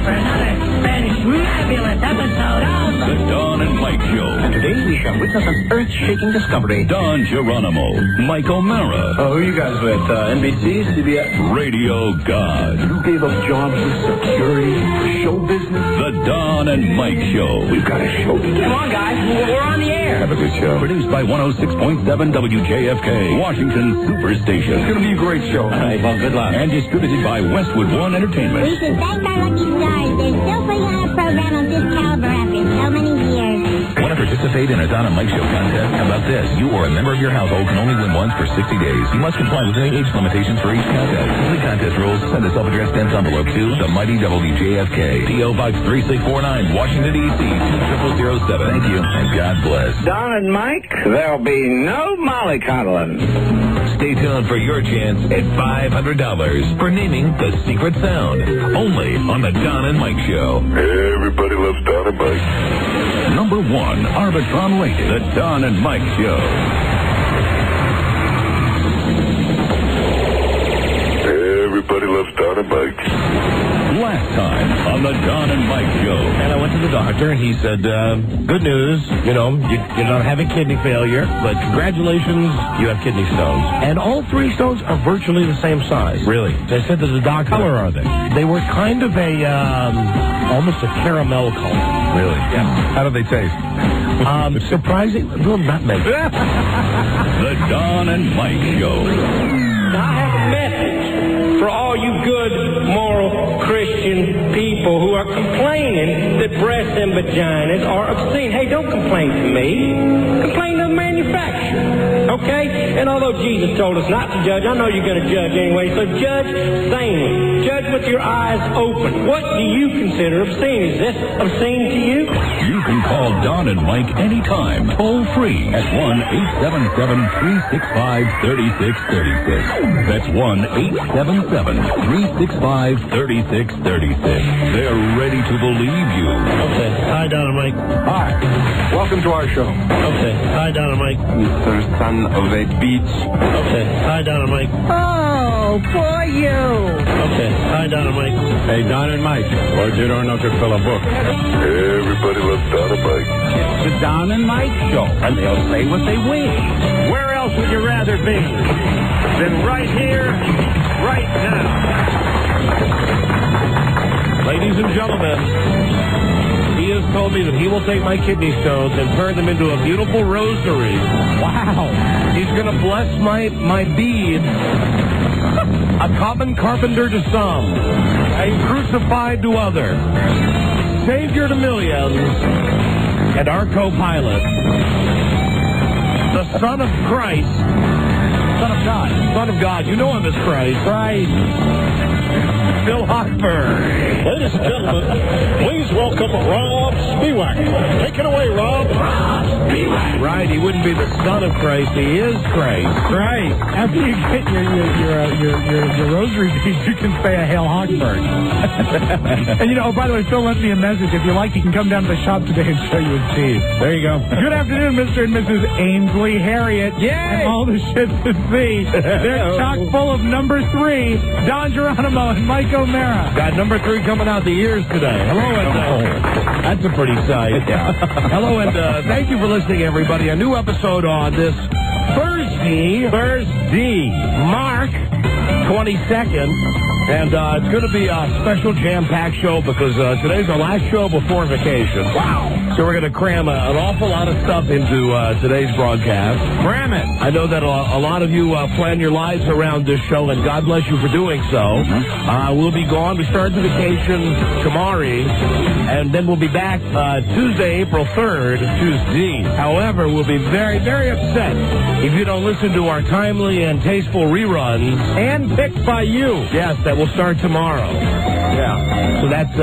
for another fabulous episode of The Don and Mike Show. And today we shall witness an earth-shaking discovery. Don Geronimo, Mike O'Mara. Who are you guys with? NBC, CBS? Radio God. You gave up jobs with security, show business? The Don and Mike Show. We've got a show to do. Come on, guys. We're on the air. Have a good show. Produced by 106.7 WJFK, Washington Superstation. It's going to be a great show. All right, well, good luck. And distributed by Westwood One Entertainment. We should thank our lucky stars. They're still putting on a program of this caliber after so many years. Want to participate in a Don and Mike Show contest? How about this? You or a member of your household can only win once for 60 days. You must comply with any age limitations for each contest. Complete contest rules. Send a self-addressed stamped envelope to the Mighty WJFK, P.O. Box 3649, Washington, D.C. 20007. Thank you, and God bless. Don and Mike, there'll be no mollycoddling. Stay tuned for your chance at $500 for naming the secret sound. Only on the Don and Mike Show. Everybody loves Don and Mike. Number 1, Arbitron rated. The Don and Mike Show. Everybody loves Don and Mike. Last time on the Don and Mike Show. And I went to the doctor, and he said, good news, you're not having kidney failure, but congratulations, you have kidney stones. And all 3 stones are virtually the same size. Really? I said to the doctor. What color are they? They were kind of almost a caramel color. Really? Yeah. How do they taste? Surprising, a little nutmeg. The Don and Mike Show. I have a message for all you good, moral, Christian people who are complaining that breasts and vaginas are obscene. Hey, don't complain to me. Complain to the manufacturer, okay? And although Jesus told us not to judge, I know you're going to judge anyway, so judge sanely. Judge with your eyes open. What do you consider obscene? Is this obscene to you? You can call Don and Mike anytime, toll free at 1-877-365-3636. That's 1-877-365-3636. They're ready to believe you. Okay. Hi, Don and Mike. Hi. Welcome to our show. Okay. Hi, Don and Mike. Mr. Son of a Beach. Okay. Hi, Don and Mike. Oh, poor you. Okay. Hi, Don and Mike. Hey, Don and Mike. Or you don't know to fill a book. Everybody loves Don and Mike. The Don and Mike Show, and they'll say what they wish. Where else would you rather be than right here, right now? Ladies and gentlemen, he has told me that he will take my kidney stones and turn them into a beautiful rosary. Wow. He's going to bless my beads. A common carpenter to some, a crucified to others, savior to millions, and our co-pilot, the Son of Christ, Son of God. Son of God. You know him as Christ. Christ. Phil Hochberg. Ladies and gentlemen, please welcome Rob Spiewak. Take it away, Rob. Rob Spiewak. Right, he wouldn't be the Son of Christ. He is Christ. Right. After you get your rosary beads, you can say a Hail Hochberg. And by the way, Phil left me a message. If you like, you can come down to the shop today and show you his teeth. There you go. Good afternoon, Mr. and Mrs. Ainsley Harriet. Yay! And all the shits at sea. They're chock full of number 3, Don Geronimo and Mike O'Mara. Got number 3 coming out the ears today. Hello, and that's a pretty sight. Hello, and thank you for listening, everybody. A new episode on this Thursday, March 22nd. And it's going to be a special jam-packed show because today's our last show before vacation. Wow. So we're going to cram an awful lot of stuff into today's broadcast. Cram it. I know that a lot of you plan your lives around this show, and God bless you for doing so. We'll be gone. We start the vacation tomorrow, and then we'll be back Tuesday, April 3rd, Tuesday. However, we'll be very, very upset if you don't listen to our timely and tasteful reruns, handpicked by you. Yes, that will start tomorrow. Yeah. So that's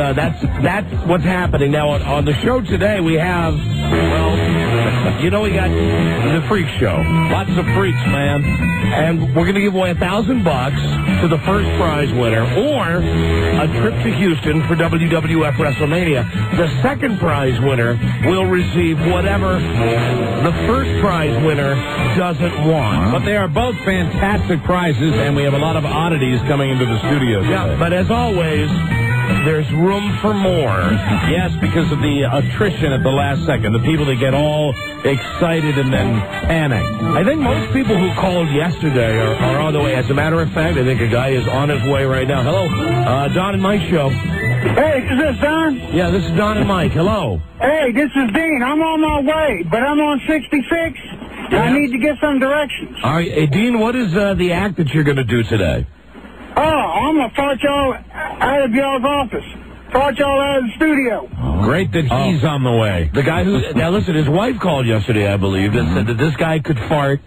what's happening. Now, on the show today, we have, we got the Freak Show. Lots of freaks, man. And we're going to give away $1,000 to the first prize winner, or a trip to Houston for WWF WrestleMania. The second prize winner will receive whatever the first prize winner doesn't want. But they are both fantastic prizes, and we have a lot of oddities coming into the studio today. Yeah, but as always, there's room for more. Yes, because of the attrition at the last second. The people that get all excited and then panic. I think most people who called yesterday are on the way. As a matter of fact, I think a guy is on his way right now. Hello, Don and Mike show. Hey, is this Don? Yeah, this is Don and Mike. Hello. Hey, this is Dean. I'm on my way, but I'm on 66. I need to get some directions. All right, hey, Dean, what is the act that you're going to do today? Oh, I'm going to fart y'all out of y'all's office. Fart y'all out of the studio. Great that he's on the way. The guy who... Now, listen, his wife called yesterday, I believe, and said that this guy could fart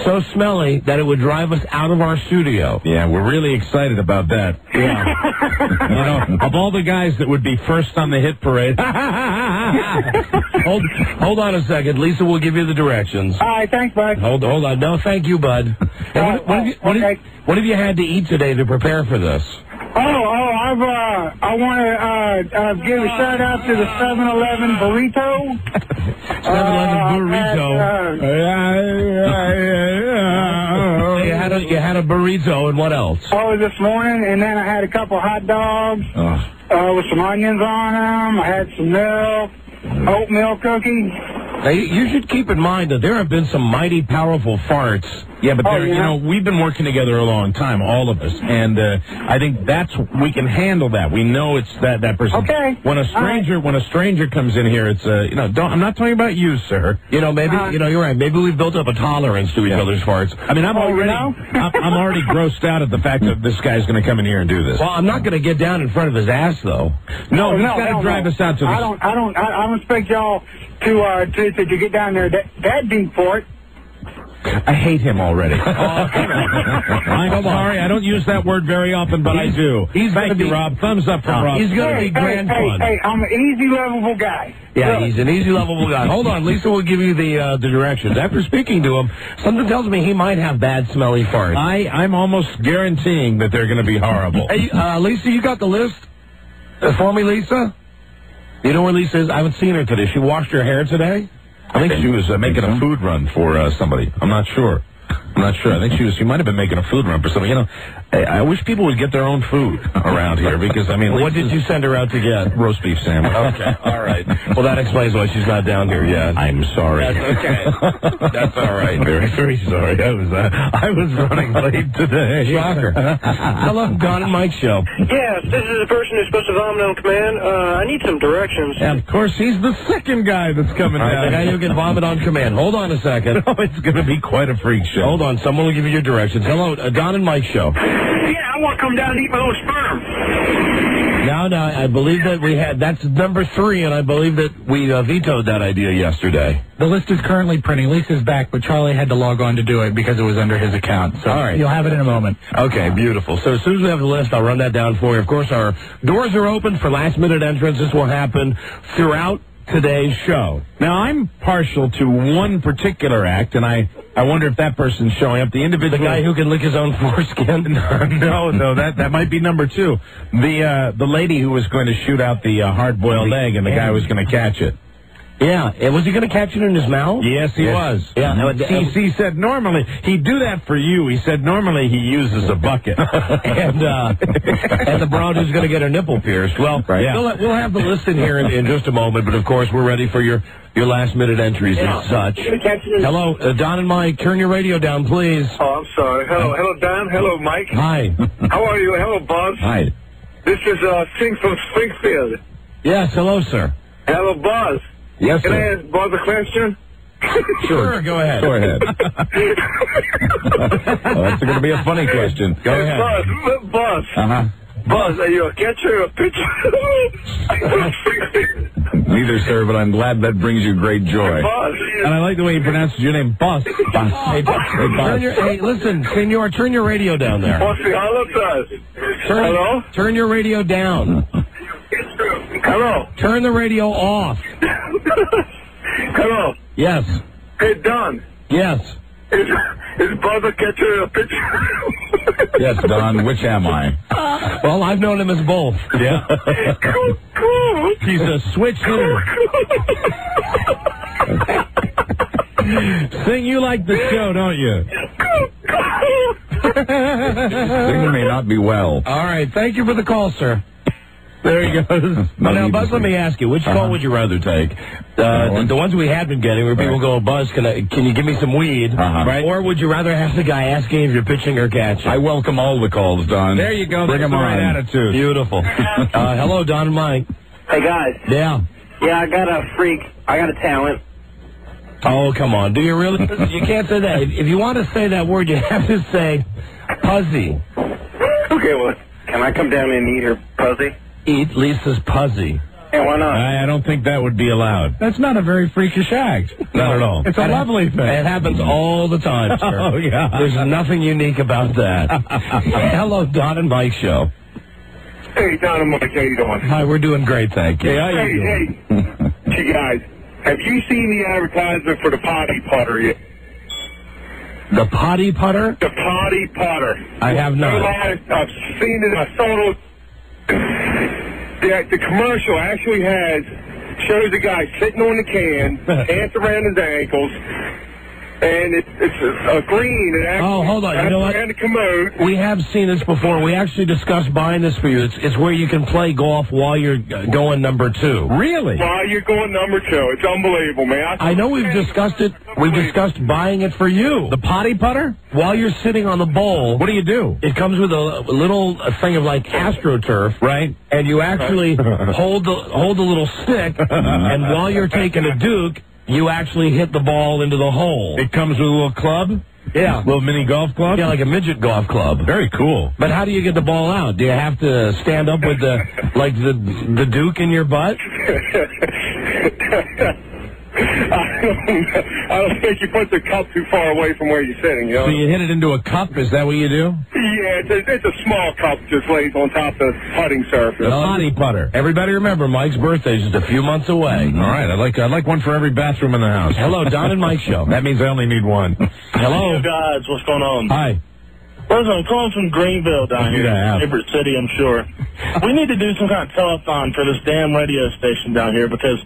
so smelly that it would drive us out of our studio. Yeah, we're really excited about that. Yeah. You know, of all the guys that would be first on the hit parade... Hold on a second. Lisa will give you the directions. All right, thanks, bud. Hold on. No, thank you, bud. What have you had to eat today to prepare for this? I want to give a shout out to the 7-Eleven burrito. 7-Eleven burrito. You had a burrito, and what else? Oh, this morning, and then I had a couple hot dogs with some onions on them. I had some milk, oatmeal cookie. Now, you should keep in mind that there have been some mighty powerful farts. Yeah, but you know, we've been working together a long time, all of us, and I think we can handle that. We know it's that person. Okay. When a stranger comes in here, it's I'm not talking about you, sir. You know, maybe you're right. Maybe we've built up a tolerance to each other's farts. I mean, I'm already grossed out at the fact that this guy's going to come in here and do this. Well, I'm not going to get down in front of his ass, though. No, he's got to drive us out to the... I don't expect y'all to get down there that deep for it. I hate him already. I'm sorry, I don't use that word very often, but I do. Thank you, Rob. Thumbs up from Rob. He's going to be grand fun. Hey, I'm an easy, lovable guy. Yeah, he's an easy, lovable guy. Hold on, Lisa will give you the directions. After speaking to him, something tells me he might have bad, smelly farts. I'm almost guaranteeing that they're going to be horrible. Hey, Lisa, you got the list for me, Lisa? You know where Lisa is? I haven't seen her today. She washed her hair today? I think she was making a food run for somebody. I'm not sure. I think she might have been making a food run for somebody. You know, I wish people would get their own food around here because, I mean... What did you send her out to get? Roast beef sandwich. Okay, all right. Well, that explains why she's not down here yet. I'm sorry. That's okay. That's all right. Very, very sorry. I was running late today. Shocker. Hello, Don and Mike show. Yes, this is the person who's supposed to vomit on command. I need some directions. And, of course, he's the second guy that's coming down. The guy who can vomit on command. Hold on a second. Oh, it's going to be quite a freak show. Hold on. Someone will give you your directions. Hello, Don and Mike show. Yeah, I want to come down and eat my own sperm. No, I believe that that's number 3, and I believe that we vetoed that idea yesterday. The list is currently printing. Lisa's back, but Charlie had to log on to do it because it was under his account. So all right. You'll have it in a moment. Okay, beautiful. So as soon as we have the list, I'll run that down for you. Of course, our doors are open for last-minute entrance. This will happen throughout today's show. Now, I'm partial to one particular act, and I wonder if that person's showing up. The individual... The guy who can lick his own foreskin? No, that might be number 2. The lady who was going to shoot out the hard-boiled egg, and the guy was going to catch it. Yeah, was he going to catch it in his mouth? Yes, he was. Yeah, he said normally he'd do that for you. He said normally he uses a bucket, and the broad is going to get her nipple pierced. Well, we'll have the list in here in just a moment, but of course we're ready for your last-minute entries and such. Hello, Don and Mike, turn your radio down, please. Oh, I'm sorry. Hello, Don. Hello, Mike. Hi. How are you? Hello, Buzz. Hi. This is Sing from Springfield. Yes, hello, sir. Hello, Buzz. Yes, Can sir. I ask Buzz a question? Sure, go ahead. Go ahead. Well, that's going to be a funny question. Go ahead. Buzz. Buzz, are you a catcher or a pitcher? Neither, sir, but I'm glad that brings you great joy. Buzz. And I like the way you pronounced your name, Buzz. Hey, listen, senor, turn your radio down there. Hello? Turn your radio down. Hello? Turn the radio off. Hello? Yes. Hey, Don. Yes. Is Buzz a catcher or a pitcher? Yes, Don, which am I? Well, I've known him as both. Yeah. Cool. He's a switch hitter. Sing, you like the show, don't you? Singer may not be well. All right, thank you for the call, sir. There he goes. Now, Buzz, let me ask you, which call would you rather take? The ones we have been getting where people go, Buzz, can you give me some weed? Right? Or would you rather have the guy asking if you're pitching or catching? I welcome all the calls, Don. There you go. Bring That's them the right on. attitude. Beautiful. Hello, Don and Mike. Hey, guys. Yeah. Yeah, I got a freak. I got a talent. Oh, come on. Do you really? You can't say that. If you want to say that word, you have to say puzzy. Okay, well, can I come down and eat her pussy? Eat Lisa's puzzy. Hey, why not? I don't think that would be allowed. That's not a very freakish act. Not at all. It's a lovely thing. It happens all the time, sir. Oh, yeah. There's nothing unique about that. Hello, Don and Mike show. Hey, Don and Mike, how you doing? Hi, we're doing great, thank you. Hey, you guys, have you seen the advertisement for the potty putter yet? The potty putter? The potty putter. I have not. I've seen it. I saw it. The commercial actually shows a guy sitting on the can, pants around his ankles, and it's a green. It actually hold on. You know what? around the commode. We have seen this before. We actually discussed buying this for you. It's where you can play golf while you're going number 2. Really? While you're going number 2. It's unbelievable, man. I know we've discussed it. We've discussed buying it for you. The potty putter? While you're sitting on the bowl. What do you do? It comes with a little thing of like AstroTurf. Right. And you actually hold the little stick, and while you're taking a Duke, you actually hit the ball into the hole. It comes with a little club? Yeah. Little mini golf club? Yeah, like a midget golf club. Very cool. But how do you get the ball out? Do you have to stand up with the Duke in your butt? I don't think you put the cup too far away from where you're sitting, you know? So you hit it into a cup? Is that what you do? Yeah, it's a small cup just lays on top of the putting surface. The potty putter. Everybody remember, Mike's birthday's just a few months away. All right, I'd like one for every bathroom in the house. Hello, Don and Mike show. That means I only need one. Hello. Hey, guys, what's going on? Hi. Listen, I'm calling from Greenville down here. Favorite city, I'm sure. We need to do some kind of telethon for this damn radio station down here because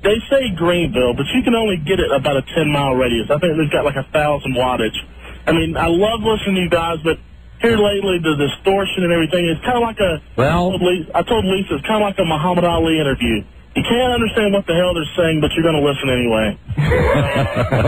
they say Greenville, but you can only get it about a 10-mile radius. I think they've got like 1,000 wattage. I mean, I love listening to you guys, but here lately, the distortion and everything is kind of like a... Well... I told Lisa, it's kind of like a Muhammad Ali interview. You can't understand what the hell they're saying, but you're going to listen anyway.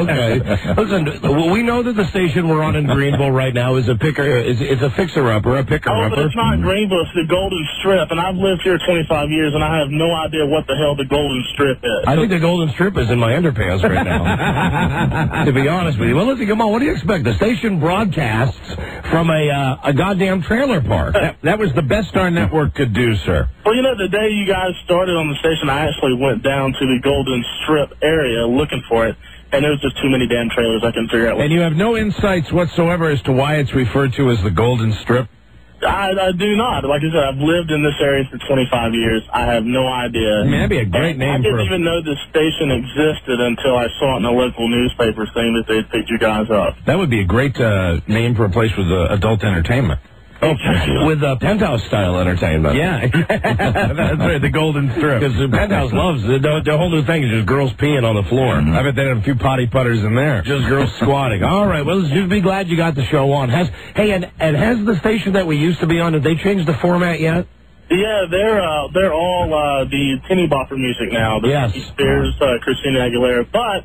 Okay. Listen, we know that the station we're on in Greenville right now is a fixer-upper, a picker-upper. Oh, but it's not Greenville, it's the Golden Strip, and I've lived here 25 years, and I have no idea what the hell the Golden Strip is. I think the Golden Strip is in my underpants right now, to be honest with you. Well, listen, come on, what do you expect? The station broadcasts from a goddamn trailer park. That was the best our network could do, sir. Well, you know, the day you guys started on the station, I actually went down to the Golden Strip area looking for it, and there was just too many damn trailers I couldn't figure out. And you have no insights whatsoever as to why it's referred to as the Golden Strip? I do not. Like I said, I've lived in this area for 25 years. I have no idea. I mean, that'd be a great name for I didn't even know this station existed until I saw it in a local newspaper saying that they'd picked you guys up. That would be a great name for a place with adult entertainment. Oh, with Penthouse-style entertainment. Yeah. That's right, the Golden Strip. Because Penthouse loves the whole new thing is just girls peeing on the floor. I bet they have a few potty putters in there. Just girls squatting. All right, well, just be glad you got the show on. And has the station that we used to be on, did they change the format yet? Yeah, they're all the Tinny Bopper music now. The Yes. Britney Spears, Christina Aguilera, but...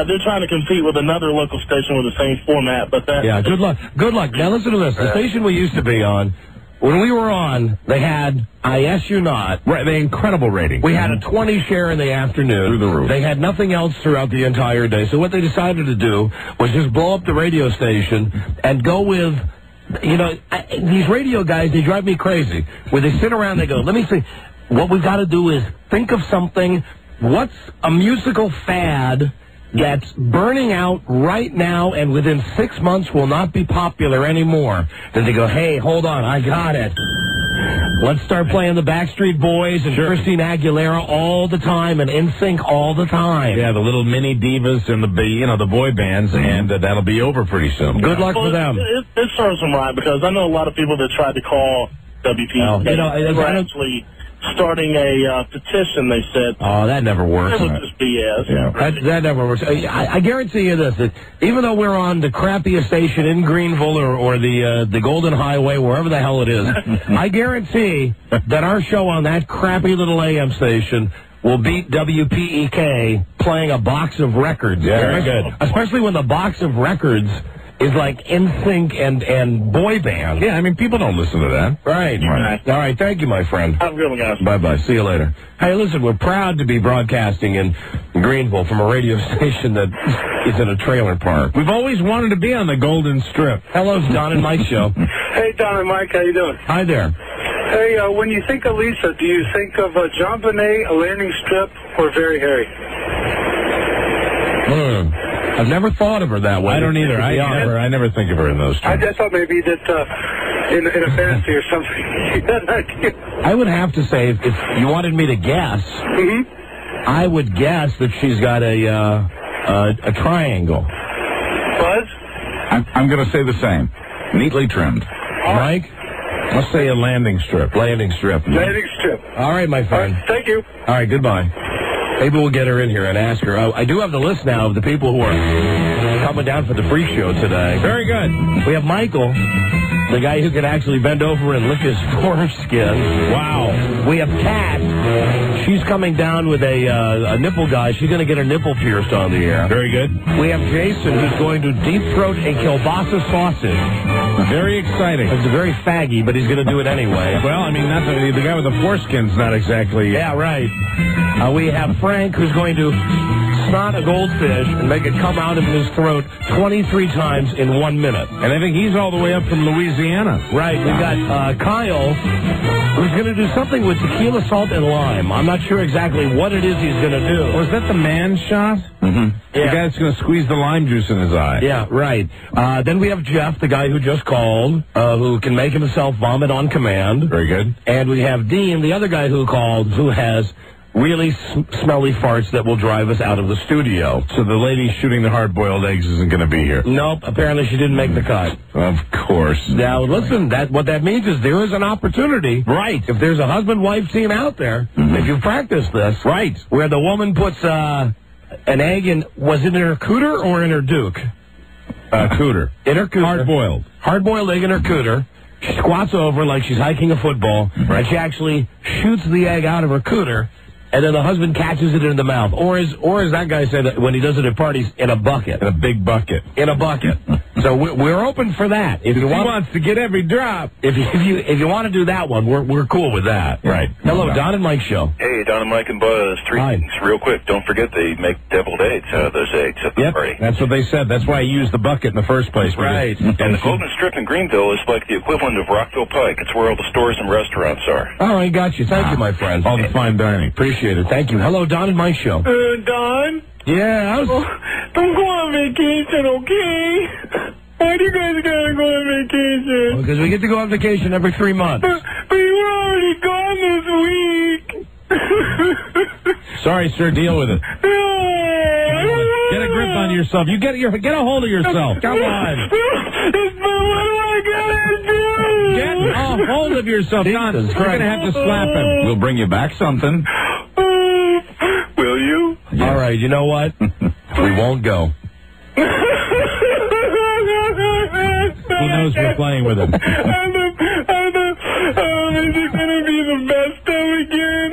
they're trying to compete with another local station with the same format, but that... Yeah, good luck. Good luck. Now, listen to this. The station we used to be on, when we were on, they had, I Ask You Not. Right, the incredible rating. We had a 20 share in the afternoon. Through the roof. They had nothing else throughout the entire day. So what they decided to do was just blow up the radio station and go with... You know, these radio guys, they drive me crazy. Where they sit around, they go, let me see. What we've got to do is think of something. What's a musical fad that's burning out right now and within 6 months will not be popular anymore? Then they go, hey, hold on, I got it. Let's start playing the Backstreet Boys and Christina Aguilera all the time and NSYNC all the time. Yeah, the little mini divas and the boy bands, and that'll be over pretty soon. Good luck for them. It serves them right, because I know a lot of people that tried to call WP. Well, they were actually starting a petition, they said. Oh, that never works. That was just BS. Yeah, that never works. I guarantee you this, that even though we're on the crappiest station in Greenville or the Golden Highway, wherever the hell it is, I guarantee that our show on that crappy little AM station will beat WPEK playing a box of records. Yeah, very good. Especially when the box of records is like NSYNC and boy band. Yeah, I mean, people don't listen to that. Right. All right, thank you, my friend. Have a good one, guys. Bye-bye. See you later. Hey, listen, we're proud to be broadcasting in Greenville from a radio station that is in a trailer park. We've always wanted to be on the Golden Strip. Hello, it's Don and Mike Show. Hey, Don and Mike, how you doing? Hi there. Hey, when you think of Lisa, do you think of John Bonet, a landing strip, or Very Hairy? I've never thought of her that way. I don't either. I never think of her in those terms. I just thought maybe that in a fantasy or something. I would have to say, if you wanted me to guess, I would guess that she's got a triangle. Buzz? I'm going to say the same. Neatly trimmed. Mike? Let's say a landing strip. Landing strip. Landing strip. All right, my friend. All right, thank you. All right, goodbye. Maybe we'll get her in here and ask her. I do have the list now of the people who are coming down for the freak show today. Very good. We have Michael, the guy who can actually bend over and lick his foreskin. Wow. We have Kat. She's coming down with a nipple guy. She's going to get her nipple pierced on the air. Very good. We have Jason, who's going to deep throat a kielbasa sausage. Very exciting. It's very faggy, but he's going to do it anyway. Well, I mean, the guy with the foreskin's not exactly... Yeah, right. We have Frank, who's going to snot a goldfish and make it come out of his throat 23 times in 1 minute. And I think he's all the way up from Louisiana. Right. We got Kyle, who's going to do something with tequila, salt, and lime. I'm not sure exactly what it is he's going to do. Was that the man shot? Mm-hmm. The guy that's going to squeeze the lime juice in his eye. Yeah, right. Then we have Jeff, the guy who just called, who can make himself vomit on command. Very good. And we have Dean, the other guy who called, who has really smelly farts that will drive us out of the studio. So the lady shooting the hard-boiled eggs isn't going to be here. Nope, apparently she didn't make the cut. Of course. Now, listen, what that means is there is an opportunity. Right. If there's a husband-wife team out there, if you practice this. Right. Where the woman puts an egg in, was it in her cooter or in her duke? Cooter. In her cooter. Hard-boiled. Hard-boiled egg in her cooter. She squats over like she's hiking a football, and she actually shoots the egg out of her cooter, and then the husband catches it in the mouth. Or as that guy said when he does it at parties, in a bucket. In a big bucket. In a bucket. So we're open for that. If he wants to get every drop. If you want to do that one, we're cool with that. Right. Hello, Don and Mike Show. Hey, Don and Mike and Buzz. Three things real quick. Don't forget they make deviled eggs out of those eggs at the party. That's what they said. That's why I used the bucket in the first place. Right. And the Golden Strip in Greenville is like the equivalent of Rockville Pike. It's where all the stores and restaurants are. All right, got you. Thank you, my friend. All the fine dining. Appreciate it. Thank you. Hello, Don and Mike Show. Don? Yeah, don't go on vacation, okay? Why do you guys gotta go on vacation? Because we get to go on vacation every 3 months. But you were already gone this week. Sorry, sir. Deal with it. Get a grip on yourself. You get a hold of yourself. Come on. What do I gotta do? Get a hold of yourself, Don. We're going to have to slap him. We'll bring you back something. Will you? Yes. All right, you know what? We won't go. He knows we're playing with him. Is it going to be the best time again?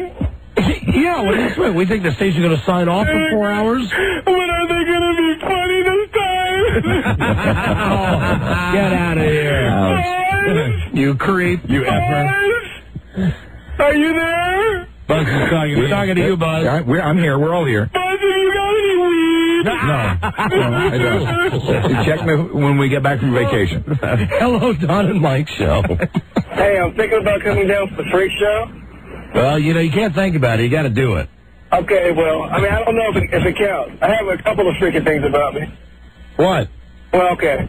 Yeah, what do you think? We think the station's going to sign off for 4 hours? But are they going to be funny this time? Get out of here. You creep. You effer. Are you there? Buzz is talking. We're talking to you, Buzz. I'm here. We're all here. Buzz, have you got any weed? No, I don't. Check me when we get back from vacation. Hello, Don and Mike Show. Hey, I'm thinking about coming down for the freak show. Well, you can't think about it. You got to do it. Okay, well, I mean, I don't know if it counts. I have a couple of freaky things about me. What? Well, okay.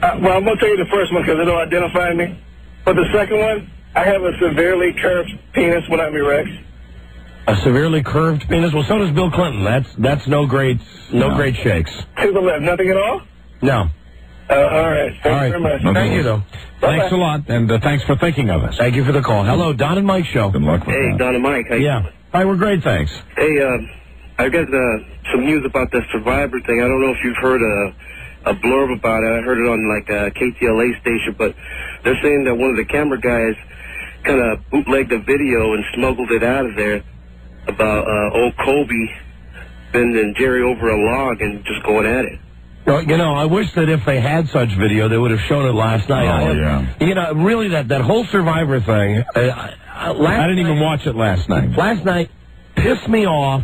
Well, I'm going to tell you the first one because it'll identify me. But the second one, I have a severely curved penis when I'm erect. A severely curved penis? Well, so does Bill Clinton. That's no great shakes. To the left, nothing at all? No. All right. Thank you very much. Thank you, though. Thanks a lot, and thanks for thinking of us. Thank you for the call. Hello, Don and Mike Show. Good luck with Hey, that. Don and Mike. How you doing? Hi, we're great, thanks. Hey, I got some news about the Survivor thing. I don't know if you've heard a blurb about it. I heard it on like a KTLA station, but they're saying that one of the camera guys kind of bootlegged a video and smuggled it out of there about old Kobe bending Jerry over a log and just going at it. Well, you know, I wish that if they had such video, they would have shown it last night. Yeah. You know, really, that whole Survivor thing. I didn't even watch it last night. Last night pissed me off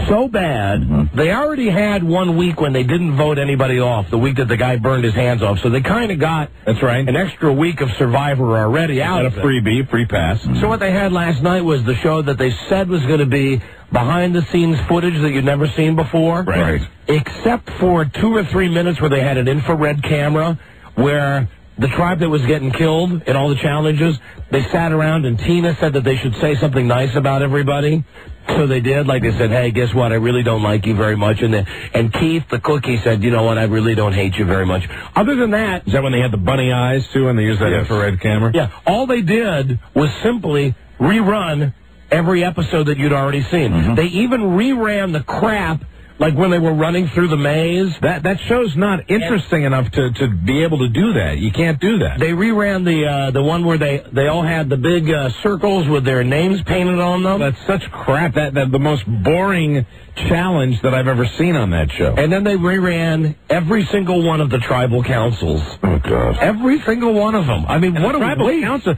so bad. Mm-hmm. They already had 1 week when they didn't vote anybody off, the week that the guy burned his hands off. So they kind of got an extra week of Survivor already out of it. A freebie, free pass. So what they had last night was the show that they said was going to be behind-the-scenes footage that you'd never seen before. Right. Except for 2 or 3 minutes where they had an infrared camera where the tribe that was getting killed in all the challenges, they sat around and Tina said that they should say something nice about everybody. So they did. Like they said, hey, guess what? I really don't like you very much. And Keith, the cookie, said, you know what? I really don't hate you very much. Other than that... Is that when they had the bunny eyes, too, and they used that infrared camera? Yeah. All they did was simply rerun every episode that you'd already seen. Mm-hmm. They even reran the crap like when they were running through the maze. That show's not interesting enough to be able to do that. You can't do that. They reran the one where they all had the big circles with their names painted on them. That's such crap. That the most boring challenge that I've ever seen on that show. And then they reran every single one of the tribal councils. Oh, God. Every single one of them. I mean, what a tribal waste. council.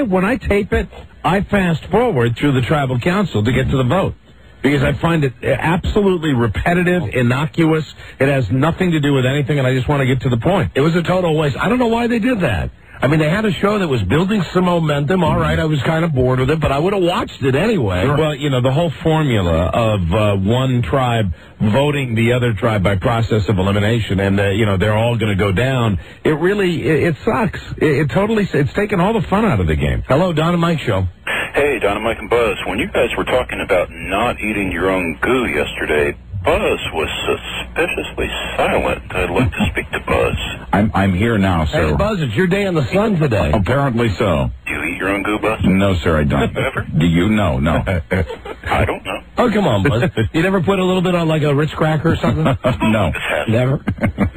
When I tape it, I fast forward through the tribal council to get to the vote. Because I find it absolutely repetitive, innocuous. It has nothing to do with anything, and I just want to get to the point. It was a total waste. I don't know why they did that. I mean, they had a show that was building some momentum. All right, I was kind of bored with it, but I would have watched it anyway. Well, you know, the whole formula of one tribe voting the other tribe by process of elimination, and, you know, they're all going to go down, it sucks. It's taken all the fun out of the game. Hello, Don and Mike Show. Hey, Don and Mike and Buzz. When you guys were talking about not eating your own goo yesterday, Buzz was suspiciously silent. I'd like to speak to Buzz. I'm here now, sir. Hey, Buzz, it's your day in the sun today. Apparently so. Do you eat your own goo, Buzz? No, sir, I don't. Ever? Do you? No. I don't know. Oh, come on, Buzz. You never put a little bit on like a Ritz cracker or something? No. Never?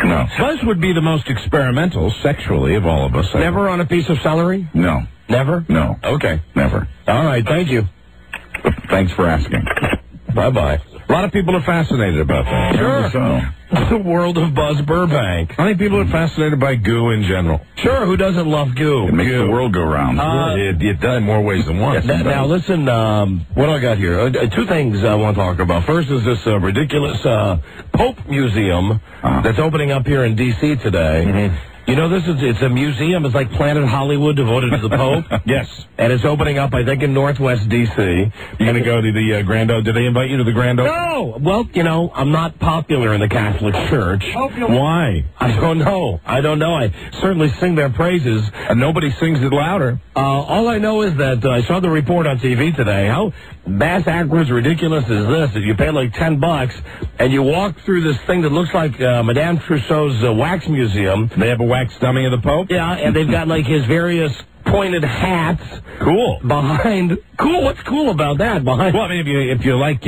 No. Buzz would be the most experimental sexually of all of us. Never on a piece of celery? No. Never? No. Okay. Never. All right, thank you. Thanks for asking. Bye-bye. A lot of people are fascinated about that. Sure. So. The world of Buzz Burbank. I think people are fascinated by goo in general. Sure, who doesn't love goo? It makes the world go round. It does in more ways than one. Now, listen, what do I got here? 2 things I want to talk about. First is this ridiculous Pope Museum that's opening up here in D.C. today. Mm-hmm. You know, it's a museum. It's like Planet Hollywood devoted to the Pope. Yes. And it's opening up, I think, in Northwest D.C. You're going to go to the Grand Opening? Did they invite you to the Grand Opening? No. Well, you know, I'm not popular in the Catholic Church. Why? I don't know. I certainly sing their praises. And nobody sings it louder. All I know is that I saw the report on TV today. How bass-backwards ridiculous is this? That you pay like $10 and you walk through this thing that looks like Madame Tussauds wax museum. They have a wax dummy of the Pope? Yeah, and they've got like his various pointed hats. Cool. Behind. Cool. What's cool about that? Behind. Well, I mean, if you like,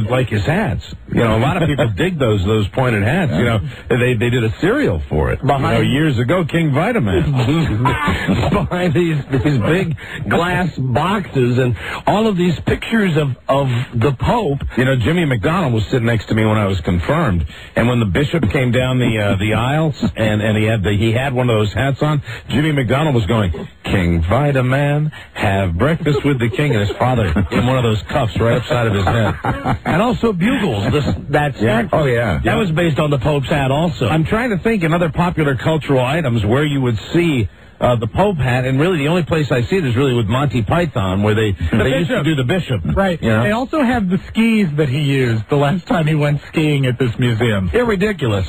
like his hats. You know, a lot of people dig those pointed hats. You know, they did a cereal for it. Behind years ago, King Vitamin. Behind these big glass boxes and all of these pictures of the Pope. You know, Jimmy McDonald was sitting next to me when I was confirmed, and when the bishop came down the aisles and he had one of those hats on, Jimmy McDonald was going, King Vitamin, have breakfast with the king, and his father in one of those cuffs right upside of his head. And also bugles. That was based on the Pope's hat also. I'm trying to think in other popular cultural items where you would see the Pope hat, and really the only place I see it is really with Monty Python, where they used to do the bishop. Right. You know? They also have the skis that he used the last time he went skiing at this museum. They're ridiculous.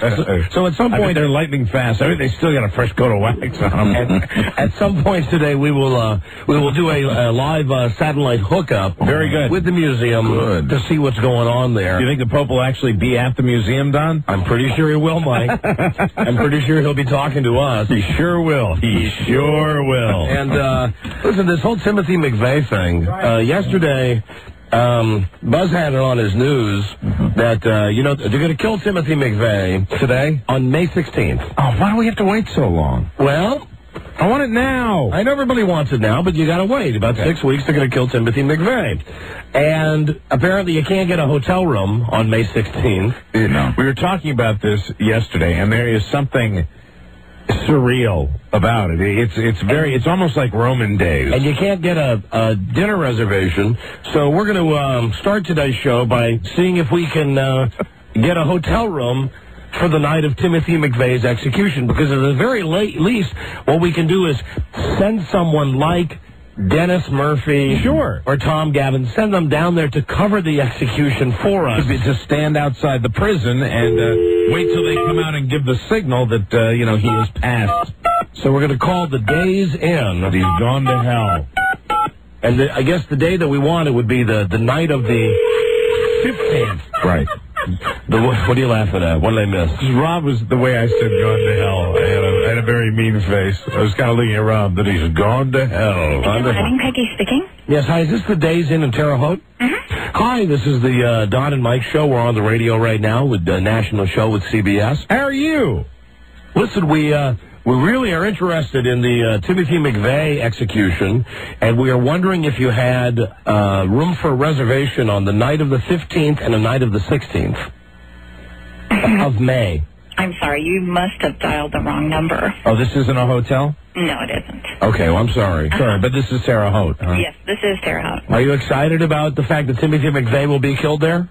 So at some point, they're lightning fast. I mean, they still got a fresh coat of wax on them. At some point today, we will do a live satellite hookup. Very good. With the museum to see what's going on there. Do you think the Pope will actually be at the museum, Don? I'm pretty sure he will, Mike. I'm pretty sure he'll be talking to us. He sure will. He sure will. And listen, this whole Timothy McVeigh thing. Yesterday, Buzz had it on his news that they're going to kill Timothy McVeigh today on May 16th. Oh, why do we have to wait so long? Well, I want it now. I know everybody wants it now, but you got to wait. About 6 weeks, they're going to kill Timothy McVeigh. And apparently you can't get a hotel room on May 16th. No. We were talking about this yesterday, and there is something surreal about it. It's almost like Roman days. And you can't get a dinner reservation. So we're going to start today's show by seeing if we can get a hotel room for the night of Timothy McVeigh's execution, because at the very least, what we can do is send someone like Dennis Murphy, sure, or Tom Gavin, send them down there to cover the execution for us. To stand outside the prison and wait till they come out and give the signal that he is passed. So we're going to call the Days Inn. That he's gone to hell. And I guess the day that we want it would be the night of the 15th. Right. What are you laughing at? What did I miss? Rob was the way I said gone to hell. I had a very mean face. I was kind of looking at Rob that he's gone to hell. Peggy speaking. Yes, hi. Is this the Days Inn in Terre Haute? Hi, this is the Don and Mike show. We're on the radio right now with the national show with CBS. How are you? Listen, we really are interested in the Timothy McVeigh execution, and we are wondering if you had room for a reservation on the night of the 15th and the night of the 16th of May. I'm sorry, you must have dialed the wrong number. Oh, this isn't a hotel? No, it isn't. Okay, well, I'm sorry. Sorry, but this is Terre Haute, huh? Yes, this is Terre Haute. Are you excited about the fact that Timothy McVeigh will be killed there?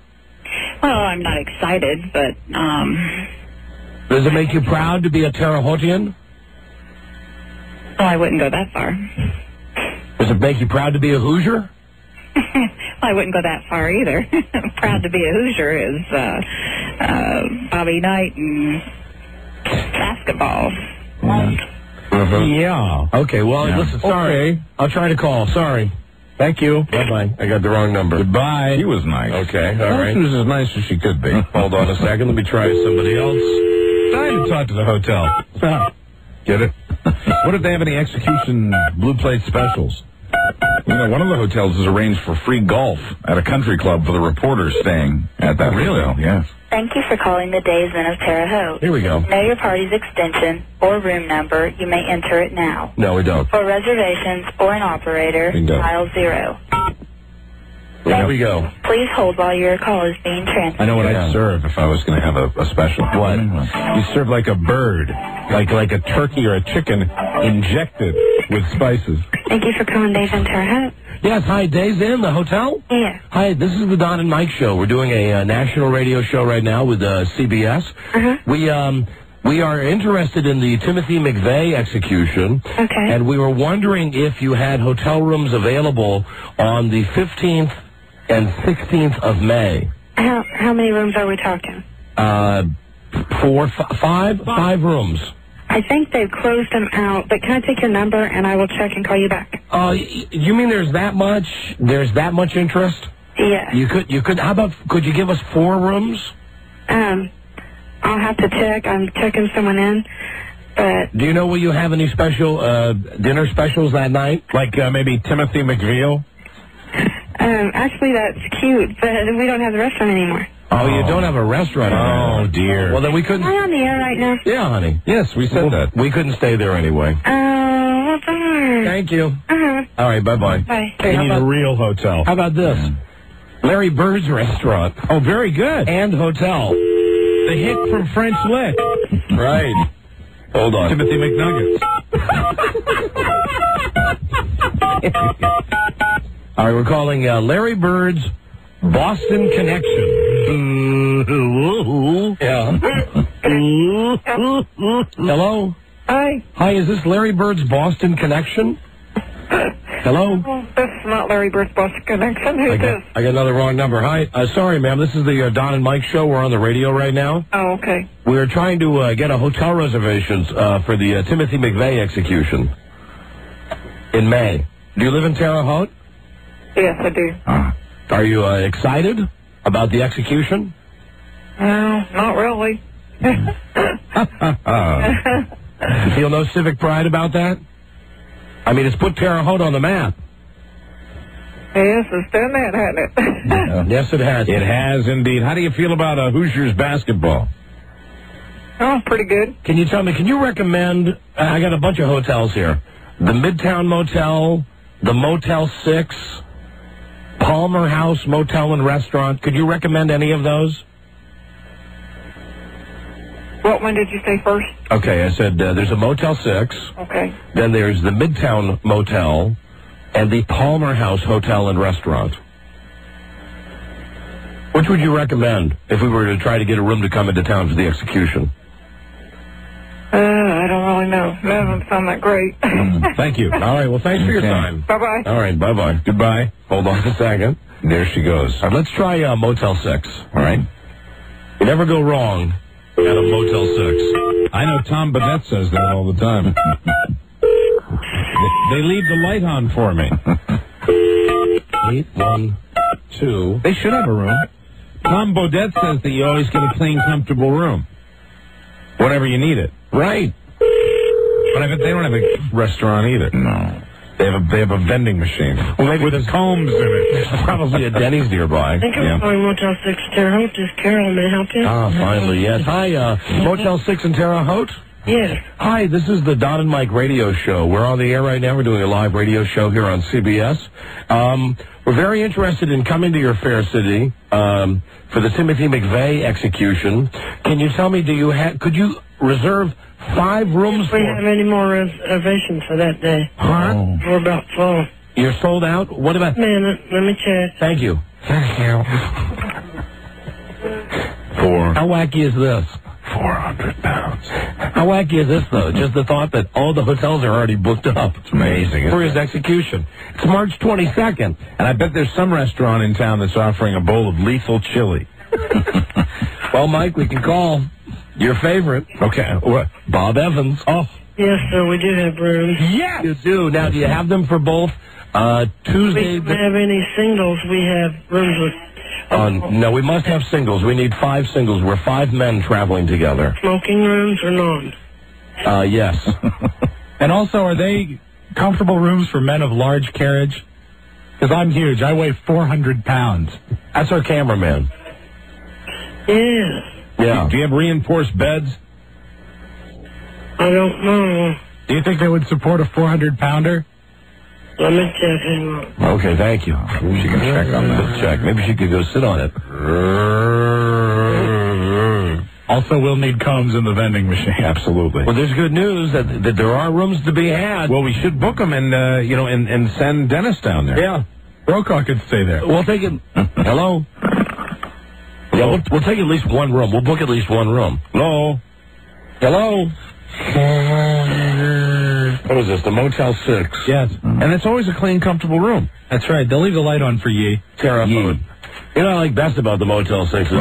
Well, I'm not excited, but, Does it make you proud to be a Terre Hautian? Well, I wouldn't go that far. Does it make you proud to be a Hoosier? Well, I wouldn't go that far either. Proud to be a Hoosier is Bobby Knight and basketball. Yeah. Okay, well, listen, sorry. Okay. I'll try to call. Sorry. Thank you. Bye-bye. I got the wrong number. Goodbye. She was nice. Okay, all right. She was as nice as she could be. Hold on a second. Let me try somebody else. Time to talk to the hotel. Get it? What if they have any execution blue plate specials? One of the hotels is arranged for free golf at a country club for the reporters staying at that hotel. Yes. Thank you for calling the Days Inn of Terre Haute. Here we go. Know your party's extension or room number. You may enter it now. No, we don't. For reservations or an operator, dial 0. There we go. Please hold while your call is being transferred. I know what I'd serve if I was going to have a special. What? You serve like a bird, like a turkey or a chicken injected with spices. Thank you for calling Days Inn Terre Haute. Yes, hi, Days Inn, the hotel? Yeah. Hi, this is the Don and Mike show. We're doing a national radio show right now with CBS. We are interested in the Timothy McVeigh execution. Okay. And we were wondering if you had hotel rooms available on the 15th and 16th of May. How many rooms are we talking? 5 rooms. I think they've closed them out, but can I take your number and I will check and call you back? You mean there's that much interest? Yeah. You could, how about, could you give us 4 rooms? I'll have to check. I'm checking someone in, but... Do you know, will you have any special, dinner specials that night? Like, maybe Timothy McVeigh? Actually, that's cute, but we don't have the restaurant anymore. Oh, you don't have a restaurant anymore? Oh, dear. Well, then we couldn't... Am I on the air right now? Yeah, honey. Yes, we said that. We couldn't stay there anyway. Well, darn. Thank you. Uh-huh. All right, bye-bye. Bye. Hey, We need a real hotel. How about this? Larry Bird's restaurant. Oh, very good. And hotel. The hit from French Lick. Right. Hold on. Timothy McNuggets. All right, we're calling Larry Bird's Boston Connection. Yeah. Hello? Hi. Hi, is this Larry Bird's Boston Connection? Hello? Oh, this is not Larry Bird's Boston Connection. Who's this? I got another wrong number. Hi. Sorry, ma'am. This is the Don and Mike show. We're on the radio right now. Oh, okay. We're trying to get a hotel reservations for the Timothy McVeigh execution in May. Do you live in Terre Haute? Yes, I do. Are you excited about the execution? No, not really. You feel no civic pride about that? I mean, it's put Terre Haute on the map. Yes, it's done that, hasn't it? Yes, it has. It has indeed. How do you feel about Hoosiers basketball? Oh, pretty good. Can you tell me, can you recommend, I got a bunch of hotels here, the Midtown Motel, the Motel 6, Palmer House Motel and Restaurant. Could you recommend any of those? What one did you say first? Okay, I said there's a Motel 6. Okay. Then there's the Midtown Motel and the Palmer House Hotel and Restaurant. Which would you recommend if we were to try to get a room to come into town for the execution? I don't really know. None of them sound that great. Thank you. All right, well, thanks for your time. Bye-bye. All right, bye-bye. Goodbye. Hold on a second. There she goes. All right, let's try Motel 6, all right? You never go wrong at a Motel 6. I know Tom Burnett says that all the time. They leave the light on for me. 812. They should have a room. Tom Bodette says that you always get a clean, comfortable room. Whenever you need it. Right. But they don't have a restaurant either. No. They have a vending machine. Well, maybe with combs in it. There's probably a Denny's nearby. Thank you for calling Motel 6 Terre Haute. This is Carol. May I help you? Ah, finally, yes. Hi, Motel 6 in Terre Haute? Yes. Hi, this is the Don and Mike radio show. We're on the air right now. We're doing a live radio show here on CBS. We're very interested in coming to your fair city for the Timothy McVeigh execution. Can you tell me, could you reserve 5 rooms we have any more reservations for that day. Huh? We're about full. You're sold out? What about... A minute. Let me check. Thank you. Thank you. How wacky is this? 400 pounds. How wacky is this, though? Just the thought that all the hotels are already booked up. It's amazing. For his execution. It's March 22nd. And I bet there's some restaurant in town that's offering a bowl of lethal chili. Well, Mike, we can call your favorite. Okay. What? Bob Evans. Oh. Yes, sir, we do have rooms. Yes! You do. Now, do you have them for both Tuesday... We don't have any singles. We have rooms with... no, we must have singles. We need 5 singles. We're 5 men traveling together. Smoking rooms or non? Yes. And also, are they comfortable rooms for men of large carriage? Because I'm huge. I weigh 400 pounds. That's our cameraman. Yes. Yeah. Do you have reinforced beds? I don't know. Do you think they would support a 400-pounder? Let me check. Hang on. Okay, thank you. She can check on that. Let's check. Maybe she could go sit on it. Also, we'll need combs in the vending machine. Absolutely. Well, there's good news that there are rooms to be had. Well, we should book them and send Dennis down there. Yeah. Brokaw could stay there. We'll take it. Hello? Yeah, we'll take at least one room. We'll book at least one room. Hello? Hello? What is this, the Motel 6? Yes. And it's always a clean, comfortable room. That's right. They'll leave the light on for ye. Terre Haute. You know what I like best about the Motel 6 is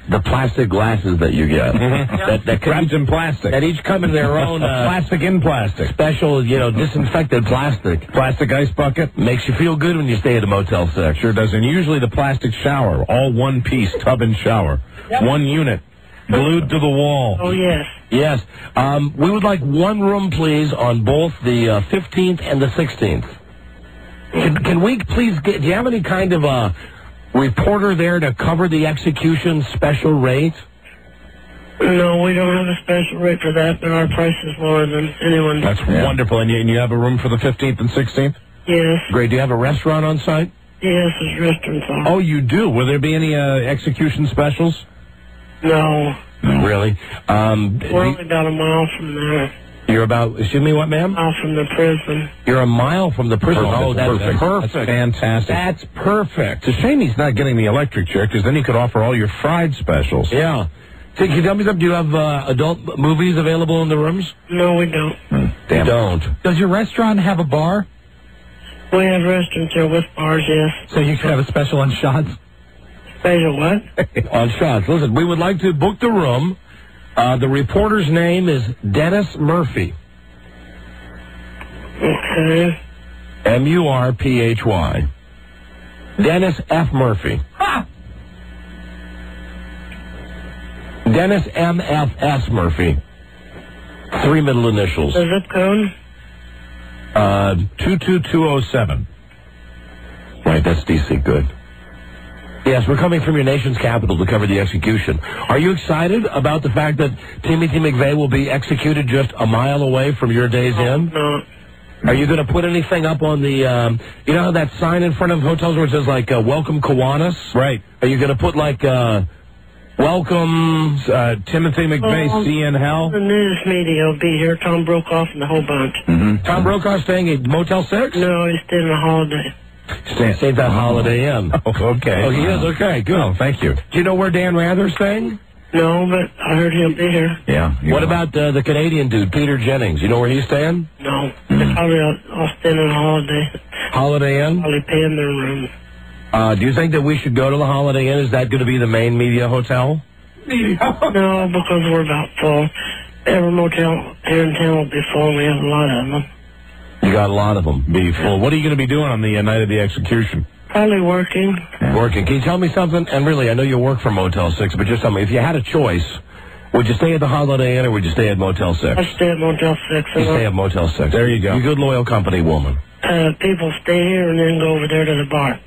the plastic glasses that you get. that wrapped in plastic. That each come in their own... plastic in plastic. Special, disinfected plastic. Plastic ice bucket. Makes you feel good when you stay at a Motel 6. Sure does. And usually the plastic shower, all one piece, tub and shower. Yep. One unit. Glued to the wall. Oh, yes. Yes. We would like one room, please, on both the 15th and the 16th. Can we please get... Do you have any kind of a reporter there to cover the execution special rate? No, we don't have a special rate for that, but our price is lower than anyone. That's wonderful. And you have a room for the 15th and 16th? Yes. Great. Do you have a restaurant on site? Yes, there's restaurants on. Oh, you do? Will there be any execution specials? No. Really? We're only about a mile from there. You're about, excuse me, what, ma'am? A mile from the prison. You're a mile from the prison. Oh, that's perfect. That's fantastic. That's perfect. It's a shame he's not getting the electric chair, because then he could offer all your fried specials. Yeah. Can you tell me something? Do you have adult movies available in the rooms? No, we don't. Damn. Don't. Does your restaurant have a bar? We have restaurants here with bars, yes. So you could have a special on shots? Special what? On shots. Listen, we would like to book the room. The reporter's name is Dennis Murphy. Okay. Murphy. Dennis F. Murphy. Dennis MFS Murphy. 3 middle initials. The zip code? 22207. Right, that's DC. Good. Yes, we're coming from your nation's capital to cover the execution. Are you excited about the fact that Timothy McVeigh will be executed just a mile away from your Days Inn? No. Are you going to put anything up on the, you know that sign in front of hotels where it says, like, welcome Kiwanis? Right. Are you going to put, like, welcome Timothy McVeigh, see in hell? The news media will be here. Tom Brokaw and the whole bunch. Mm-hmm. Tom Brokaw staying at Motel 6? No, he's staying in a Holiday. Stay at that Holiday Inn. Oh, okay. Oh, he is? Okay, good. Oh, thank you. Do you know where Dan Rather's staying? No, but I heard he'll be here. Yeah. What about the Canadian dude, Peter Jennings? You know where he's staying? No. They're probably all staying in a Holiday. Holiday Inn? Probably paying their room. Do you think that we should go to the Holiday Inn? Is that going to be the main media hotel? No, because we're about full. Every motel here in town will be full. We have a lot of them. You got a lot of them. Be full. What are you going to be doing on the night of the execution? Probably working. Working. Can you tell me something? And really, I know you work for Motel 6, but just tell me, if you had a choice, would you stay at the Holiday Inn or would you stay at Motel 6? I stay at Motel 6. You stay at Motel 6. There you go. You good, loyal company woman. People stay here and then go over there to the bar.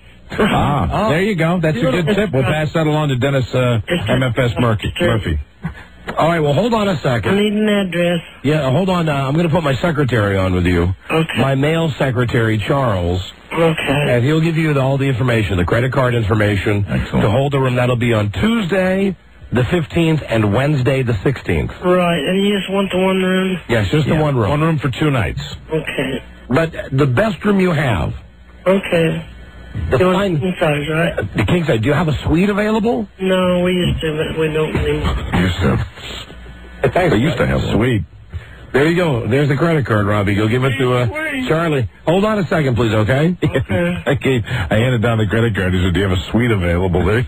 There you go. That's a good tip. We'll pass that along to Dennis MFS Murphy. All right, well, hold on a I second. need an address. Yeah, hold on. I'm going to put my secretary on with you. Okay. My male secretary, Charles. Okay. And he'll give you all the information, the credit card information. Excellent. To hold the room. That'll be on Tuesday, the 15th, and Wednesday, the 16th. Right, and you just want the one room? Yes, just the one room. One room for 2 nights. Okay. But the best room you have. Okay. The You want fine, king size, right? the king size. Do you have a suite available? No, we used to, but we don't anymore. Thanks. They used to have one. Sweet. There you go. There's the credit card, Robbie. Go give it to Charlie. Hold on a second, please, okay? Okay. I handed down the credit card. He said, do you have a suite available there?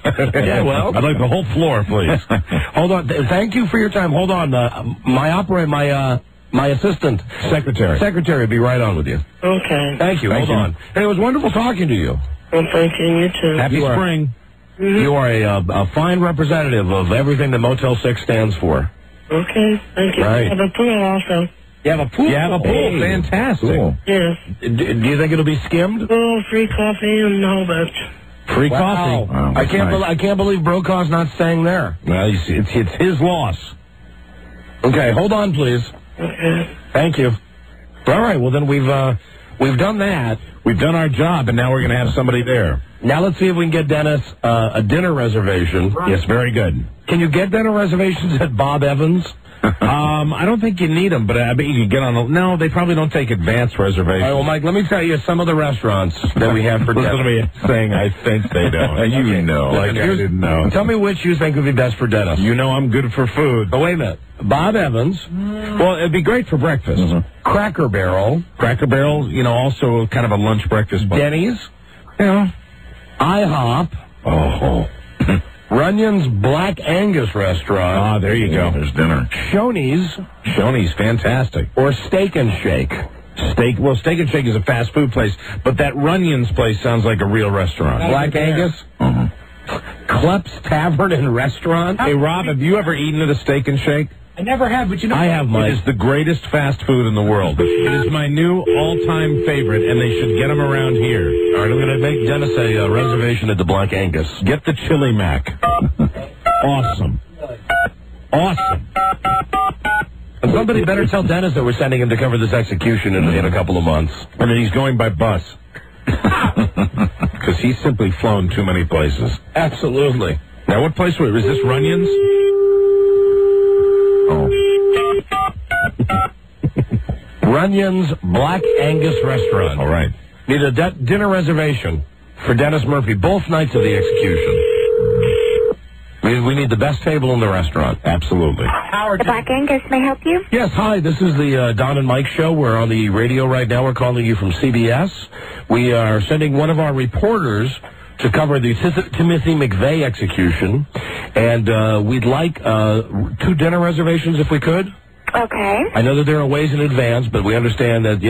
Yeah, well. I'd like the whole floor, please. Hold on. Thank you for your time. Hold on. My assistant. Secretary will be right on with you. Okay. Thank you. Hold on. Hey, it was wonderful talking to you. Well, thank you, you too. Happy spring. You are a fine representative of everything that Motel 6 stands for. Okay, thank you. Right. I have a pool also. You have a pool? You have a pool. Hey. Fantastic. Cool. Yes. Do you think it'll be skimmed? Pool, free coffee, and a whole bunch. Free Wow. coffee. Wow, I that's can't. nice. I can't believe Brokaw's not staying there. Well, you see, it's his loss. Okay, hold on, please. Okay. Thank you. All right. Well, then we've done that. We've done our job, and now we're going to have somebody there. Now let's see if we can get Dennis a dinner reservation. Yes, very good. Can you get dinner reservations at Bob Evans? I don't think you need them, but I bet you could get on. No, they probably don't take advance reservations. All right, well, Mike, let me tell you some of the restaurants that we have for Listen to Dennis. me saying I think they don't. You know. Like I didn't know. Tell me which you think would be best for Dennis. You know I'm good for food. Oh, wait a minute. Bob Evans, Well, it'd be great for breakfast. Cracker Barrel, Cracker Barrel, also kind of a lunch breakfast. Denny's, Yeah. IHOP, Oh. Runyon's Black Angus Restaurant. Ah, there you go. There's dinner. Shoney's, Shoney's fantastic. or Steak and Shake. Steak and Shake is a fast food place, but that Runyon's place sounds like a real restaurant. Black Angus, Klepp's Tavern and Restaurant. Hey, Rob, have you ever eaten at a Steak and Shake? I never have, but you know. I have, Mike. It is the greatest fast food in the world. It is my new all-time favorite, and they should get them around here. All right, I'm going to make Dennis a reservation at the Black Angus. Get the chili mac. Awesome. Awesome. And somebody better tell Dennis that we're sending him to cover this execution in a couple of months. And then he's going by bus. Because he's simply flown too many places. Absolutely. Now, what place was this? Runyon's? Runyon's Black Angus Restaurant. All right. Need a dinner reservation for Dennis Murphy, both nights of the execution. We need the best table in the restaurant. Absolutely. The Black Angus may help you? Yes, hi. This is the Don and Mike show. We're on the radio right now. We're calling you from CBS. We are sending one of our reporters to cover the Timothy McVeigh execution, and we'd like 2 dinner reservations if we could. Okay. I know that there are ways in advance, but we understand that,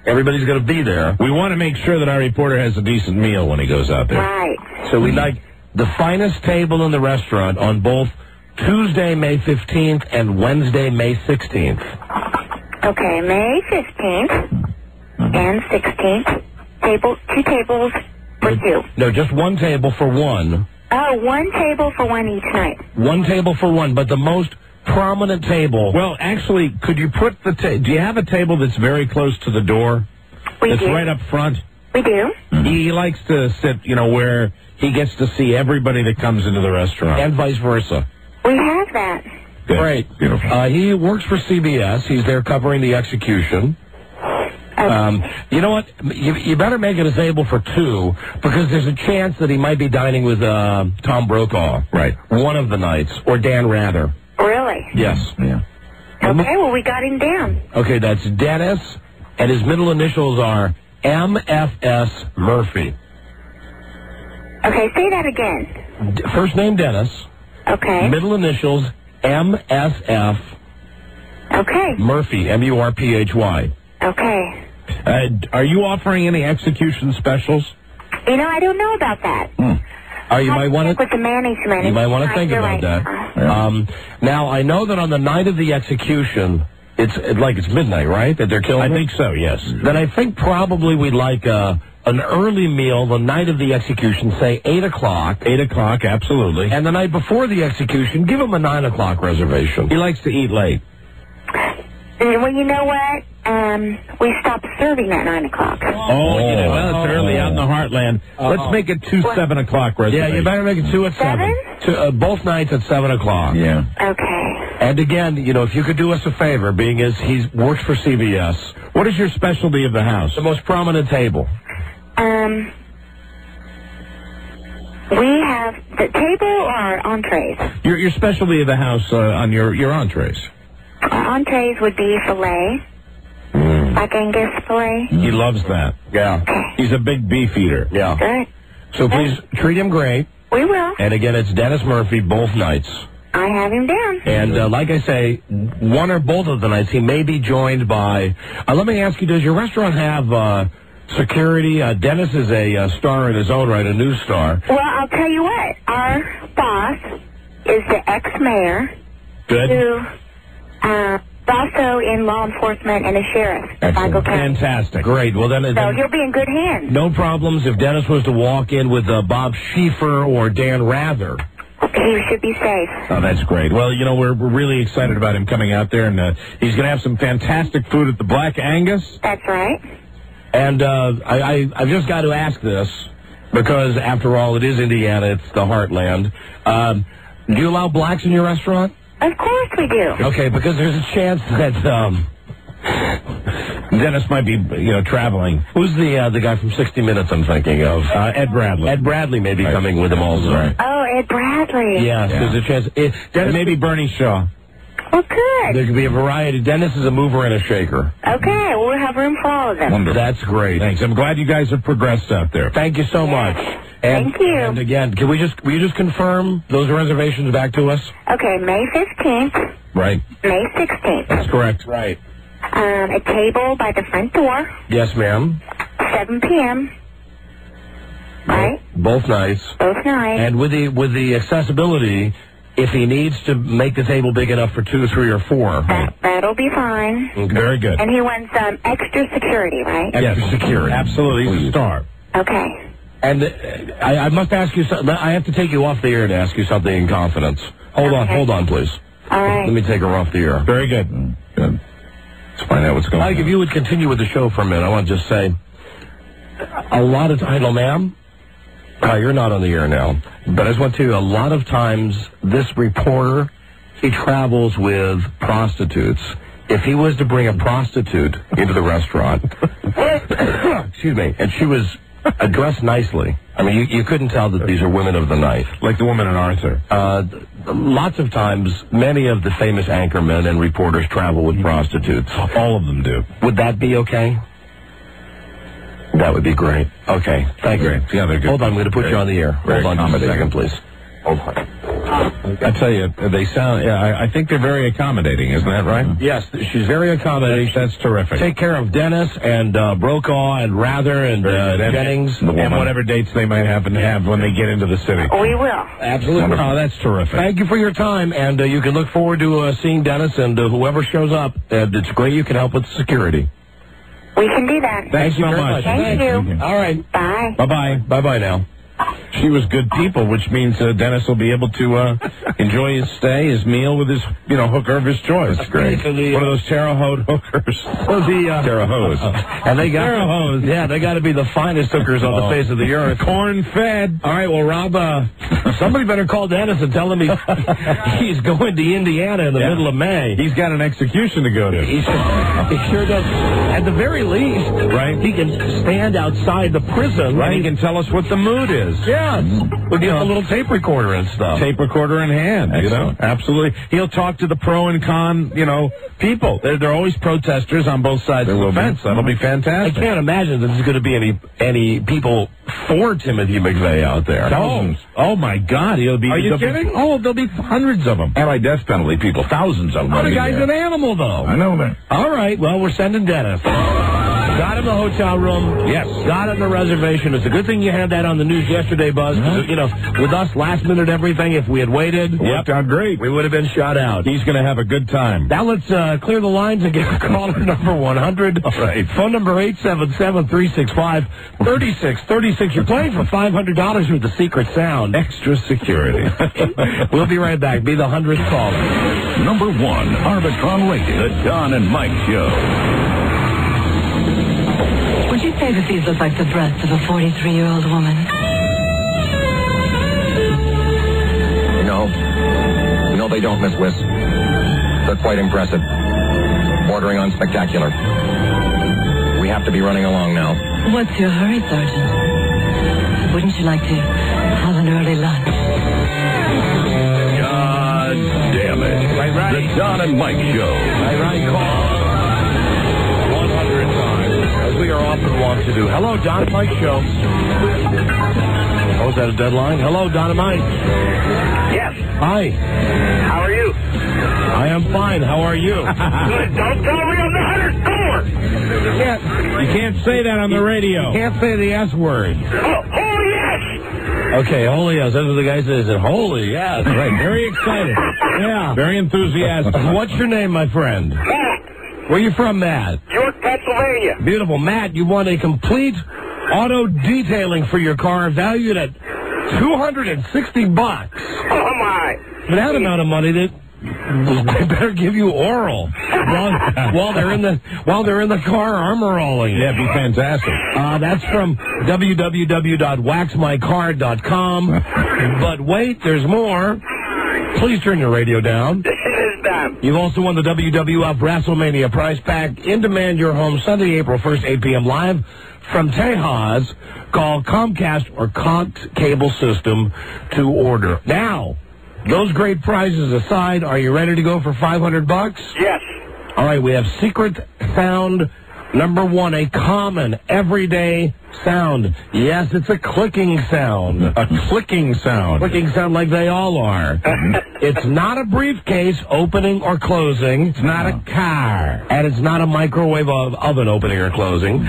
everybody's going to be there. We want to make sure that our reporter has a decent meal when he goes out there. Right. So we'd like the finest table in the restaurant on both Tuesday, May 15th, and Wednesday, May 16th. Okay, May 15th and 16th. 2 tables for 2. No, just one table for one. Oh, 1 table for 1 each night. 1 table for one, but the most prominent table. Well, actually, could you put do you have a table that's very close to the door? We do. Right up front? We do. He likes to sit, where he gets to see everybody that comes into the restaurant. And vice versa. We have that. Good. Great. Beautiful. He works for CBS. He's there covering the execution. You know what? You better make it a table for 2, because there's a chance that he might be dining with Tom Brokaw. Right. One of the nights. Or Dan Rather. Really? Yes. Yeah. Okay, well, we got him down. Okay, that's Dennis, and his middle initials are MFS Murphy. Okay, say that again. First name Dennis. Okay. Middle initials MSF. Okay. Murphy, M-U-R-P-H-Y. Okay. Are you offering any execution specials? I don't know about that. You might want to with the management. You might want to think about that. Now, I know that on the night of the execution, it's midnight, right? That they're killing. I think so. Yes. Then I think probably we'd like an early meal the night of the execution, say 8 o'clock. 8 o'clock, absolutely. And the night before the execution, give him a 9 o'clock reservation. He likes to eat late. Well, you know what? We stopped serving at 9 o'clock. It's early out in the heartland. Let's make it 2 7 o'clock reservations. Yeah, you better make it 2 at 7. Both nights at 7 o'clock. Yeah. Okay. And again, if you could do us a favor, being as he works for CBS. What is your specialty of the house? The most prominent table. We have the table or entrees? Your specialty of the house on your entrees. Our entrees would be filet. Black Angus filet. He loves that. Yeah. Okay. He's a big beef eater. Yeah. Good. So please treat him great. We will. And again, it's Dennis Murphy both nights. I have him down. And like I say, one or both of the nights, he may be joined by... let me ask you, does your restaurant have security? Dennis is a star in his own right, a news star. Well, I'll tell you what. Our boss is the ex-mayor. Good. Who... also in law enforcement and a sheriff. Excellent. Fantastic. Great. Well, then he'll be in good hands. No problems if Dennis was to walk in with Bob Schieffer or Dan Rather. He should be safe. Oh, that's great. Well, we're really excited about him coming out there, and he's going to have some fantastic food at the Black Angus. That's right. And I've just got to ask this, because after all, it is Indiana. It's the heartland. Do you allow blacks in your restaurant? Of course we do. Okay, because there's a chance that Dennis might be, traveling. Who's the guy from 60 Minutes I'm thinking of? Ed Bradley. Ed Bradley may be coming with him also. Right. Oh, Ed Bradley. Yes, there's a chance. Dennis, maybe Bernie Shaw. Well, good. There could be a variety. Dennis is a mover and a shaker. Okay, we'll have room for all of them. Wonderful. That's great. Thanks. I'm glad you guys have progressed out there. Thank you so much. Thank you. And again, will you just confirm those reservations back to us? Okay, May 15th. Right. May 16th. That's correct. Right. A table by the front door. Yes, ma'am. 7 p.m. Right? Both nights. Both nights. And with the accessibility, if he needs to make the table big enough for 2, 3, or 4. That'll be fine. Okay. Very good. And he wants extra security, right? Extra security. Absolutely. He's a star. Okay. And I must ask you something. I have to take you off the air to ask you something in confidence. Hold on, please. All right. Let me take her off the air. Very good. Good. Let's find out what's going on. Mike, if you would continue with the show for a minute, I want to just say, a lot of times, hello, ma'am. You're not on the air now, but I just want to tell you, a lot of times, this reporter, he travels with prostitutes. If he was to bring a prostitute into the restaurant, excuse me, and she was dressed nicely. I mean, you couldn't tell that these are women of the night. Like the woman in Arthur. Lots of times, many of the famous anchormen and reporters travel with prostitutes. All of them do. Would that be okay? That would be great. Okay, thank you. Yeah, they're good. Hold on, I'm going to put you on the air. Hold on just a second, please. Hold on. I tell you, they sound. Yeah, I think they're very accommodating. Isn't that right? Yes, she's very accommodating. That's terrific. Take care of Dennis and Brokaw and Rather and Jennings and whatever dates they might happen to have when they get into the city. We will. Absolutely. Oh, that's terrific. Thank you for your time, and you can look forward to seeing Dennis and whoever shows up. It's great you can help with security. We can do that. Thank you so very much. Thank you. All right. Bye. Bye-bye. Bye-bye now. She was good people, which means Dennis will be able to enjoy his stay, his meal with his, hooker of his choice. That's great. One of those Terre Haute hookers. Terre Haute. And they got to be the finest hookers on the face of the earth. Corn-fed. All right, well, Rob, somebody better call Dennis and tell him he's going to Indiana in the middle of May. He's got an execution to go to. He sure does. At the very least, right? He can stand outside the prison. Right. He can tell us what the mood is. Yes. We'll get a little tape recorder and stuff. Tape recorder in hand. Excellent. Absolutely. He'll talk to the pro and con, people. They're always protesters on both sides of the fence. That'll be fantastic. I can't imagine that there's going to be any people for Timothy McVeigh out there. Thousands. Oh my God. Are you kidding? There'll be hundreds of them. Anti-death penalty people, thousands of them. The guy's an animal, though. I know that. All right. Well, we're sending Dennis. Got him the hotel room. Yes. Got it in the reservation. It's a good thing you had that on the news yesterday, Buzz. With us, last minute everything, if we had waited, worked out great. We would have been shot out. He's going to have a good time. Now let's clear the lines and get caller number 100. All right. Phone number 877-365-3636. You're playing for $500 with the secret sound. Extra security. We'll be right back. Be the 100th caller. Number 1, Arbitron rated, The Don and Mike Show. Would you say that these look like the breasts of a 43-year-old woman? No, they don't, Miss Wiss. They're quite impressive. Bordering on spectacular. We have to be running along now. What's your hurry, Sergeant? Wouldn't you like to have an early lunch? God damn it. Right. The Don and Mike Show. Right, call 100 times, as we are often wont to do. Hello, Don and Mike Show. Oh, is that a deadline? Hello, Don and Mike. Yes. Hi. How are you? I am fine. How are you? Good. Don't tell me I'm the 100th caller. You can't say that on the radio. You can't say the S word. Oh, yes. Okay, holy yes. That's what the guy says. Holy yes. Right. Very excited. Yeah. Very enthusiastic. What's your name, my friend? Matt. Where you from, Matt? York, Pennsylvania. Beautiful. Matt, you want a complete auto detailing for your car valued at $260. Oh, my. For that amount of money, they better give you oral while they're in the car armor rolling. Yeah, it'd be fantastic. That's from www.waxmycar.com. But wait, there's more. Please turn your radio down. It is done. You've also won the WWF WrestleMania prize pack. In demand your home Sunday, April 1st, 8 p.m. live from Tejas. Call Comcast or Cox Cable System to order. Now, those great prizes aside, are you ready to go for $500? Yes. All right, we have secret sound number 1, a common, everyday sound. Yes, it's a clicking sound. A clicking sound. Clicking sound like they all are. It's not a briefcase opening or closing. It's not a car. And it's not a microwave oven opening or closing.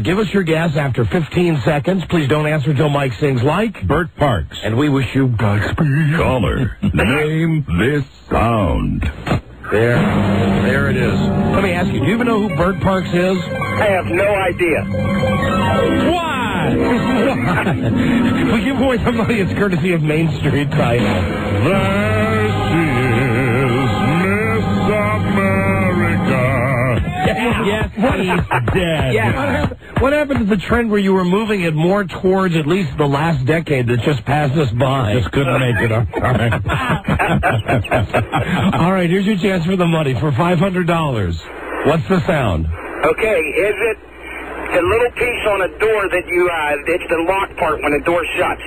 Give us your guess after 15 seconds. Please don't answer until Mike sings like Bert Parks. And we wish you Godspeed. Caller, name this sound. There it is. Let me ask you, do you even know who Bert Parks is? I have no idea. Why? We give away the money. It's courtesy of Main Street Title. There she is, Miss America. Yes, he's dead. Yeah. What happened to the trend where you were moving it more towards at least the last decade that just passed us by? Just couldn't make it up. All right, here's your chance for the money for $500. What's the sound? Okay, is it a little piece on a door that it's the lock part when the door shuts.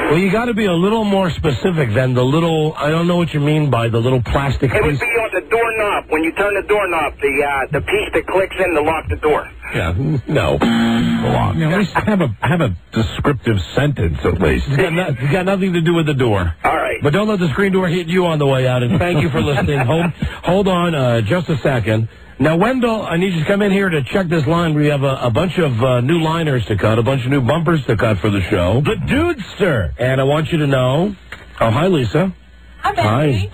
Well, you got to be a little more specific than the little, I don't know what you mean by the little plastic It would piece. be on the doorknob. When you turn the doorknob, the piece that clicks in to lock the door. Yeah, no. At least have a descriptive sentence, at least. It's got nothing to do with the door. All right. But don't let the screen door hit you on the way out, and thank you for listening. Hold on just a second. Now, Wendell, I need you to come in here to check this line. We have a bunch of new liners to cut, a bunch of new bumpers to cut for the show. The Dudester. And I want you to know... Oh, hi, Lisa. Hi.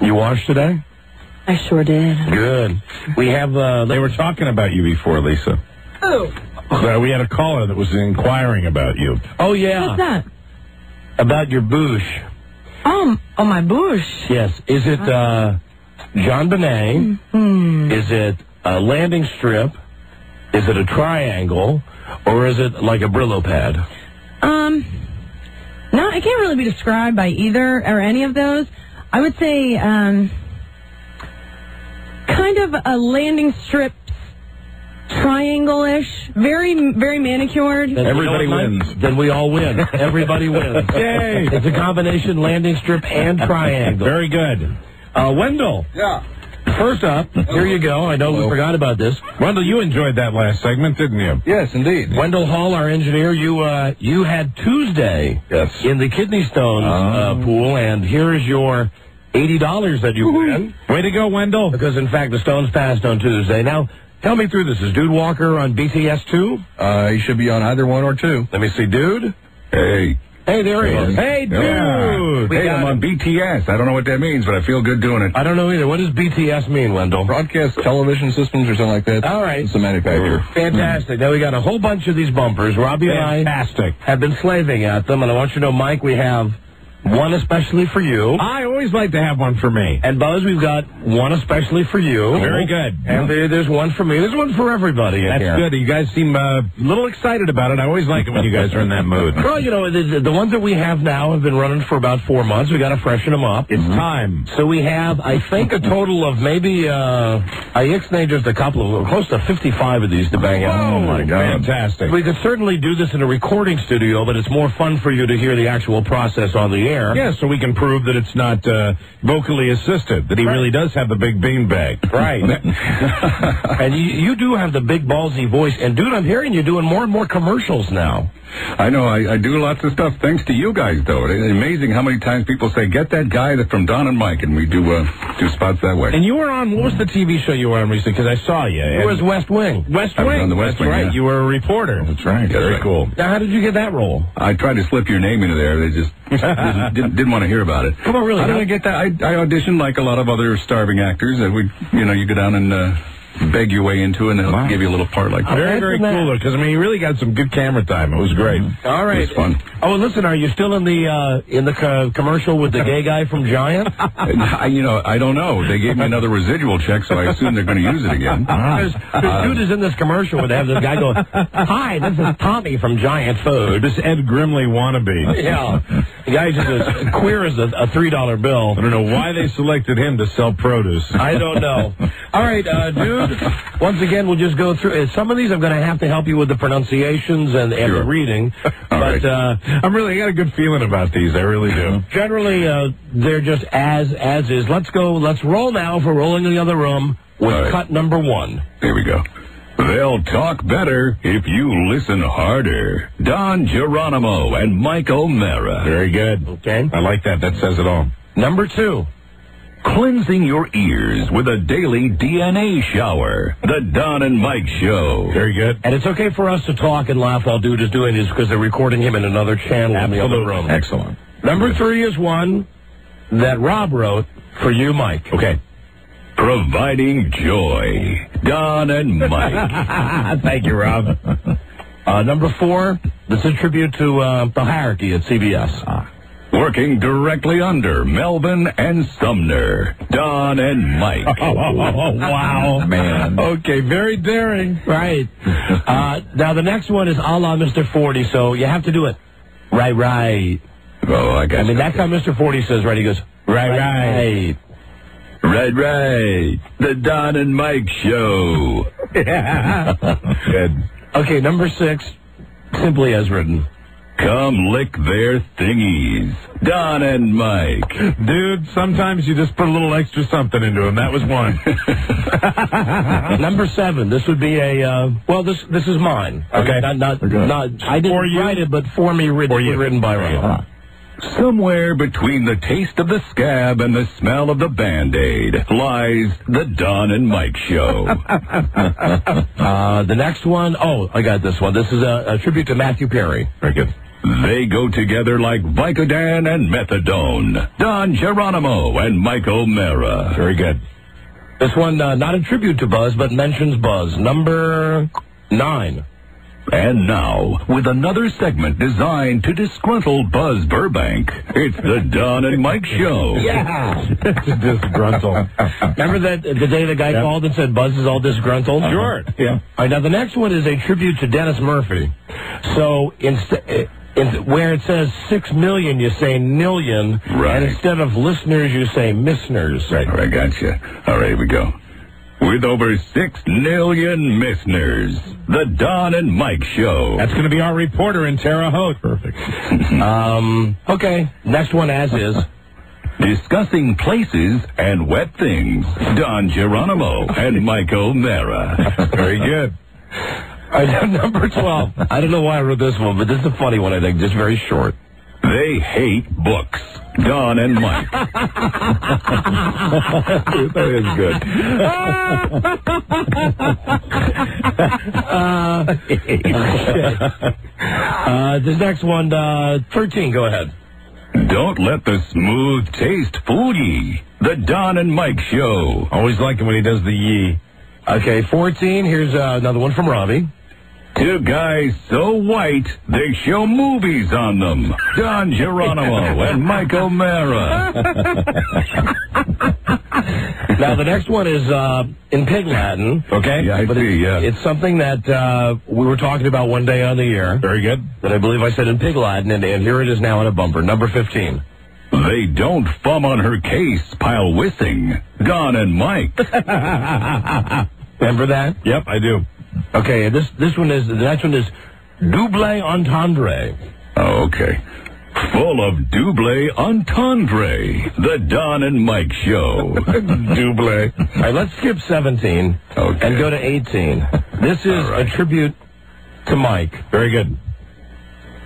You washed today? I sure did. Good. We have... They were talking about you before, Lisa. Who? We had a caller that was inquiring about you. Oh, yeah. What's that? About your boosh. Oh, my bush. Yes. Is it John Bonet? Is it a landing strip? Is it a triangle? Or is it like a Brillo pad? No, it can't really be described by either or any of those. I would say kind of a landing strip, triangle-ish, very, very manicured. Everybody wins. Then we all win. Everybody wins. Yay! It's a combination landing strip and triangle. Very good. Wendell. Yeah. First up, here you go. I know we forgot about this. Wendell, you enjoyed that last segment, didn't you? Yes, indeed. Wendell Hall, our engineer, you had Tuesday in the Kidney Stones pool, and here is your $80 that you win. Way to go, Wendell. Because, in fact, the Stones passed on Tuesday. Now, tell me through this. Is Dude Walker on BTS 2? He should be on either one or two. Let me see. Dude? Hey. Hey, there he is. Hey, Dude. Hey, I'm on BTS. I don't know what that means, but I feel good doing it. I don't know either. What does BTS mean, Wendell? Broadcast television systems or something like that. All right. It's a manufacturer. Fantastic. Now, we got a whole bunch of these bumpers. Robbie and I have been slaving at them, and I want you to know, Mike, we have one especially for you. I always like to have one for me. And Buzz, we've got one especially for you. Very good. And there's one for me. There's one for everybody in That's here. good. You guys seem a little excited about it. I always like it when you guys are in that mood. Well, you know, the ones that we have now have been running for about 4 months. We got to freshen them up. It's time. So we have, I think, a total of maybe, I ixnayed just a couple of, close to 55 of these to bang out. Oh, my God. Fantastic. We could certainly do this in a recording studio, but it's more fun for you to hear the actual process on the air. Yeah, so we can prove that it's not vocally assisted, that he really does have the big beanbag. Right. And you do have the big ballsy voice. And, dude, I'm hearing you doing more and more commercials now. I know. I do lots of stuff thanks to you guys, though. It's amazing how many times people say, get that guy that's from Don and Mike, and we do spots that way. And you were on, what was the TV show you were on recently? Because I saw you. It was West Wing. West I was Wing. on the West Wing, right. yeah. You were a reporter. That's right. Very cool. Now, how did you get that role? I tried to slip your name into there. They just didn't want to hear about it. Come on, really? How did I get that? I auditioned like a lot of other starving actors. That you go down and beg your way into it, and they'll give you a little part like that. Very, very cool, because, I mean, you really got some good camera time. It was great. All right. It was fun. Oh, and listen, are you still in the commercial with the gay guy from Giant? I don't know. They gave me another residual check, so I assume they're going to use it again. Because dude is in this commercial where they have this guy go, "Hi, this is Tommy from Giant Food." This Ed Grimley wannabe. Yeah. The guy's just as queer as a $3 bill. I don't know why they selected him to sell produce. I don't know. All right, dude, once again, we'll just go through. Some of these I'm going to have to help you with the pronunciations and the reading. But I got a good feeling about these. I really do. Generally, they're just as is. Let's go. Let's roll now for Rolling in the Other Room with cut number 1. Here we go. They'll talk better if you listen harder. Don Geronimo and Mike O'Mara. Very good. Okay. I like that. That says it all. Number 2. Cleansing your ears with a daily DNA shower. The Don and Mike Show. Very good. And it's okay for us to talk and laugh while Dude is doing this because they're recording him in another channel in the other room. Excellent. Number 3 is one that Rob wrote for you, Mike. Okay. Providing joy. Don and Mike. Thank you, Rob. Number 4, this is a tribute to the hierarchy at CBS. Working directly under Melvin and Sumner. Don and Mike. Wow. Man. Okay, very daring. Right. Now, the next one is a la Mr. 40, so you have to do it. Right. Oh, I got I mean, that's how Mr. 40 says, right? He goes, right. Right. The Don and Mike Show. Good. Okay, number 6, simply as written. Come lick their thingies. Don and Mike. Dude, sometimes you just put a little extra something into them. That was one. Number 7, this would be a, this is mine. Okay. Not, I didn't write it, but for me, written by Ron. Somewhere between the taste of the scab and the smell of the Band-Aid lies the Don and Mike Show. The next one, I got this one. This is a tribute to Matthew Perry. Very good. They go together like Vicodin and Methadone. Don Geronimo and Mike O'Mara. Very good. This one, not a tribute to Buzz, but mentions Buzz. Number 9. And now, with another segment designed to disgruntle Buzz Burbank, it's the Don and Mike Show. Yeah! Disgruntled. Remember that the day the guy called and said Buzz is all disgruntled? Sure. Yeah. All right, now the next one is a tribute to Dennis Murphy. So, where it says 6 million, you say million. Right. And instead of listeners, you say missners. Right, I gotcha. All right, here we go. With over 6 million listeners, the Don and Mike Show. That's going to be our reporter in Terre Haute. Perfect. Okay, next one as is. Discussing places and wet things, Don Geronimo and Mike O'Mara. Very good. All right, number 12. I don't know why I wrote this one, but this is a funny one, I think, just very short. They hate books. Don and Mike. That is good. This next one, 13, go ahead. Don't let the smooth taste fool ye. The Don and Mike Show. Always like him when he does the ye. Okay, 14, here's another one from Robbie. 2 guys so white, they show movies on them. Don Geronimo and Mike O'Mara. Now, the next one is in Pig Latin. Okay. Yeah, I see, yeah. It's something that we were talking about one day on the air. Very good. That I believe I said in Pig Latin, and here it is now on a bumper. Number 15. They don't thumb on her case, pile whissing. Don and Mike. Remember that? Yep, I do. Okay, the next one is double entendre. Oh, okay. Full of double entendre. The Don and Mike Show. Double. All right, let's skip 17 and go to 18. This is a tribute to Mike. Very good.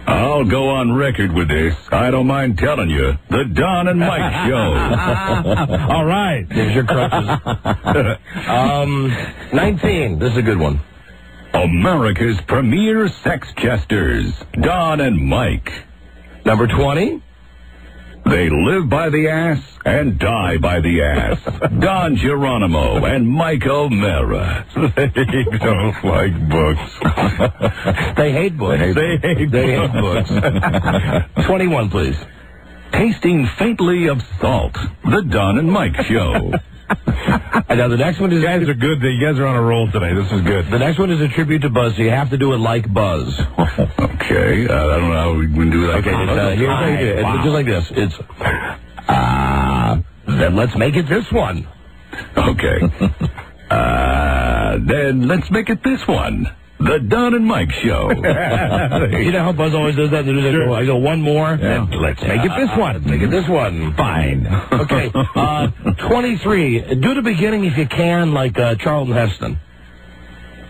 I'll go on record with this. I don't mind telling you. The Don and Mike Show. All right. There's your crutches. 19. This is a good one. America's premier sex chesters. Don and Mike. Number 20. They live by the ass and die by the ass. Don Geronimo and Mike O'Mara. They don't like books. They hate books. They hate books. 21, please. Tasting faintly of salt. The Don and Mike Show. And now the next one is... You guys are good. You guys are on a roll today. This is good. The next one is a tribute to Buzz, so you have to do it like Buzz. Okay. I don't know how we can do that. Okay, it's just like this. It's... then let's make it this one. Okay. Then let's make it this one. The Don and Mike Show. You know how Buzz always does that? Sure. I go one more. Yeah. Let's make it this one. Make it this one. Fine. Okay. 23. Do the beginning if you can, like Charlton Heston.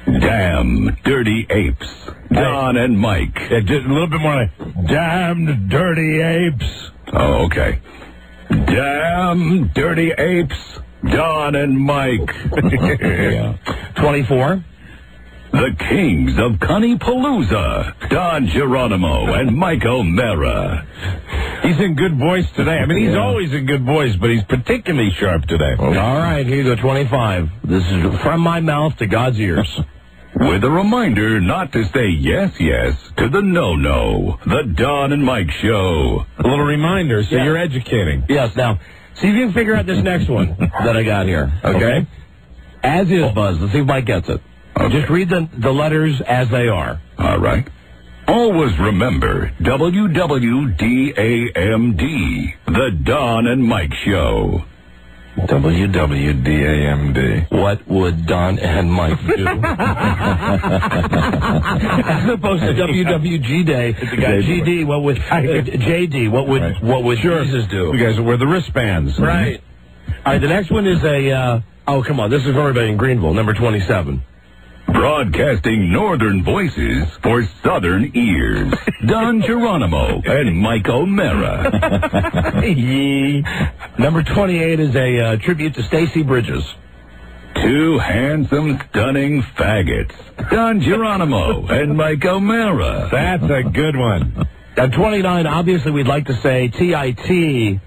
Damn dirty apes. Don and Mike. Yeah, just a little bit more like, damned dirty apes. Oh, okay. Damn dirty apes. Don and Mike. 24. The Kings of Connie-Palooza, Don Geronimo and Mike O'Mara. He's in good voice today. I mean, he's always in good voice, but he's particularly sharp today. All right, here you go, 25. This is from my mouth to God's ears. With a reminder not to say yes, yes to the no-no. The Don and Mike Show. A little reminder, so you're educating. Yes, now, see if you can figure out this next one that I got here, okay? As is, Buzz. Let's see if Mike gets it. Okay. Just read the letters as they are. All right. Always remember WWDAMD, the Don and Mike Show. WWDAMD. What would Don and Mike do? As opposed to WWG Day. GD, what would JD? What would Jesus do? You guys wear the wristbands. Right. All right, the next one is a, oh, come on, this is for everybody in Greenville, number 27. Broadcasting northern voices for southern ears. Don Geronimo and Mike O'Mara. Number 28 is a tribute to Stacy Bridges. Two handsome, stunning faggots. Don Geronimo and Mike O'Mara. That's a good one. At 29, obviously we'd like to say TITANIC,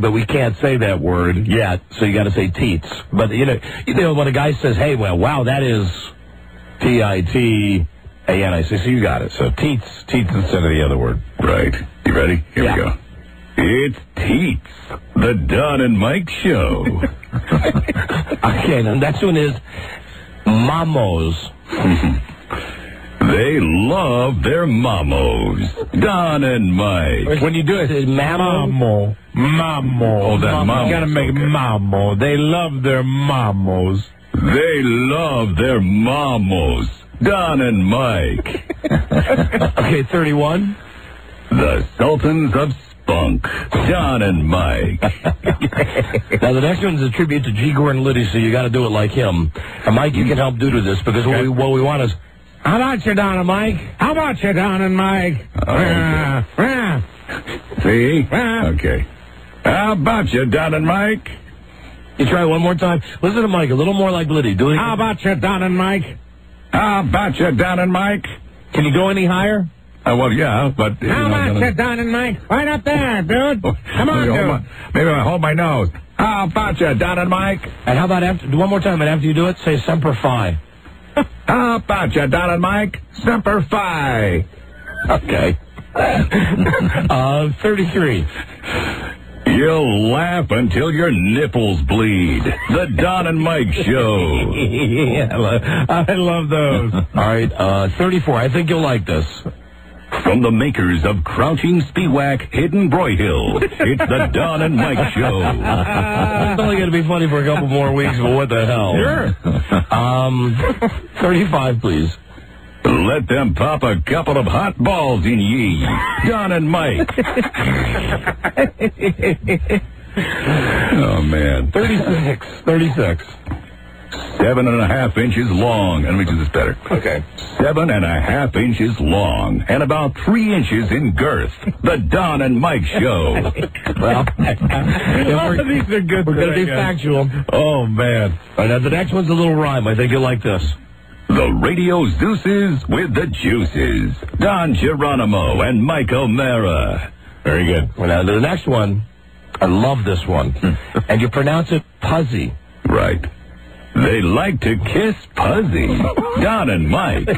but we can't say that word yet, so you got to say teats. But, you know, when a guy says, hey, well, wow, that is TITANIC, so you got it. So teats instead of the other word. Right. You ready? Here we go. It's Teats, the Don and Mike Show. Okay, the next one is Mamos. They love their mamos. Don and Mike. When you do it, it's Mamo. Oh, that mamo. You gotta make mamo. They love their mamos. They love their mamos. Don and Mike. Okay, 31. The Sultans of Spunk. Don and Mike. Now, the next one is a tribute to G. Gordon Liddy, so you got to do it like him. And Mike, you can help do this, because what we want is, how about you, Don and Mike? How about you, Don and Mike? See? Okay. How about you, Don and Mike? You try one more time. Listen to Mike, a little more like Liddy. Do it. How about you, Don and Mike? How about you, Don and Mike? Can you go any higher? Well, yeah, but... How about you, Don and Mike? Right up there, dude. Come on, dude. Maybe I hold my nose. How about you, Don and Mike? And how about after... Do one more time, and after you do it, say Semper Fi. How about you, Don and Mike? Semper Fi. Okay. 33. You'll laugh until your nipples bleed. The Don and Mike Show. Yeah, I love those. All right, 34. I think you'll like this. From the makers of Crouching Spiewak, Hidden Broyhill, it's the Don and Mike Show. It's only going to be funny for a couple more weeks, but what the hell? Sure. 35, please. Let them pop a couple of hot balls in ye. Don and Mike. Oh, man. 36. 7.5 inches long. Let me do this better. Okay. 7.5 inches long and about 3 inches in girth. The Don and Mike Show. Well, these are good. We're going to be factual. Oh, man. All right, now the next one's a little rhyme. I think you'll like this. The Radio Zeus's with the Juices. Don Geronimo and Mike O'Mara. Very good. Well, now the next one, I love this one. And you pronounce it Puzzy. Right. They like to kiss Puzzy. Don and Mike.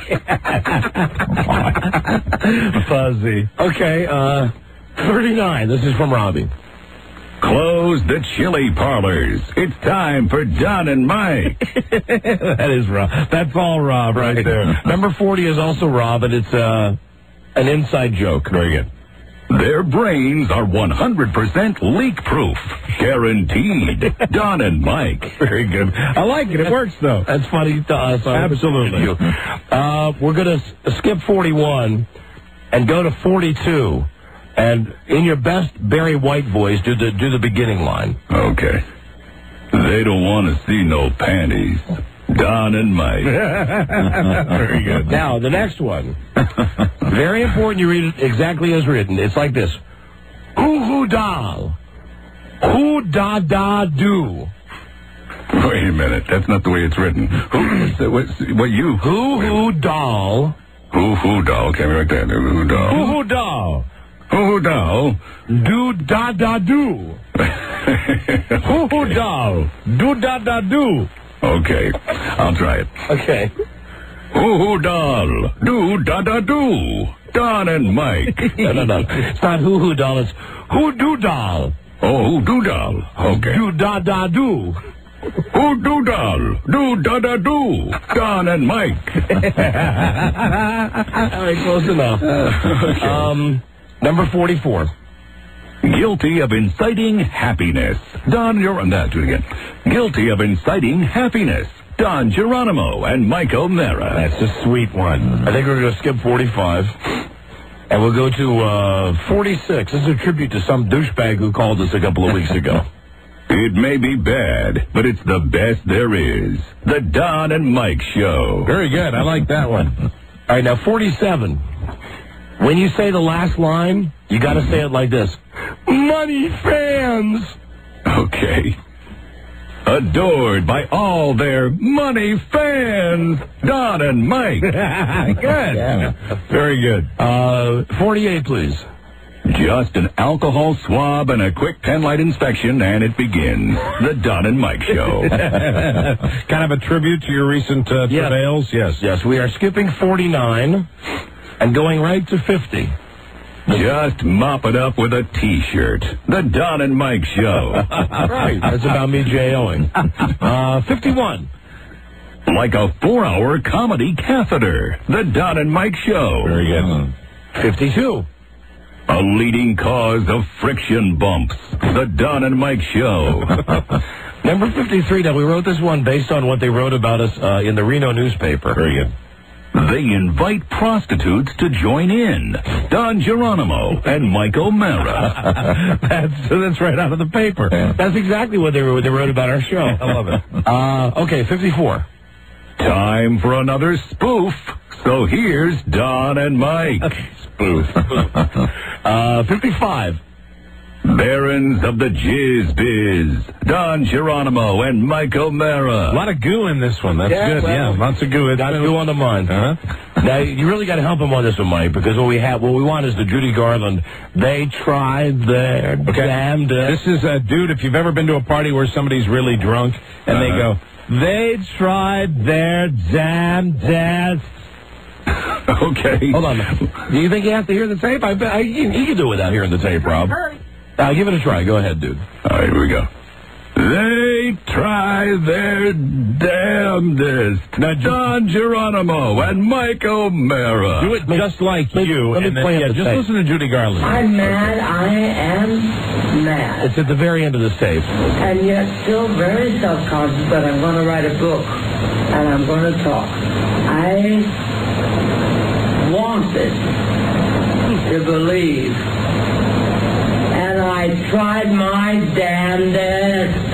Fuzzy. Okay, 39. This is from Robbie. Close the chili parlors. It's time for Don and Mike. That is Rob. That's all Rob right there. Number 40 is also Rob, and it's an inside joke. Very good. Their brains are 100% leak-proof. Guaranteed. Don and Mike. Very good. I like it. It works, though. That's funny to us. Absolutely. We're going to skip 41 and go to 42. And in your best Barry White voice, do the beginning line. Okay. They don't want to see no panties. Don and Mike. Very good. Now, the next one. Very important you read it exactly as written. It's like this. Hoo-hoo doll. Who da da do. Wait a minute. That's not the way it's written. What you? Hoo-hoo doll. Hoo-hoo doll. Okay, right there. Hoo-hoo doll. Hoo-hoo doll. Hoo-hoo doll. Do da da do. Hoo-hoo doll. Do da da do. Okay, I'll try it. Okay. Hoo-hoo doll. Do da da do. Don and Mike. No. It's not hoo-hoo doll. It's hoo-doo doll. Oh, hoo-doo doll. Okay. Do da da do. Hoo-doo doll. Do da da do. Don and Mike. All right, close enough. Okay. Number 44. Guilty of inciting happiness. Don Geronimo. Do it again. Guilty of inciting happiness. Don Geronimo and Mike O'Mara. That's a sweet one. I think we're going to skip 45. And we'll go to 46. This is a tribute to some douchebag who called us a couple of weeks ago. It may be bad, but it's the best there is. The Don and Mike Show. Very good. I like that one. All right, now 47. When you say the last line, you got to say it like this. Money fans. Okay. Adored by all their money fans, Don and Mike. Good. Yeah. Very good. 48, please. Just an alcohol swab and a quick penlight inspection, and it begins. The Don and Mike Show. Kind of a tribute to your recent travails? Yes. Yes, we are skipping 49 and going right to 50. Just mop it up with a T-shirt. The Don and Mike Show. Right. That's about me J-O-ing. 51. Like a 4-hour comedy catheter. The Don and Mike Show. Very good. 52. A leading cause of friction bumps. The Don and Mike Show. Number 53. Now, we wrote this one based on what they wrote about us in the Reno newspaper. Very good. They invite prostitutes to join in. Don Geronimo and Mike O'Mara. That's right out of the paper. Yeah. That's exactly what they wrote about our show. I love it. Okay, 54. Time for another spoof. So here's Don and Mike. Spoof. 55. Barons of the Jizz Biz, Don Geronimo and Mike O'Mara. A lot of goo in this one. That's good. Well, yeah, lots of goo. Got goo on the mind. Now, you really got to help him on this one, Mike, because what we want is the Judy Garland. They tried their damnedest. This is a dude. If you've ever been to a party where somebody's really drunk and they go, they tried their damnedest. Okay. Hold on. Do you think you have to hear the tape? He can do it without hearing the tape, Rob. Give it a try. Go ahead, dude. All right, here we go. They try their damnedest. Now, Don Geronimo and Mike O'Mara. Do it just like you. Let me play just listen to Judy Garland. I'm mad. I am mad. It's at the very end of the tape. And yet still very self-conscious that I'm going to write a book. And I'm going to talk. I wanted to believe. And I tried my damnedest.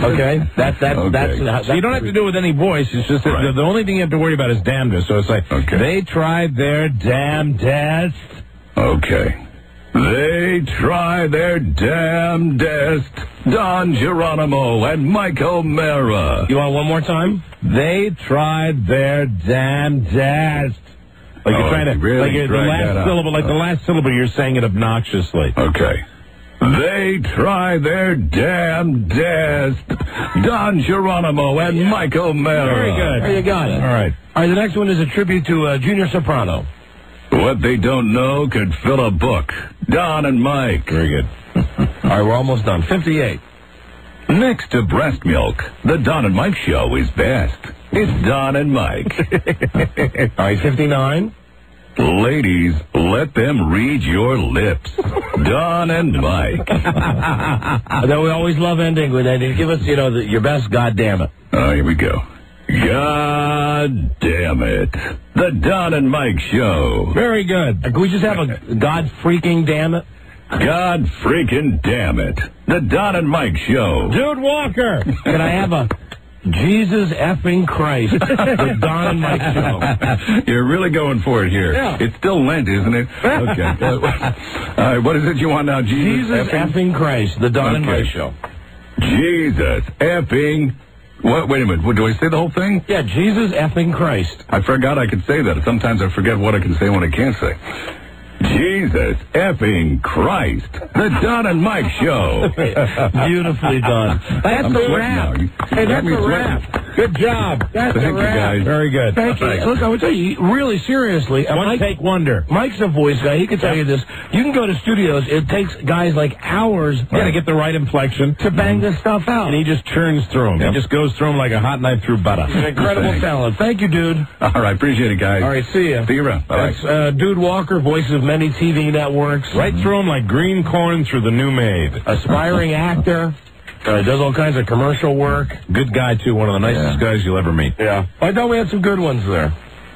Okay, that's so you don't have to do it with any voice. It's just that the only thing you have to worry about is damnedest. So it's like they tried their damnedest. Okay. They try their damnedest. Don Geronimo and Mike O'Mara. You want one more time? They tried their damnedest. Like you're trying to, really the last syllable, the last syllable, you're saying it obnoxiously. Okay. They try their damnedest. Don Geronimo and Mike O'Mara. Very good. There you got it. All right. All right, the next one is a tribute to Junior Soprano. What they don't know could fill a book. Don and Mike. Very good. All right, we're almost done. 58. Next to breast milk, the Don and Mike Show is best. It's Don and Mike. All right, 59. Ladies, let them read your lips. Don and Mike. We always love ending with that. Give us, your best goddamn it. Here we go. God damn it. The Don and Mike Show. Very good. Can we just have a God freaking damn it? God freaking damn it. The Don and Mike Show. Dude Walker. Can I have a Jesus effing Christ? The Don and Mike Show. You're really going for it here. Yeah. It's still Lent, isn't it? Okay. All right, what is it you want now? Jesus effing Christ. The Don and Mike Show. Jesus effing... What? Wait a minute. Do I say the whole thing? Yeah, Jesus effing Christ. I forgot I could say that. Sometimes I forget what I can say when I can't say. Jesus effing Christ. The Don and Mike Show. Beautifully done. That's a wrap. Hey, that's a wrap. Good job. Thank you, guys. Very good. Thank you. Look, I would tell you, really seriously, One take wonder. Mike's a voice guy. He can tell you this. You can go to studios. It takes guys like hours to get the right inflection to bang this stuff out. And he just churns through them. Yep. He just goes through them like a hot knife through butter. He's an incredible talent. Thank you, dude. All right, appreciate it, guys. All right, see ya. See you around. Bye. That's Dude Walker, voice of many TV networks. Right through them like green corn through the new maid. Aspiring actor. Does all kinds of commercial work. Good guy, too. One of the nicest guys you'll ever meet. Yeah. I thought we had some good ones there.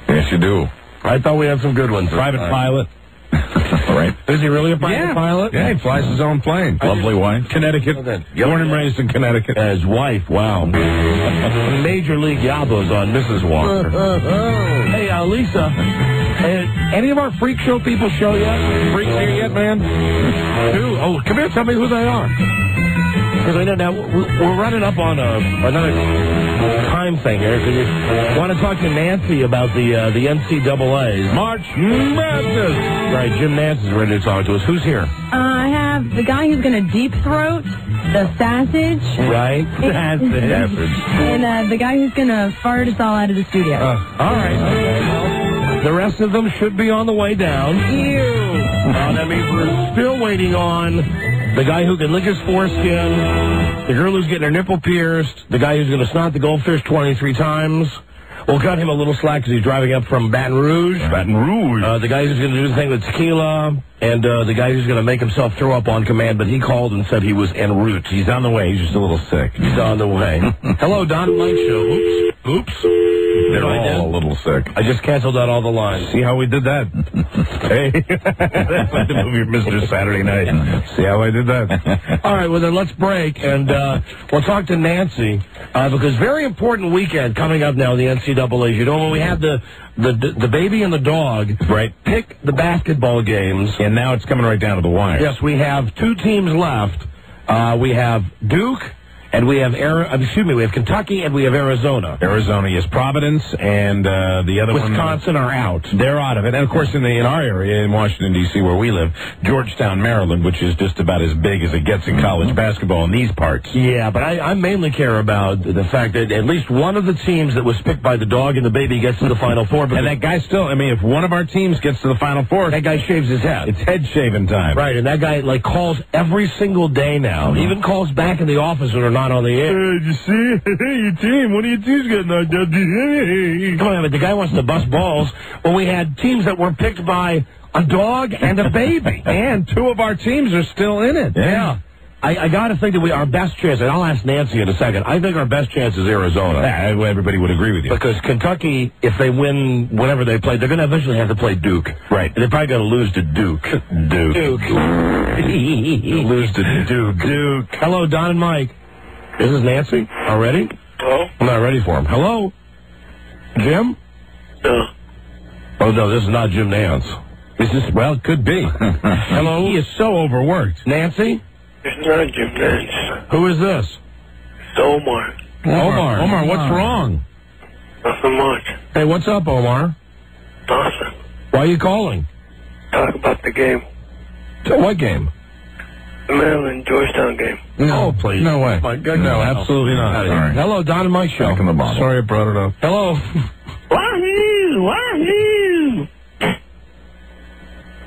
Yes, you do. I thought we had some good ones. Private pilot. All right. Is he really a private pilot? Yeah, he flies his own plane. Lovely wife. Connecticut. Born and raised in Connecticut. His wife, wow. Major League Yabos on Mrs. Walker. Hey, Lisa, any of our freak show people show yet? Freaks here yet, man? Who? Oh, come here, tell me who they are. Because I know now we're running up on another time thing here. Because you want to talk to Nancy about the NCAA's March Madness. Right, Jim Nance is ready to talk to us. Who's here? I have the guy who's going to deep throat the sausage. Right, sausage. And the guy who's going to fart us all out of the studio. All right. Okay, well, the rest of them should be on the way down. Ew. That means we're still waiting on the guy who can lick his foreskin, the girl who's getting her nipple pierced, the guy who's going to snot the goldfish 23 times. We'll cut him a little slack because he's driving up from Baton Rouge. Baton Rouge. The guy who's going to do the thing with tequila, and the guy who's going to make himself throw up on command, but he called and said he was en route. He's on the way. He's just a little sick. He's on the way. Hello, Don and Mike Show. Oops. They're all a little sick. I just canceled out all the lines. See how we did that? Hey. That's like the movie Mr. Saturday Night. See how I did that? All right, well, then let's break, and we'll talk to Nancy, because very important weekend coming up now in the NCAAs. You know, when we had the baby and the dog pick the basketball games. And now it's coming right down to the wire. Yes, we have two teams left. We have Duke, and we have we have Kentucky, and we have Arizona. Arizona, yes. Providence and the other Wisconsin are out. They're out of it. And, of course, in our area, in Washington, D.C., where we live, Georgetown, Maryland, which is just about as big as it gets in college basketball in these parts. Yeah, but I mainly care about the fact that at least one of the teams that was picked by the dog and the baby gets to the Final Four. And that guy still, if one of our teams gets to the Final Four, that guy shaves his head. It's head-shaving time. Right, and that guy, calls every single day now. He even calls back in the office when they're not on the air. Did you see? Your team, one of your teams got knocked out. Come on, but the guy wants to bust balls when we had teams that were picked by a dog and a baby. And two of our teams are still in it. Yeah. I got to think that our best chance, and I'll ask Nancy in a second, I think our best chance is Arizona. Yeah, everybody would agree with you. Because Kentucky, if they win whenever they play, they're going to eventually have to play Duke. Right. And they're probably going to lose to Duke. Duke. Lose to Duke. Hello, Don and Mike. This is Nancy. Already? Hello? I'm not ready for him. Hello? Jim? No. Oh, no, this is not Jim Nance. This is, it could be. Hello? He is so overworked. Nancy? It's not Jim Nance. Who is this? It's Omar. Omar, what's wrong? Nothing much. Hey, what's up, Omar? Nothing. Why are you calling? Talk about the game. What game? The Maryland-Georgetown game. No, please. No way. My God, no, absolutely not. Sorry. Hello, Don and Mike Show. Sorry I brought it up. Hello. Wahoo!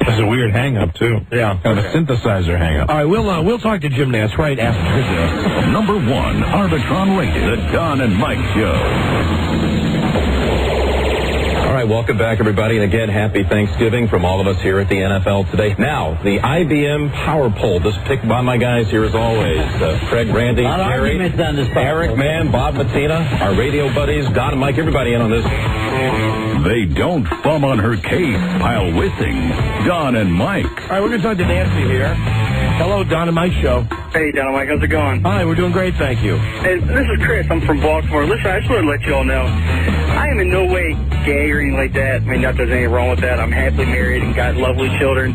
It's a weird hang-up, too. Yeah. Kind of a synthesizer hang-up. All right, we'll talk to Jim Nance right after this. Number 1, Arbitron rated, the Don and Mike Show. All right, welcome back, everybody. And again, happy Thanksgiving from all of us here at the NFL Today. Now, the IBM Power Poll, just picked by my guys here as always. Craig, Randy, Jerry, Eric, man, Bob Matina, our radio buddies, Don and Mike, everybody in on this. They don't thumb on her case, pile whizzing. Don and Mike. All right, we're going to talk to Nancy here. Hello, Don and Mike Show. Hey, Don and Mike, how's it going? Hi, we're doing great, thank you. Hey, this is Chris. I'm from Baltimore. Listen, I just want to let you all know, I am in no way gay or anything like that. I mean, not that there's anything wrong with that. I'm happily married and got lovely children.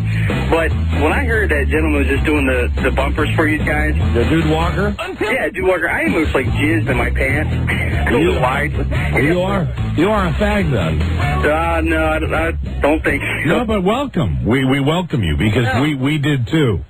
But when I heard that gentleman was just doing the bumpers for you guys. The Dude Walker? Yeah, Dude Walker. I almost like jizzed in my pants. I don't know why. You are a fag then? No, I don't think so. No, but welcome. We welcome you because we did too.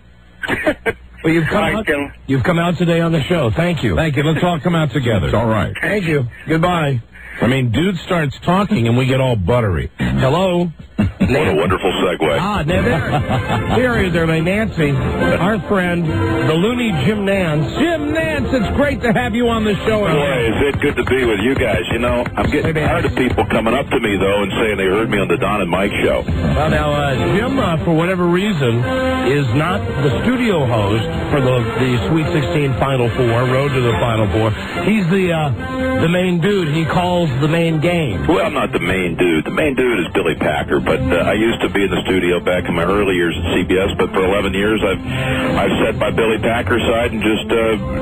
Well, you've come out today on the show. Thank you. Thank you. Let's all come out together. It's all right. Thank you. Goodbye. I mean, dude starts talking and we get all buttery. Hello. What a wonderful segue. There is everybody. Nancy, our friend, the loony Jim Nance. Jim Nance, it's great to have you on the show again. Boy, is it good to be with you guys. You know, I'm getting tired of people coming up to me, though, and saying they heard me on the Don and Mike show. Well, now, Jim, for whatever reason, is not the studio host for the Sweet 16 Final Four, Road to the Final Four. He's the main dude. He calls the main game. Well, not the main dude. The main dude is Billy Packer, but I used to be in the studio back in my early years at CBS, but for 11 years I've sat by Billy Packer's side and just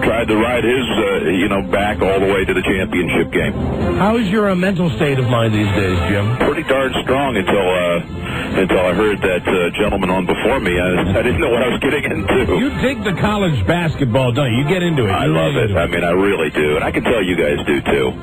tried to ride his, back all the way to the championship game. How is your mental state of mind these days, Jim? Pretty darn strong until I heard that gentleman on before me. I didn't know what I was getting into. You dig the college basketball, don't you? You get into it. I love it. I mean, I really do, and I can tell you guys do too.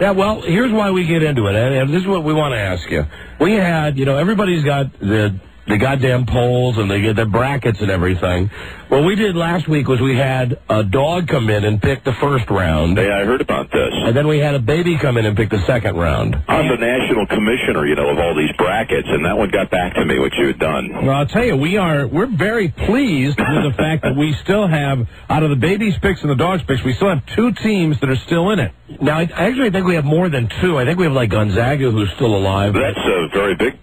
Yeah, well, here's why we get into it, and this is what we want to ask you. We had, everybody's got the goddamn polls and they get their brackets and everything. What we did last week was we had a dog come in and pick the first round. Yeah, I heard about this. And then we had a baby come in and pick the second round. I'm the national commissioner, of all these brackets, and that one got back to me, what you had done. Well, I'll tell you, we're very pleased with the fact that we still have, out of the baby's picks and the dog's picks, we still have 2 teams that are still in it. Now, I actually think we have more than 2. I think we have, Gonzaga, who's still alive. That's a very big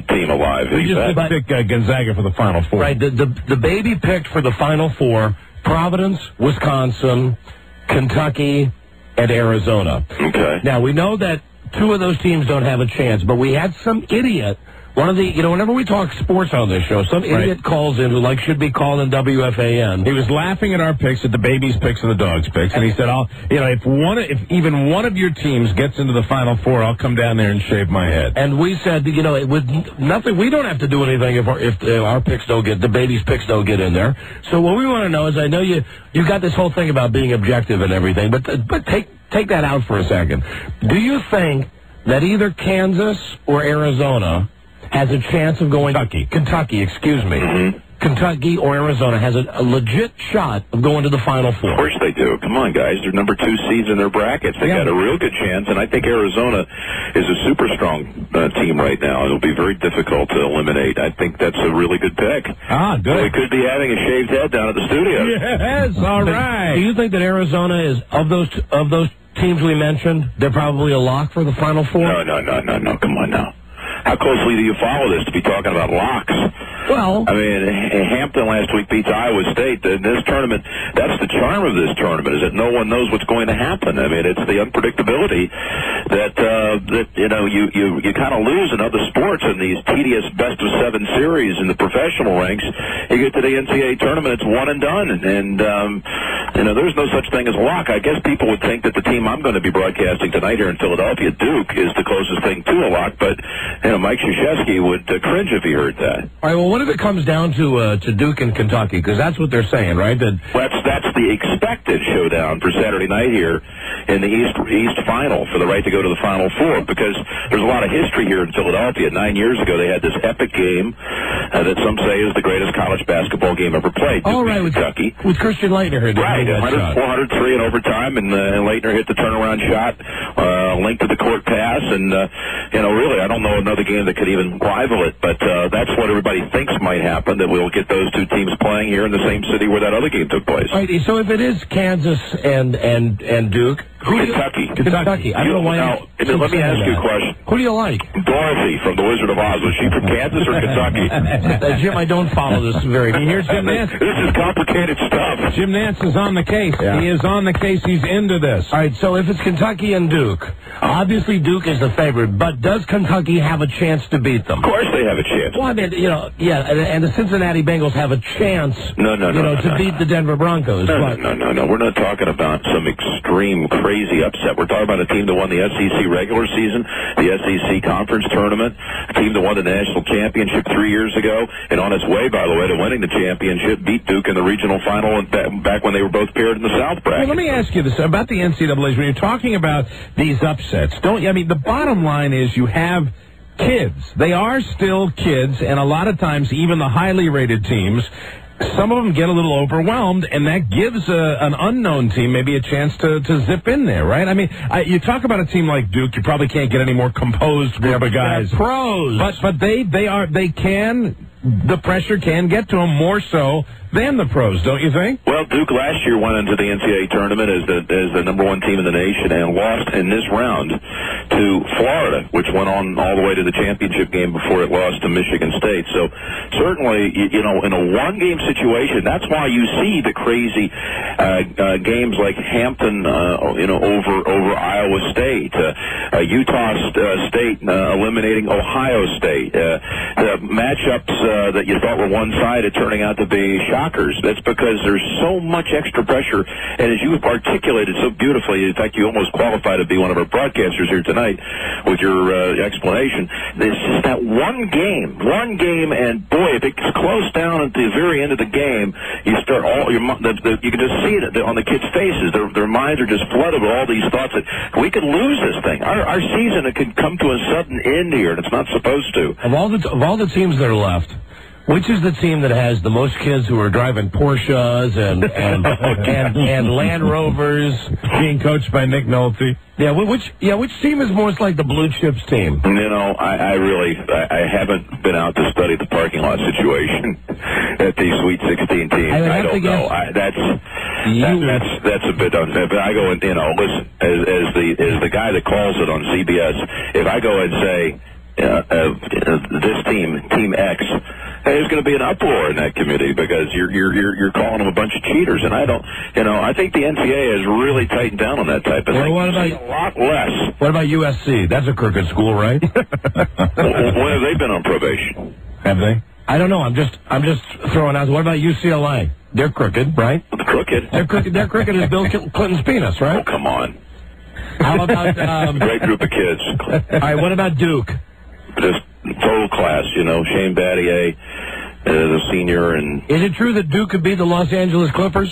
team alive. We just did pick Gonzaga for the Final Four. Right, the baby picked for the Final Four Providence, Wisconsin, Kentucky, and Arizona. Okay. Now, we know that 2 of those teams don't have a chance, but we had some idiot, one of the, whenever we talk sports on this show, some idiot calls in who, should be called in WFAN. He was laughing at our picks, at the baby's picks and the dog's picks, and he said, if even one of your teams gets into the Final Four, I'll come down there and shave my head. And we said, with nothing, we don't have to do anything if our picks don't get, the baby's picks don't get in there. So what we want to know is, I know you got this whole thing about being objective and everything, but take that out for a second. Do you think that either Kansas or Arizona has a chance of going... Kentucky, excuse me. Mm-hmm. Kentucky or Arizona has a legit shot of going to the Final Four. Of course they do. Come on, guys. They're number 2 seeds in their brackets. They got a real good chance, and I think Arizona is a super strong team right now. It'll be very difficult to eliminate. I think that's a really good pick. Ah, good. So we could be having a shaved head down at the studio. Yes, all right. Do you think that Arizona is, of those teams we mentioned, they're probably a lock for the Final Four? No. Come on now. How closely do you follow this to be talking about locks? Well, I mean, Hampton last week beats Iowa State. This tournament, that's the charm of this tournament, is that no one knows what's going to happen. I mean, it's the unpredictability that you kind of lose in other sports in these tedious best-of-7 series in the professional ranks. You get to the NCAA tournament, it's one and done, and there's no such thing as a lock. I guess people would think that the team I'm going to be broadcasting tonight here in Philadelphia, Duke, is the closest thing to a lock, but Mike Krzyzewski would cringe if he heard that. All right, well, what if it comes down to Duke and Kentucky? Because that's what they're saying, right? That's the expected showdown for Saturday night here in the East Final for the right to go to the Final Four, because there's a lot of history here in Philadelphia. 9 years ago, they had this epic game that some say is the greatest college basketball game ever played. All right, with Kentucky. With Christian Laettner here. Right, 403 in overtime, and Laettner hit the turnaround shot, linked to the court pass, and, really, I don't know another game that could even rival it, but that's what everybody thinks might happen, that we'll get those 2 teams playing here in the same city where that other game took place. All right, so if it is Kansas and Duke... Kentucky. I don't know why... Now, let me ask you a question. Who do you like? Dorothy from The Wizard of Oz. Was she from Kansas or Kentucky? Jim, I don't follow this very... Here's Jim Nance. This is complicated stuff. Jim Nance is on the case. Yeah. He is on the case. He's into this. All right, so if it's Kentucky and Duke, obviously Duke is the favorite, but does Kentucky have a chance to beat them? Of course they have a chance. Well, I mean, and the Cincinnati Bengals have a chance, to beat the Denver Broncos. No. We're not talking about some extreme, crazy upset. We're talking about a team that won the SEC regular season, the SEC conference tournament, a team that won the national championship 3 years ago, and on its way, by the way, to winning the championship, beat Duke in the regional final back when they were both paired in the South bracket. Well, let me ask you this about the NCAAs. When you're talking about these upsets, the bottom line is you have kids. They are still kids, and a lot of times even the highly rated teams some of them get a little overwhelmed, and that gives an unknown team maybe a chance to zip in there, right? I mean, you talk about a team like Duke, you probably can't get any more composed group of guys. They're pros. But the pressure can get to them more so than the pros, don't you think? Well, Duke last year went into the NCAA tournament as the number one team in the nation and lost in this round to Florida, which went on all the way to the championship game before it lost to Michigan State. So certainly, in a one-game situation, that's why you see the crazy games like Hampton, over Iowa State, Utah State eliminating Ohio State, the matchups that you thought were one-sided turning out to be shockers. That's because there's so much extra pressure, and as you articulated so beautifully, in fact, you almost qualify to be one of our broadcasters here tonight with your explanation. It's just that one game, and boy, if it's close down at the very end of the game, you start you can just see it on the kids' faces. Their minds are just flooded with all these thoughts that we could lose this thing. Our season, it could come to a sudden end here, and it's not supposed to. Of all the teams that are left, which is the team that has the most kids who are driving Porsches and Land Rovers, being coached by Nick Nolte? Which team is most like the Blue Chips team? I haven't been out to study the parking lot situation at the Sweet 16 teams. I don't know. That's a bit unfair. But I go and listen, as the guy that calls it on CBS, if I go and say this team X, there's going to be an uproar in that committee because you're calling them a bunch of cheaters, and I think the NCAA has really tightened down on that type of thing. What about a lot less? What about USC? That's a crooked school, right? When have they been on probation? Have they? I don't know. I'm just throwing out. What about UCLA? They're crooked, right? Crooked. They're crooked as Bill Clinton's penis, right? Oh, come on. How about great group of kids? All right. What about Duke? Just total class, Shane Battier, the senior, and is it true that Duke could beat the Los Angeles Clippers?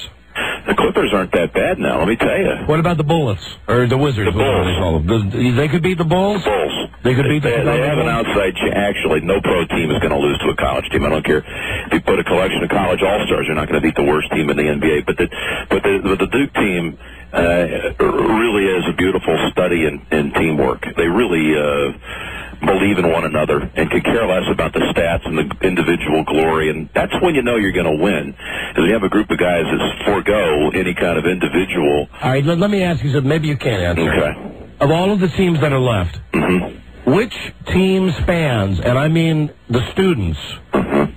The Clippers aren't that bad now, let me tell you. What about the Bullets? Or the Wizards? The Bulls. They could beat the Bulls? The Bulls. They could beat the Bulls. They have an outside chance. Actually, no pro team is going to lose to a college team. I don't care if you put a collection of college all-stars, you're not going to beat the worst team in the NBA. But the Duke team really is a beautiful study in teamwork. They really believe in one another and could care less about the stats and the individual glory, and that's when you know you're going to win. Because you have a group of guys that forego any kind of individual. All right, let me ask you something. Maybe you can't answer. Okay. Of all of the teams that are left, which team's fans, and I mean the students,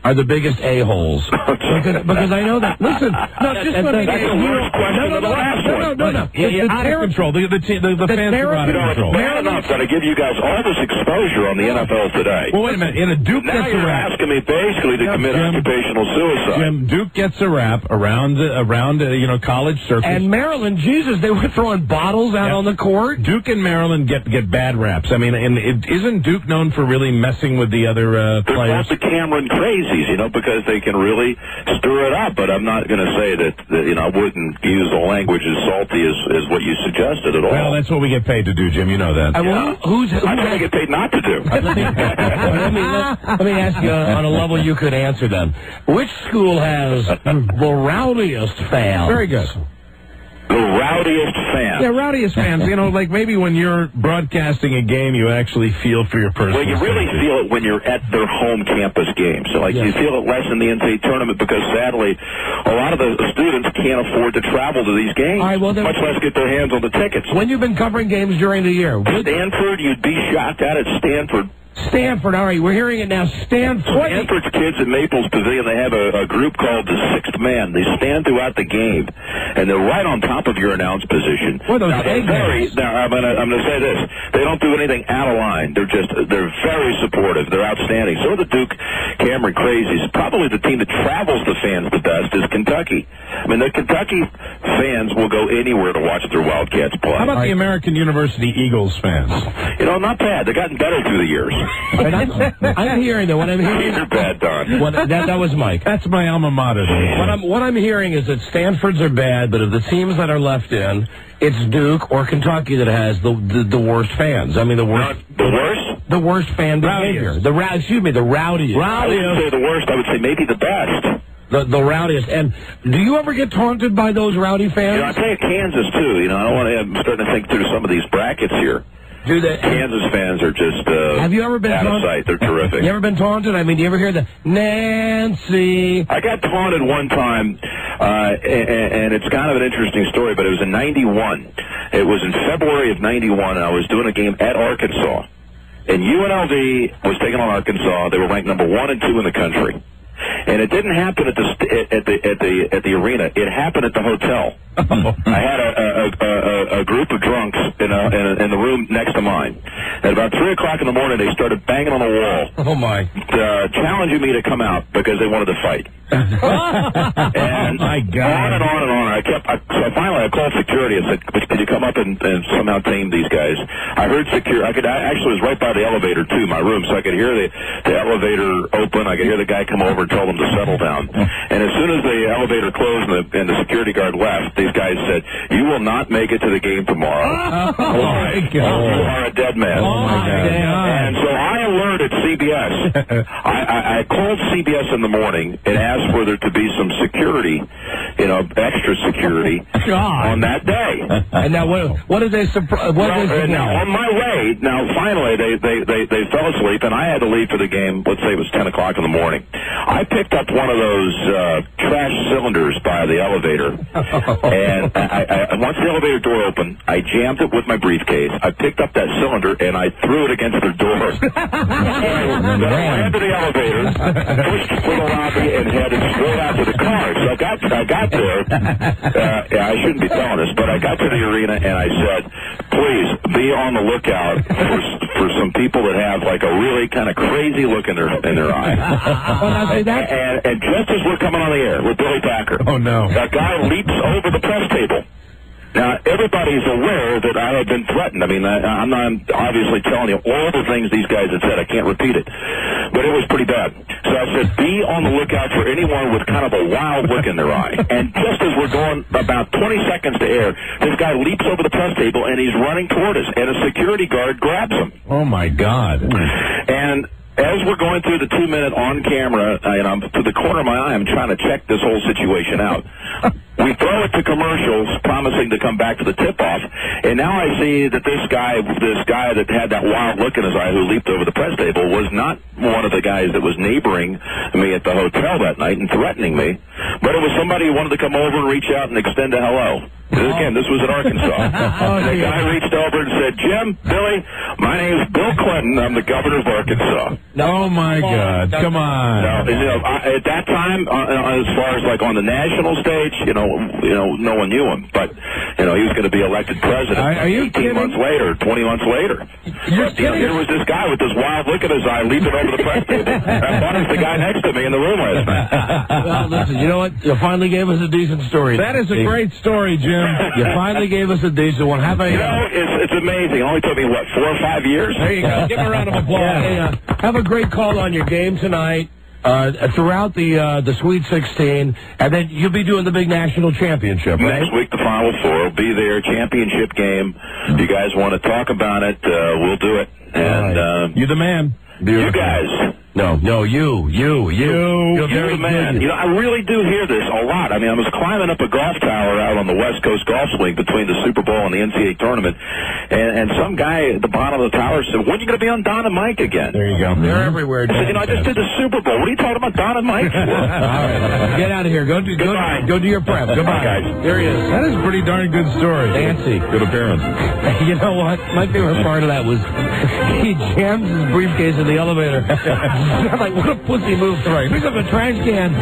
are the biggest a-holes? Because I know that. Listen, that's the worst question of the last one. No. You're out of control. The fans are out of control. Bad enough that I give you guys all this exposure on the NFL today. Well, wait a minute. In a Duke now gets you're a rap. asking me basically to commit occupational suicide. Jim, Duke gets a rap around college circles. And Maryland, Jesus, they were throwing bottles out on the court. Duke and Maryland get bad raps. I mean, isn't Duke known for really messing with the other players? They're called the Cameron Crazies, because they can really stir it up. But I'm not going to say that I wouldn't use the language as salty as what you suggested at all. Well, that's what we get paid to do, Jim. You know that. I think I get paid not to do. Let me ask you on a level you could answer them. Which school has the rowdiest fans? Very good. The rowdiest fans. Yeah, rowdiest fans. Like maybe when you're broadcasting a game, you actually feel for your person. Well, you really feel it when you're at their home campus game. So, you feel it less in the NCAA tournament because, sadly, a lot of the students can't afford to travel to these games, much less get their hands on the tickets. When you've been covering games during the year? Stanford, you'd be shocked at Stanford. Stanford, all right, we're hearing it now. Stanford's kids at Maples Pavilion, they have a group called the Sixth Man. They stand throughout the game, and they're right on top of your announce position. What are those Now, I'm going to say this. They don't do anything out of line. They're very supportive. They're outstanding. So are the Duke Cameron Crazies. Probably the team that travels the fans the best is Kentucky. I mean, the Kentucky fans will go anywhere to watch their Wildcats play. How about the American University Eagles fans? Not bad. They've gotten better through the years. I'm hearing that. What I'm hearing. You're bad, Don. That was Mike. That's my alma mater. What I'm hearing is that Stanford's are bad, but of the teams that are left in, it's Duke or Kentucky that has the worst fans. I mean, the worst. The worst? The worst fan behavior. The rowdiest. I wouldn't say the worst. I would say maybe the best. the rowdiest. And do you ever get taunted by those rowdy fans? I tell you, Kansas too. I'm starting to think through some of these brackets here. Do they? Kansas fans are just have you ever been out of sight. They're terrific. You ever been taunted? I mean, do you ever hear the Nancy? I got taunted one time, and it's kind of an interesting story, but it was in 91. It was in February of 91, and I was doing a game at Arkansas. And UNLV was taking on Arkansas. They were ranked number 1 and 2 in the country. And it didn't happen at the arena. It happened at the hotel. I had a group of drunks in the room next to mine. At about 3 o'clock in the morning, they started banging on the wall. Oh my! Challenging me to come out because they wanted to fight. And oh my God! On and on and on. So finally I called security and said, "Could you come up and somehow tame these guys?" I heard security. I actually was right by the elevator too, my room, so I could hear the elevator open. I could hear the guy come over and tell them to settle down. And as soon as the elevator closed and the security guard left, these guys said, "You will not make it to the game tomorrow. Oh my God! You are a dead man." Oh my God! And so I alerted CBS. I called CBS in the morning and asked for there to be some security, extra security on that day. And now what did they supply? Now on my way, finally they fell asleep and I had to leave for the game. Let's say it was 10 o'clock in the morning. I picked up one of those trash cylinders by the elevator, and I once the elevator door opened, I jammed it with my briefcase. I picked up that cylinder and I threw it against the door. Then I ran to the elevator, pushed through the lobby, and headed straight out to the car. So I got there. I shouldn't be telling this, but I got to the arena and I said, "Please be on the lookout for some people that have like a really kind of crazy look in their eye." And just as we're coming on the air with Billy Packer, that guy leaps over the press table. Now, everybody's aware that I had been threatened. I mean, I'm not obviously telling you all the things these guys had said. I can't repeat it. But it was pretty bad. So I said, be on the lookout for anyone with kind of a wild look in their eye. And just as we're going about 20 seconds to air, this guy leaps over the press table, and he's running toward us, and a security guard grabs him. Oh, my God. And as we're going through the 2-minute on camera, I'm to the corner of my eye, I'm trying to check this whole situation out. We throw it to commercials, promising to come back to the tip-off, and now I see that this guy that had that wild look in his eye who leaped over the press table was not one of the guys that was neighboring me at the hotel that night and threatening me, but it was somebody who wanted to come over and reach out and extend a hello. Again, this was in Arkansas. The guy reached over and said, "Jim, Billy, my name is Bill Clinton. I'm the governor of Arkansas." Oh, my God. Come on. At that time, as far as like on the national stage, no one knew him. But, he was going to be elected president. Are you 18 months later, 20 months later. Here was this guy with this wild look in his eye leaping over the press table. I thought it was the guy next to me in the room last night. Well, listen, you know what? You finally gave us a decent story. That is a great story, Jim. You finally gave us a decent one. It's amazing. It only took me, 4 or 5 years? There you go. Give him a round of applause. Have a great call on your game tonight. Throughout the Sweet 16, and then you'll be doing the big national championship, right? Next week, the Final Four will be there, championship game. If you guys want to talk about it, we'll do it. And you're the man. You guys. No, you. You're the man. I really do hear this a lot. I mean, I was climbing up a golf tower out on the West Coast Golf Swing between the Super Bowl and the NCAA tournament, and some guy at the bottom of the tower said, "When are you going to be on Don and Mike again?" There you go. They're everywhere. I said, I just did the Super Bowl. What are you talking about Don and Mike for? All right. Get out of here. Go do your prep. Goodbye, guys. There he is. That is a pretty darn good story. Nancy. Good appearance. You know what? My favorite part of that was he jams his briefcase in the elevator. Like, what a pussy move. Right. Picks up a trash can,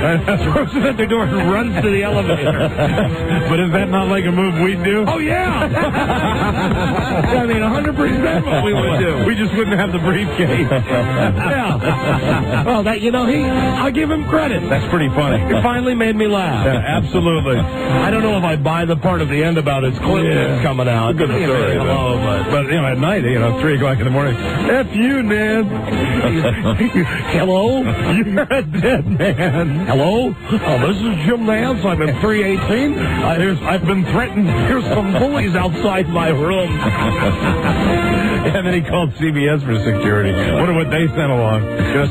throws it at the door, and runs to the elevator. But is that not like a move we'd do? Oh, yeah. I mean, 100% what we would do. We just wouldn't have the briefcase. Yeah. Well, I'll give him credit. That's pretty funny. It finally made me laugh. Yeah, absolutely. I don't know if I buy the part of the end about his clip that's coming out. Good story. But at night, 3 o'clock in the morning, F you, man. Hello? You're a dead man. man. Hello? This is Jim Nance. I'm in 318. I've been threatened. Here's some bullies outside my room. And then he called CBS for security. Wonder what they sent along.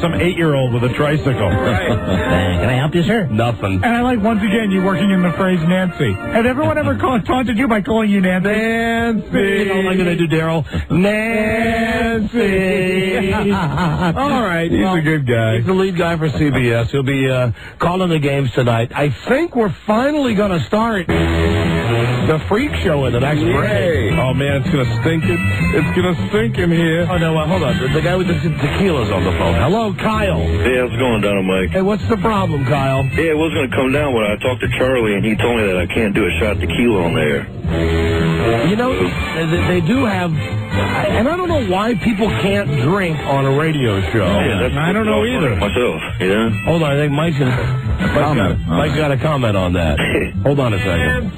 Some 8-year-old with a tricycle. Right. Can I help you, sir? Nothing. And I like, once again, you working in the phrase Nancy. Has everyone ever taunted you by calling you Nancy? Nancy. You know what I'm going to do, Daryl? Nancy. All right. He's a good guy. He's the lead guy for CBS. He'll be calling the games tonight. I think we're finally going to start the freak show in the next break. Oh, man, it's going to stink it. It's going to stink in here. Oh, no, hold on. The guy with the tequila's on the phone. Hello, Kyle. Hey, how's it going, Don and Mike? Hey, what's the problem, Kyle? Yeah, it was going to come down when I talked to Charlie, and he told me that I can't do a shot of tequila on there. You know, they do have, and I don't know why people can't drink on a radio show. Yeah, I don't know either. Myself, yeah. Hold on, I think Mike's got a comment on that. Hold on a second.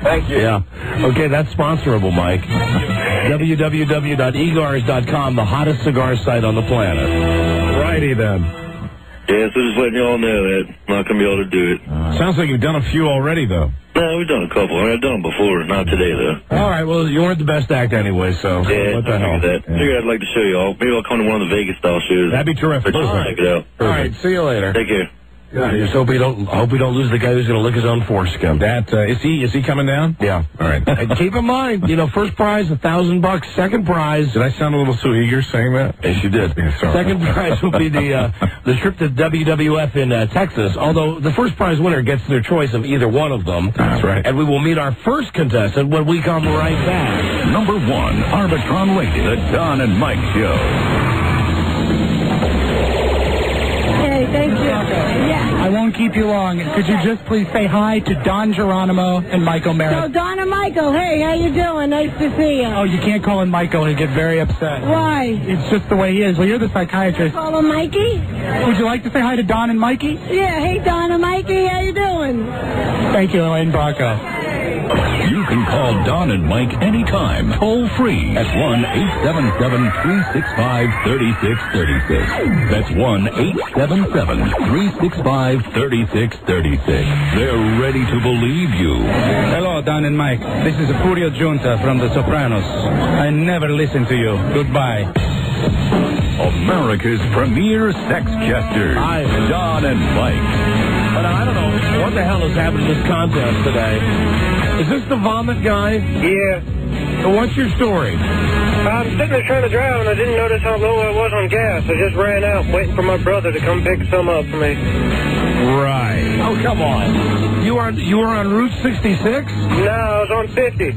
Thank you. Yeah. Okay, that's sponsorable, Mike. www.egars.com, the hottest cigar site on the planet. Righty then. Yeah, so just letting y'all know that I'm not going to be able to do it. Sounds like you've done a few already, though. No, we've done a couple. I've done them before, not today, though. All right, well, you weren't the best act anyway, so yeah, what the hell? That. Figured I'd like to show y'all. Maybe I'll come to one of the Vegas-style shows. That'd be terrific. Check it out. All right, see you later. Take care. God, I just hope we don't lose the guy who's going to lick his own foreskin. Is he coming down? Yeah. All right. And keep in mind, first prize $1,000. Second prize. Did I sound a little so eager saying that? Yes, you did. Second prize will be the trip to WWF in Texas. Although the first prize winner gets their choice of either one of them. That's right. And we will meet our first contestant when we come right back. Number 1, Arbitron Radio, the Don and Mike Show. Hey, thank you. Yeah. I won't keep you long. Could you just please say hi to Don Geronimo and Michael Merritt? So, Don and Michael, hey, how you doing? Nice to see you. Oh, you can't call him Michael. He'll get very upset. Why? It's just the way he is. Well, you're the psychiatrist. Call him Mikey? Would you like to say hi to Don and Mikey? Yeah, hey, Don and Mikey, how you doing? Thank you, Elaine Bracco. You can call Don and Mike anytime, toll free at 1-877-365-3636. That's 1-877-365-3636. They're ready to believe you. Hello, Don and Mike. This is Furio Giunta from The Sopranos. I never listen to you. Goodbye. America's premier sex jesters, Don and Mike. But I don't know what the hell is happening in this contest today. Is this the vomit guy? Yeah. What's your story? I'm sitting there trying to drive, and I didn't notice how low I was on gas. I just ran out waiting for my brother to come pick some up for me. Right. Oh, come on. You were on Route 66? No, I was on 50.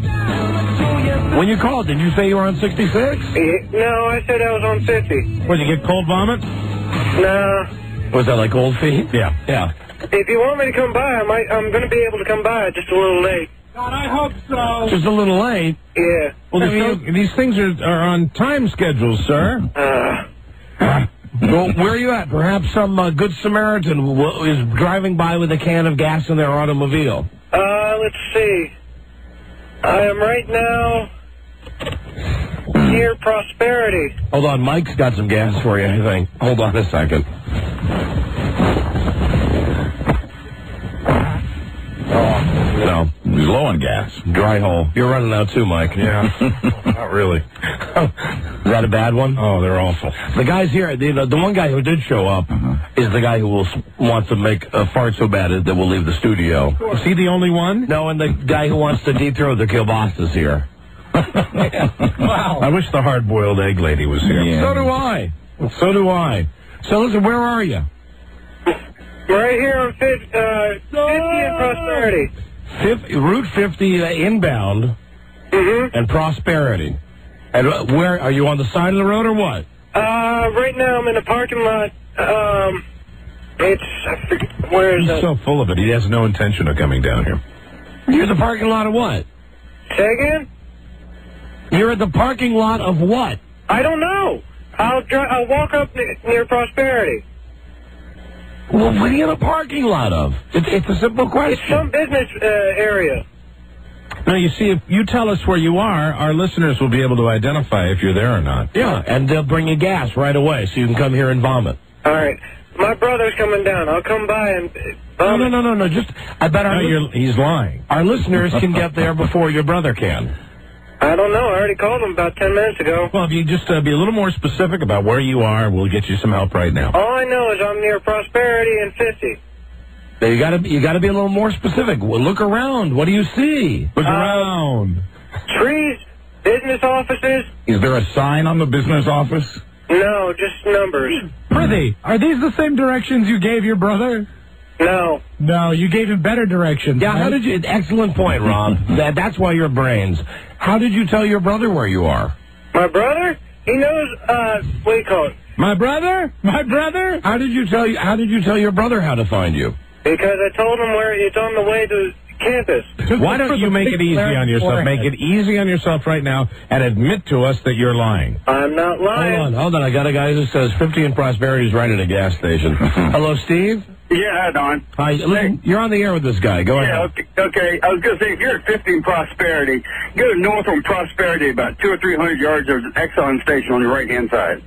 When you called, did you say you were on 66? No, I said I was on 50. What, did you get cold vomit? No. Was that like cold feet? Yeah. Yeah. If you want me to come by, I'm going to be able to come by just a little late. God, I hope so. Just a little late? Yeah. Well, these things are on time schedules, sir. Well, where are you at? Perhaps some good Samaritan is driving by with a can of gas in their automobile. Let's see. I am right now near Prosperity. Hold on, Mike's got some gas for you, I think. Hold on a second. No, he's low on gas. Dry hole. You're running out too, Mike. Yeah. Not really. Is that a bad one? Oh, they're awful. The guys here, the one guy who did show up is the guy who wants to make a fart so bad that we'll leave the studio. Is he the only one? No, and the guy who wants to dethrone the kielbasa is here. Wow. I wish the hard-boiled egg lady was here. Yeah. So do I. So do I. So listen, where are you? Right here on 50 and Prosperity. Route 50 inbound and Prosperity. And where are you, on the side of the road or what? Right now I'm in the parking lot. Where is He's so full of it, he has no intention of coming down here. You're at the parking lot of what? Say again? You're at the parking lot of what? I don't know. I'll walk up near Prosperity. Well, what are you in a parking lot of? It's a simple question. It's some business area. No, you see, if you tell us where you are, our listeners will be able to identify if you're there or not. Yeah, and they'll bring you gas right away so you can come here and vomit. All right. My brother's coming down. I'll come by and... No. Just, I bet he's lying. Our listeners can get there before your brother can. I don't know. I already called him about 10 minutes ago. Well, if you just be a little more specific about where you are, we'll get you some help right now. All I know is I'm near Prosperity and 50. Now, you gotta be a little more specific. Well, look around. What do you see? Look around. Trees, business offices. Is there a sign on the business office? No, just numbers. Prithee, are these the same directions you gave your brother? No. No, you gave him better directions. Yeah, right? how did you... Excellent point, Rob. That's why you're brains. How did you tell your brother where you are? My brother? He knows, what do you call it? My brother? My brother? How did you tell your brother how to find you? Because I told him where it's on the way to campus. Why don't you make it easy on yourself? Make it easy on yourself right now and admit to us that you're lying. I'm not lying. Hold on. I got a guy who says 50 in Prosperity is right at a gas station. Hello, Steve? Yeah, hi, Don. Hi. Listen, you're on the air with this guy. Go ahead. Okay. I was going to say, if you're at 50 in Prosperity, go to north on Prosperity about 200 or 300 yards. There's an Exxon station on the right-hand side.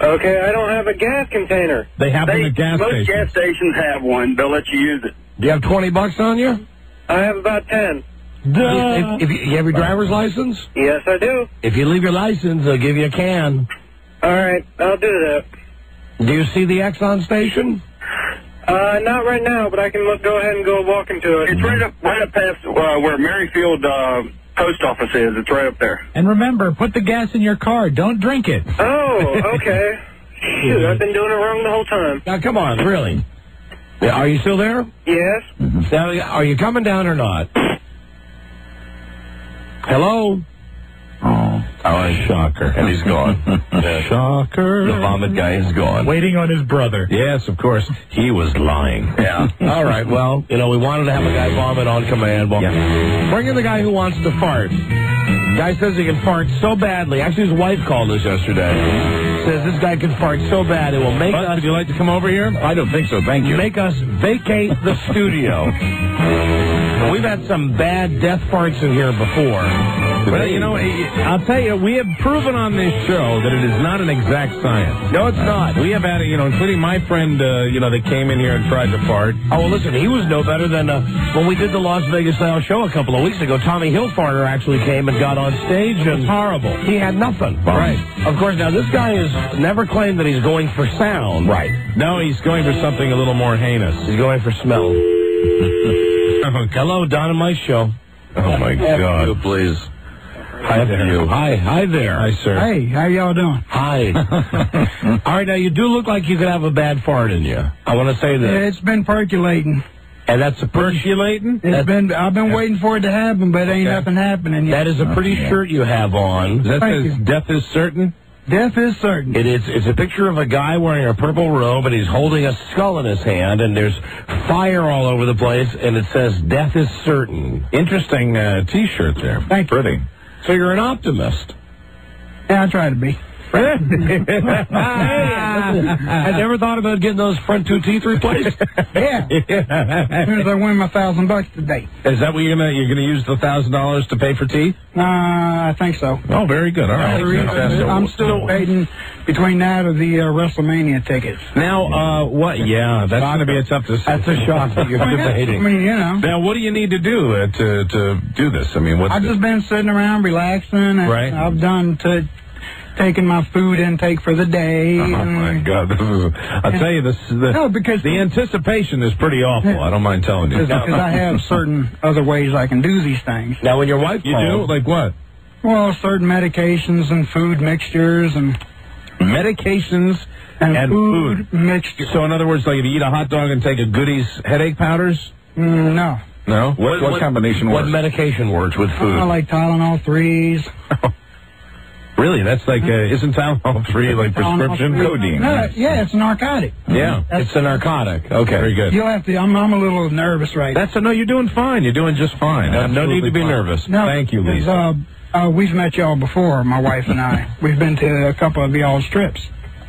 Okay, I don't have a gas container. They have them at gas stations. Most gas stations have one. They'll let you use it. Do you have $20 on you? I have about 10. If you have your driver's license? Yes, I do. If you leave your license, they'll give you a can. All right, I'll do that. Do you see the Exxon station? Not right now, but I can go ahead and go walk into it. It's right up past where Merrifield post office is. It's right up there. And remember, put the gas in your car. Don't drink it. Oh, okay. Shoot, I've been doing it wrong the whole time. Now, come on, really. Are you still there? Yes. Now, are you coming down or not? Hello? Oh, shocker. And he's gone. Shocker. The vomit guy is gone. Waiting on his brother. Yes, of course. He was lying. Yeah. All right, well, we wanted to have a guy vomit on command. Well, bring in the guy who wants to fart. Guy says he can fart so badly. Actually, his wife called us yesterday. Says this guy can fart so bad it will make us... Would you like to come over here? I don't think so, thank you. Make us vacate the studio. We've had some bad death farts in here before. Well, I'll tell you, we have proven on this show that it is not an exact science. No, it's not. We have had, including my friend, that came in here and tried to fart. Oh, well, listen, he was no better than when we did the Las Vegas Style show a couple of weeks ago. Tommy Hilfarter actually came and got on stage, and horrible. He had nothing. Right. Of course, now this guy has never claimed that he's going for sound. Right. No, he's going for something a little more heinous. He's going for smell. Hello, Don and Mike show. Oh, my God. You, please. Hi there. Hi there. Hi, sir. Hey, how y'all doing? Hi. All right, now you do look like you could have a bad fart in you. I want to say that. It's been percolating. And that's a percolating? I've been waiting for it to happen, but ain't nothing happening yet. That is a pretty shirt you have on. That says death is certain? Death is certain. It's a picture of a guy wearing a purple robe, and he's holding a skull in his hand, and there's fire all over the place, and it says death is certain. Interesting T-shirt there. Thank you. Pretty. So you're an optimist. Yeah, I try to be. I never thought about getting those front two teeth replaced. Yeah. As soon as I win my $1,000 today. Is that what you're gonna use the $1,000 to pay for teeth? I think so. Oh, very good. All right. I'm still debating between that or the WrestleMania tickets. Now, what? Yeah, that's going to be a tough decision. That's a shock that you're debating. I mean, Now, what do you need to do to do this? I mean, I've just been sitting around relaxing, and right. I've done taking my food intake for the day. Oh, my God. I'll tell you, the anticipation is pretty awful. I don't mind telling you. Because I have certain other ways I can do these things. Now, when your wife called... You do? Like what? Well, certain medications and food mixtures and... Medications and food mixtures. So, in other words, like if you eat a hot dog and take a Goodies headache powders? No. No? What combination works? What medication works with food? I like Tylenol 3s. Really? That's like, isn't Tylenol 3 like prescription? Codeine. No, yeah, it's a narcotic. Yeah. It's a narcotic. Okay. Very good. You'll have to, I'm a little nervous right now. No, you're doing fine. You're doing just fine. No need to be nervous. No, thank you, Lisa. We've met y'all before, my wife and I. We've been to a couple of y'all's trips.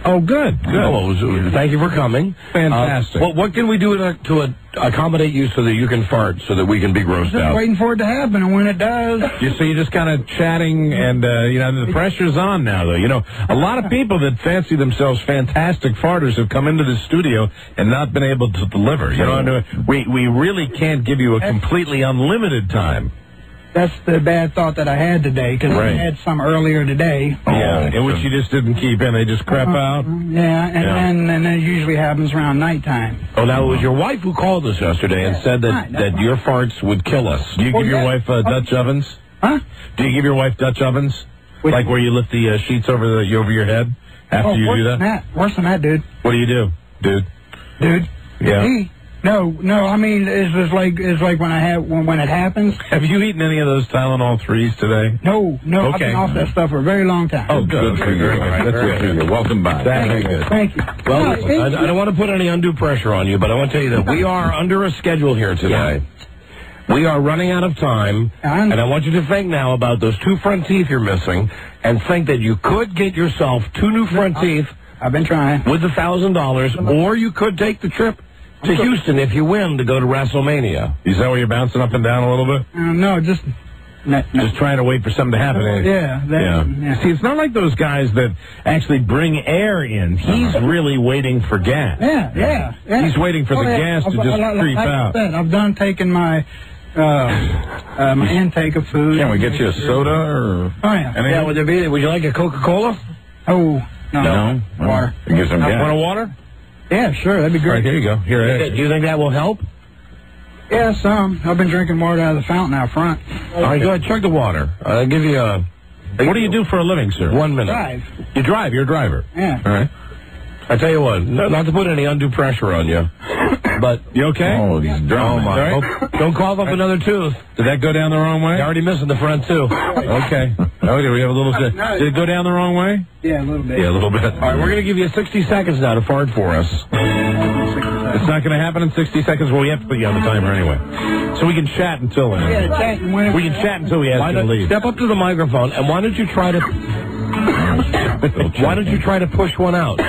Oh, good. Well, thank you for coming. Fantastic. What can we do to accommodate you so that you can fart so that we can be grossed Just out? waiting for it to happen, and when it does... So you're just kind of chatting, and, the pressure's on now, though. You know, a lot of people that fancy themselves fantastic farters have come into the studio and not been able to deliver. You know, we really can't give you a completely unlimited time. That's the bad thought that I had today, because I had some earlier today. Yeah, in which you just didn't keep in. They just crap out. Yeah, and it usually happens around nighttime. Oh, now it was your wife who called us yesterday and said that your farts would kill us. Do you give your wife Dutch ovens? Huh? Do you give your wife Dutch ovens? Like where you lift the sheets over your head after you do that? Worse than that, dude. What do you do, dude? Dude? Yeah. No, I mean, it's just like when it happens. Have you eaten any of those Tylenol 3s today? No, Okay. I've been off that stuff for a very long time. Oh, good for you. That's good for you. Welcome back. Very good. Thank you. Well, I don't want to put any undue pressure on you, but I want to tell you that we are under a schedule here today. We are running out of time, and I want you to think now about those 2 front teeth you're missing, and think that you could get yourself 2 new front teeth. I've been trying. With $1,000, or you could take the trip to Houston if you win to go to WrestleMania. Is that where you're bouncing up and down a little bit? No, just trying to wait for something to happen. Yeah. See, it's not like those guys that actually bring air in. He's really waiting for gas. Yeah. He's waiting for the gas to just creep out. I've done taking my my intake of food. Can we get you a soda or? Oh yeah. Yeah, would you like a Coca-Cola? Oh no. Water. Get some gas. Want a water? Yeah, sure. That'd be great. Right, here you go. Here. Do you think that will help? Yeah, some. I've been drinking water out of the fountain out front. All right, go ahead. Chug the water. I'll give you a... What do you do for a living, sir? 1 minute. Drive. You drive. You're a driver. Yeah. All right. I tell you what, not to put any undue pressure on you, but... You okay? Oh, he's drunk. Right? Don't cough up another tooth. Did that go down the wrong way? You're already missing the front, too. Okay. Okay, we have a little... Did it go down the wrong way? Yeah, a little bit. Yeah, a little bit. All right, we're going to give you 60 seconds now to fart for us. It's not going to happen in 60 seconds. Well, we have to put you on the timer anyway. So we can chat until then. Yeah, We can chat until we ask you to leave. Step up to the microphone, and why don't you try to... Why don't you try to push one out?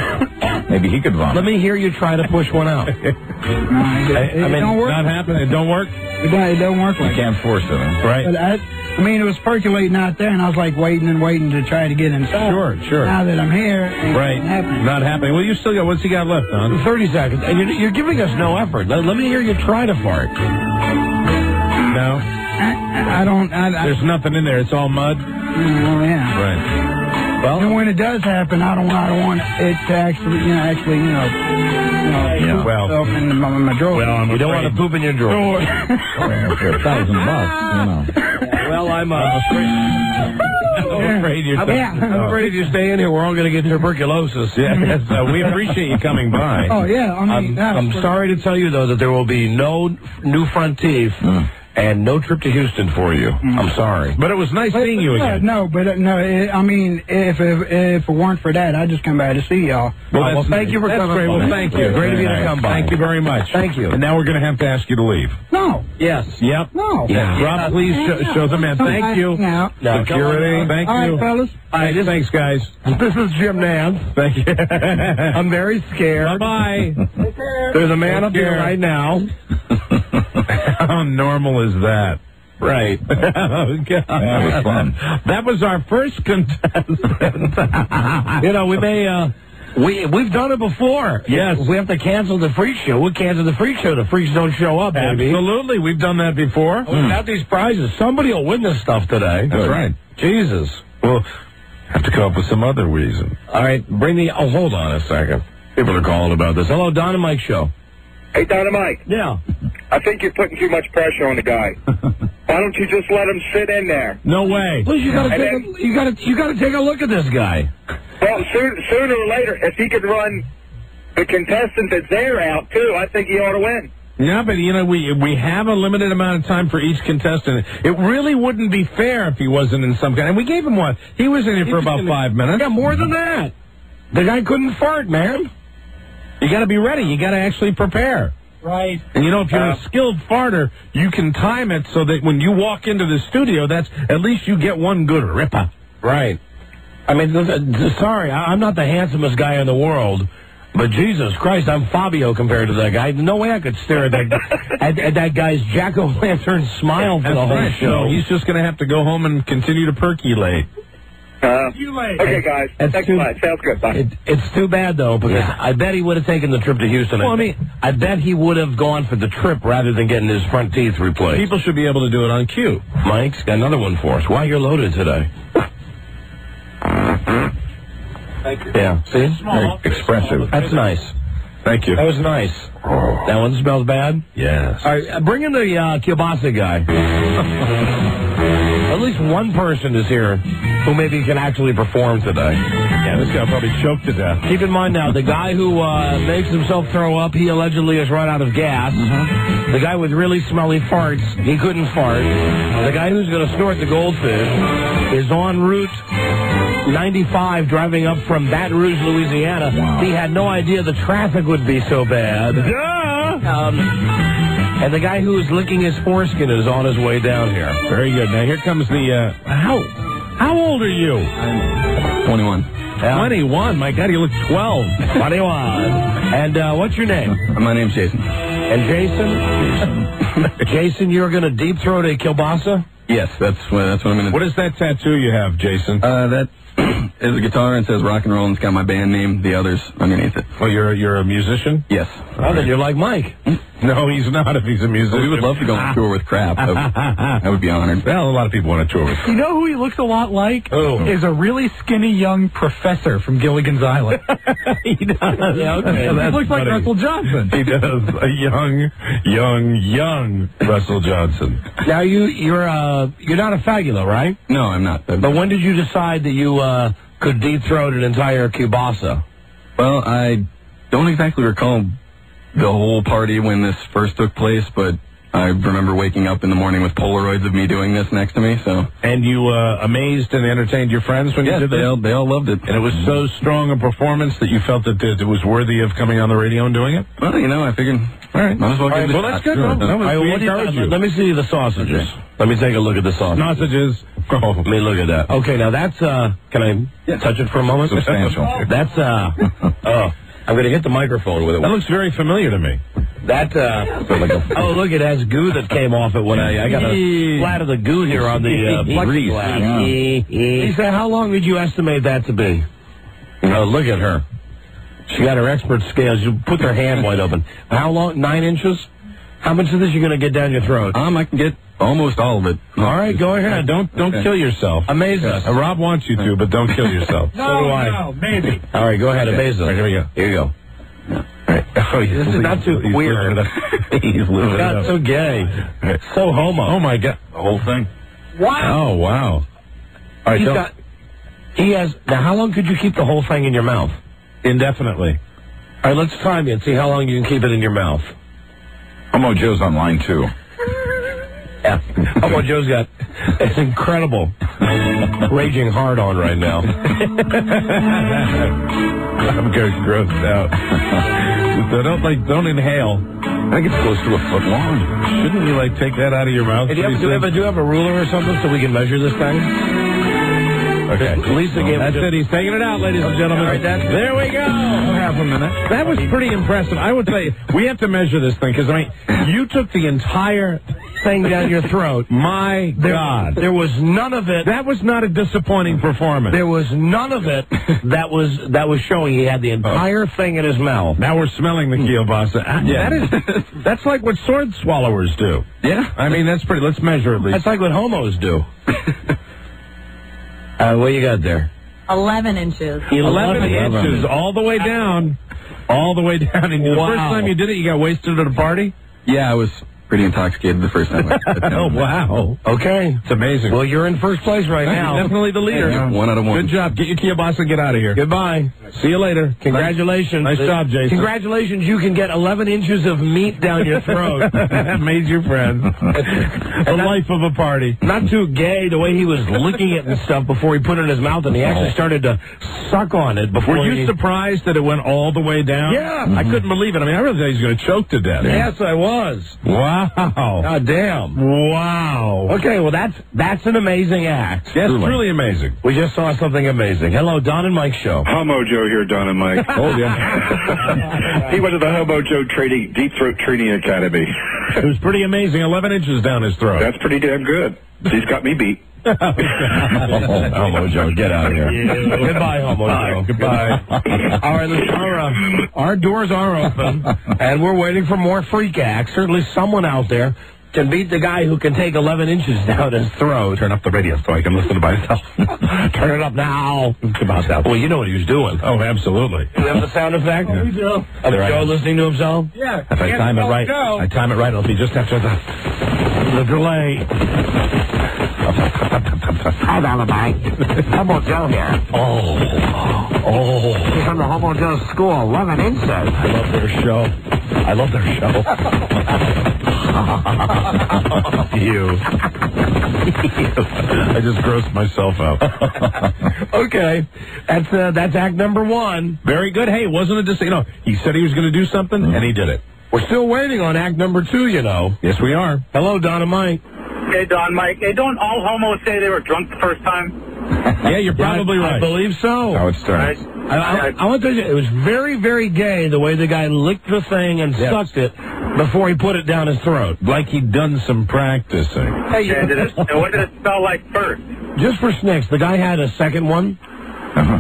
Maybe he could vomit. Let me hear you try to push one out. It don't work. Not happening. It don't work. It don't work like You can't force it, huh? Right. But I mean, it was percolating out there, and I was like waiting to try to get inside. Sure. Now that I'm here, it's Right. not happening. Not happening. Well, you still got, what's he got left, Don? 30 seconds. And you're giving us no effort. Let me hear you try to fart. No. I don't. There's nothing in there. It's all mud. Yeah. Right. Well, and when it does happen, I don't want it to actually, well, in my drawer. Well, you don't want to poop in your drawer. For $1,000, you know. Well, I'm afraid if you stay in here, we're all going to get tuberculosis. Yes, we appreciate you coming by. Oh yeah, I mean, I'm sorry to tell you though that there will be no new front teeth. And no trip to Houston for you. I'm sorry. But it was nice seeing you again. I mean, if it weren't for that, I'd just come by to see y'all. Well, thank you for coming. Great. Well, thank you. Great of you to come by. Thank you very much. Thank you. And now we're going to have to ask you to leave. No. Yes. Yep. No. Yeah. Rob, please show them in. Thank you. No. Security. Thank All you. right, fellas. All right, thanks, guys. This is Jim Nance. Thank you. I'm very scared. Bye-bye. There's a man up here right now. How normal is that? Right. Oh, God. That was fun. That was our first contestant. We may, we've done it before. Yes. If we have to cancel the freak show, we'll cancel the freak show. The freaks don't show up, baby. Absolutely. We've done that before. Without these prizes, somebody will win this stuff today. That's right. Jesus. We'll have to come up with some other reason. All right, hold on a second. People are calling about this. Hello, Don and Mike show. Hey, Don and Mike. Yeah. I think you're putting too much pressure on the guy. Why don't you just let him sit in there? No way. Please, you gotta take a look at this guy. Well, sooner or later, if he could run the contestant that's there out too, I think he ought to win. Yeah, but we have a limited amount of time for each contestant. It really wouldn't be fair if he wasn't in some kind. And we gave him what? He was in here for about 5 minutes. Yeah, more than that. The guy couldn't fart, man. You got to be ready. You got to actually prepare. Right. And if you're a skilled farter, you can time it so that when you walk into the studio, at least you get one good ripper. Right. I mean, sorry, I'm not the handsomest guy in the world, but Jesus Christ, I'm Fabio compared to that guy. No way I could stare at that at that guy's jack-o'-lantern smile for the whole show. So he's just going to have to go home and continue to percolate. Okay, guys. Thanks a lot. Sounds good. Bye. It's too bad, though, because I bet he would have taken the trip to Houston. Well, I mean, I bet he would have gone for the trip rather than getting his front teeth replaced. People should be able to do it on cue. Mike's got another one for us. Why you're loaded today? Thank you. Yeah, see? Very expressive. That's nice. Thank you. That was nice. Oh. That one smells bad? Yes. All right, bring in the kielbasa guy. At least one person is here who maybe can actually perform today. Yeah, this guy probably choked to death. Keep in mind now, the guy who makes himself throw up, he allegedly has run out of gas. Mm-hmm. The guy with really smelly farts, he couldn't fart. The guy who's going to snort the goldfish is en route 95 driving up from Baton Rouge, Louisiana. Wow. He had no idea the traffic would be so bad. And the guy who is licking his foreskin is on his way down here. Very good. Now here comes the, how old are you? I'm 21. 21? My God, you look 12. 21. And what's your name? My name's Jason. And Jason? Jason, you're going to deep throat a kielbasa? Yes, that's what I'm going to do. What is that tattoo you have, Jason? That is a guitar and says rock and roll, and it's got my band name, the others, underneath it. Oh, you're a musician? Yes. Oh, then you're like Mike. No, he's not if he's a musician. Well, we would love to go on tour with Crap. I would be honored. Well, a lot of people want to tour with Crap. You know who he looks a lot like? Who? Is a really skinny young professor from Gilligan's Island. He does. Yeah, okay. He looks like Russell Johnson. He does. A young Russell Johnson. Now, you're not a fagula, right? No, I'm not. But when did you decide that you could deep throat an entire kielbasa? Well, I don't exactly recall the whole party when this first took place, but I remember waking up in the morning with Polaroids of me doing this next to me. So. And you amazed and entertained your friends when you did this? Yes, they all loved it. And it was so strong a performance that you felt that it was worthy of coming on the radio and doing it? Well, I figured, all right, might as well give it a shot. That's good. Sure. Let me see the sausages. Let me take a look at the sausages. Sausages. Oh, let me look at that. Okay, now that's, can I touch it for a moment? Substantial. That's, I'm going to hit the microphone with it. That looks very familiar to me. That, oh, look, it has goo that came off it when I got a flat of the goo here on the plexiglass. Lisa, how long did you estimate that to be? Oh, look at her. She got her expert scales. You put her hand wide open. How long? 9 inches? How much of this are you going to get down your throat? I can get almost all of it. All right, go ahead. Don't kill yourself. Amaze us. Rob wants you to, but don't kill yourself. No, so do I. no, maybe. All right, go ahead. Amaze us. All right, here we go. Here you go. Right. Oh, this is not too weird. He's living God, so gay. So homo. Oh, my God. The whole thing. Wow. Oh, wow. All right, he has... Now, how long could you keep the whole thing in your mouth? Indefinitely. All right, let's time you and see how long you can keep it in your mouth. Homo Joe's on line 2. Yeah. Homo Joe's got... It's incredible. Raging hard on right now. I'm getting grossed out. So don't inhale. I think it's close to a foot long. Shouldn't you, take that out of your mouth? Hey, do you have a ruler or something so we can measure this thing? Okay. Lisa gave That's it. He's taking it out, ladies and gentlemen. All right, there we go. Half a minute. That was pretty impressive. I would say we have to measure this thing because, you took the entire thing down your throat. My God. There was none of it. That was not a disappointing performance. There was none of it that was showing he had the entire thing in his mouth. Now we're smelling the kielbasa. Yeah. That's like what sword swallowers do. Yeah. I mean, that's pretty. Let's measure at least. That's like what homos do. What you got there? 11 inches. 11 inches, all the way down. All the way down. And the first time you did it, you got wasted at a party? Yeah, I was pretty intoxicated the first time. Oh, wow. Okay. It's amazing. Well, you're in first place right now. Definitely the leader. Yeah, 1 out of 1. Good job. Get your kielbasa and get out of here. Goodbye. See you later. Congratulations. Nice job, Jason. Congratulations. You can get 11 inches of meat down your throat. Made your friend. The life of a party. Not too gay, the way he was licking it and stuff before he put it in his mouth, and he actually started to suck on it before. Were you surprised that it went all the way down? Yeah. I couldn't believe it. I really thought he was going to choke to death. Yes, I was. Wow. Wow. God damn. Wow. Okay, well, that's an amazing act. Yes, truly amazing. We just saw something amazing. Hello, Don and Mike Show. Homo Joe here, Don and Mike. Oh, yeah. He went to the Homo Joe Deep Throat Training Academy. It was pretty amazing. 11 inches down his throat. That's pretty damn good. He's got me beat. Homo Joe, get out of here. Goodbye, Homo Joe. Goodbye. All right, listen, our doors are open, and we're waiting for more freak acts. Certainly someone out there can beat the guy who can take 11 inches down his throat. Turn up the radio so I can listen to myself. Turn it up now. It's about that. Well, you know what he was doing. Oh, absolutely. Do you have the sound effect? We do. Of Joe listening to himself? Yeah. If I time it right, it'll be just after the delay. Hi, Don, Mike. Homo Joe here. Oh. He's from the Homo Joe School, 11 inches. I love their show. You. I just grossed myself out. Okay. That's act number one. Very good. Hey, wasn't it just, he said he was going to do something, and he did it. We're still waiting on act number two, you know. Yes, we are. Hello, Don and Mike. Hey, Don, Mike. Hey, don't all homos say they were drunk the first time? Yeah, you're probably right. I believe so. How it starts. I want to tell you, it was very, very gay the way the guy licked the thing and sucked it before he put it down his throat. Like he'd done some practicing. Hey, what did it smell like first? Just for snicks, the guy had a second one.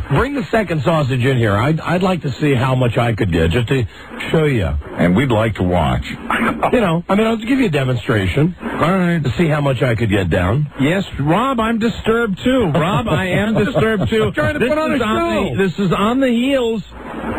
Bring the second sausage in here. I'd like to see how much I could get, just to show you. And we'd like to watch. I'll give you a demonstration. All right. To see how much I could get down. Yes, Rob, I'm disturbed too. Rob, I am disturbed too. Trying to put on a show. This is on the heels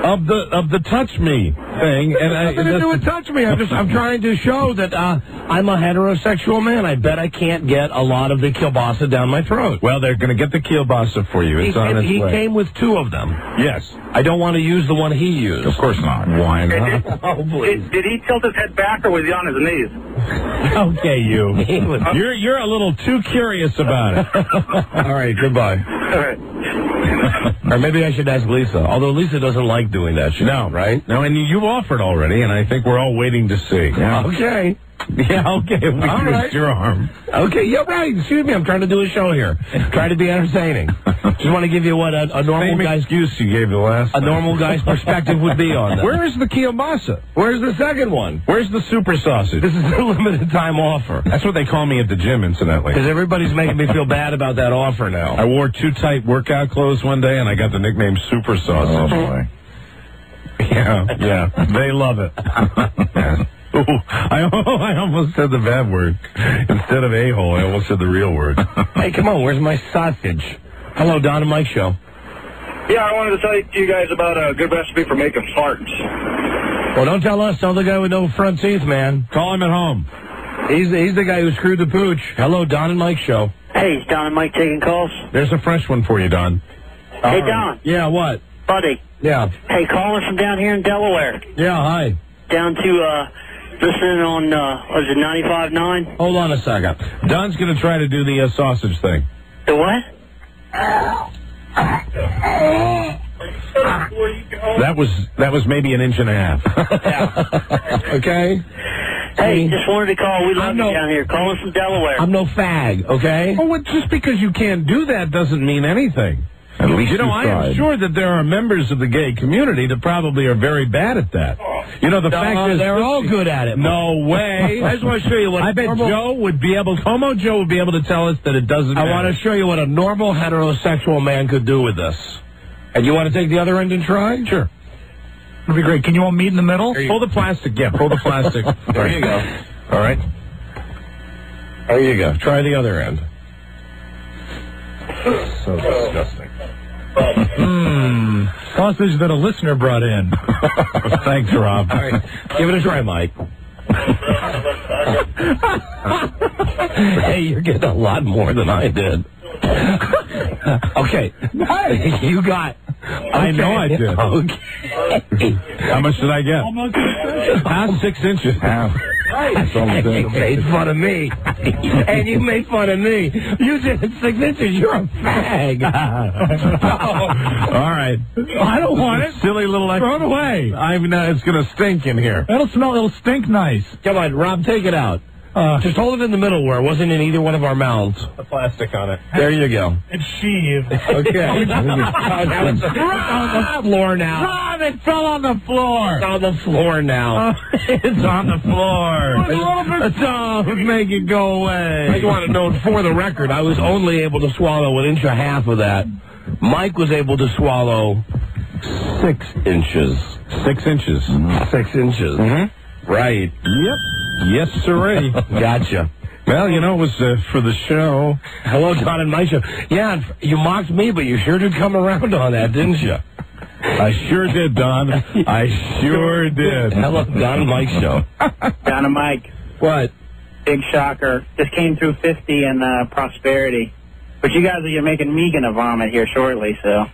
of the touch me thing. And nothing to do with touch me. I'm trying to show that I'm a heterosexual man. I bet I can't get a lot of the kielbasa down my throat. Well, they're going to get the kielbasa for you. It's on its way. He came with two of them. Yes. I don't want to use the one he used. Of course not. Why not? Did he tilt his head back, or was he on his knees? Okay, you. You're a little too curious about it. All right, goodbye. All right. Or maybe I should ask Lisa. Although Lisa doesn't like doing that. No, right? No, and you've offered already, and I think we're all waiting to see. Yeah. Okay. Yeah, okay. We all right. your arm. Okay, yeah, right. Excuse me, I'm trying to do a show here. Trying to be entertaining. Just want to give you what a normal guy's excuse you gave the last. A normal guy's perspective would be on that. Where is the kielbasa? Where's the second one? Where's the super sausage? This is a limited time offer. That's what they call me at the gym, incidentally. Because everybody's making me feel bad about that offer now. I wore too tight workout clothes one day, and I got the nickname Super Sausage. Oh, boy. Yeah. They love it. Ooh, I almost said the bad word. Instead of a-hole, I almost said the real word. Hey, come on, where's my sausage? Hello, Don and Mike Show. Yeah, I wanted to tell you guys about a good recipe for making farts. Well, don't tell us. Tell the guy with no front teeth, man. Call him at home. He's the guy who screwed the pooch. Hello, Don and Mike Show. Hey, is Don and Mike taking calls? There's a fresh one for you, Don. Hey, Don. Yeah, what? Buddy. Yeah. Hey, calling from down here in Delaware. Yeah, hi. Down to, listening on, was it 95.9? Hold on a second. Don's going to try to do the sausage thing. The what? That was maybe an inch and a half. Okay? Hey, just wanted to call. We love you down here. Calling from Delaware. I'm no fag, okay? Oh, well, just because you can't do that doesn't mean anything. At least I am sure that there are members of the gay community that probably are very bad at that. The fact is... They're all good at it. No way. I just want to show you what... I bet Homo Joe would be able to tell us that it doesn't matter. I want to show you what a normal heterosexual man could do with this. And you want to take the other end and try? Sure. That'd be great. Can you all meet in the middle? Pull the plastic. Yeah, pull the plastic. There you go. All right. There you go. Try the other end. So disgusting. Sausage that a listener brought in. Thanks, Rob. All right. Give it a try, Mike. Hey, you're getting a lot more than I did. Okay. You got... I know I did. Okay. How much did I get? Almost. Half 6 inches. Half. That's all I'm saying. You made fun of me. And you made fun of me. You did 6 inches. You're a fag. All right. I don't want it. Silly little... Throw it away. It's going to stink in here. It'll stink nice. Come on, Rob, take it out. Just hold it in the middle where it wasn't in either one of our mouths. The plastic on it. There you go. It's sheathed. Okay. Now it's on the floor now. Rob, it fell on the floor. It's on the floor now. It's on the floor. Make it go away. I just want to note for the record, I was only able to swallow 1.5 inches of that. Mike was able to swallow 6 inches. 6 inches. 6 inches. Mm-hmm. Right. Yep. Yes, sirree. Gotcha. Well, it was for the show. Hello, Don and Mike show. Yeah, you mocked me, but you sure did come around on that, didn't you? I sure did, Don. I sure did. Hello, Don and Mike show. Don and Mike. What? Big shocker. Just came through 50 in prosperity. But you guys are making me gonna vomit here shortly, so.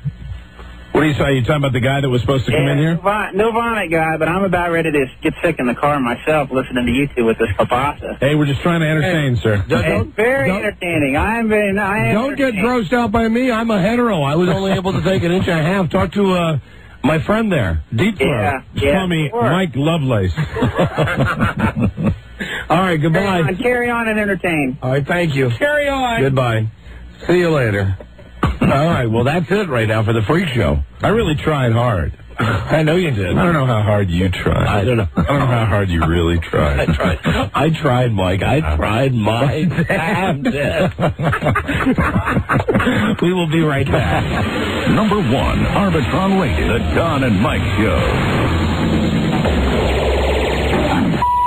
What are you saying? Are you talking about the guy that was supposed to come in here? No vomit guy, but I'm about ready to get sick in the car myself listening to you two with this kielbasa. Hey, we're just trying to entertain, sir. It's very entertaining. Don't get grossed out by me. I'm a hetero. I was only able to take 1.5 inches. Talk to my friend there, Deep Throat. Call me Mike Lovelace. All right, goodbye. Carry on and entertain. All right, thank you. Carry on. Goodbye. See you later. All right, well, that's it right now for the freak show. I really tried hard. I know you did. I don't know how hard you tried. I don't know. I don't know how hard you really tried. I tried, Mike. I tried my damnedest. We will be right back. Number 1, Arbitron rated, The Don and Mike Show.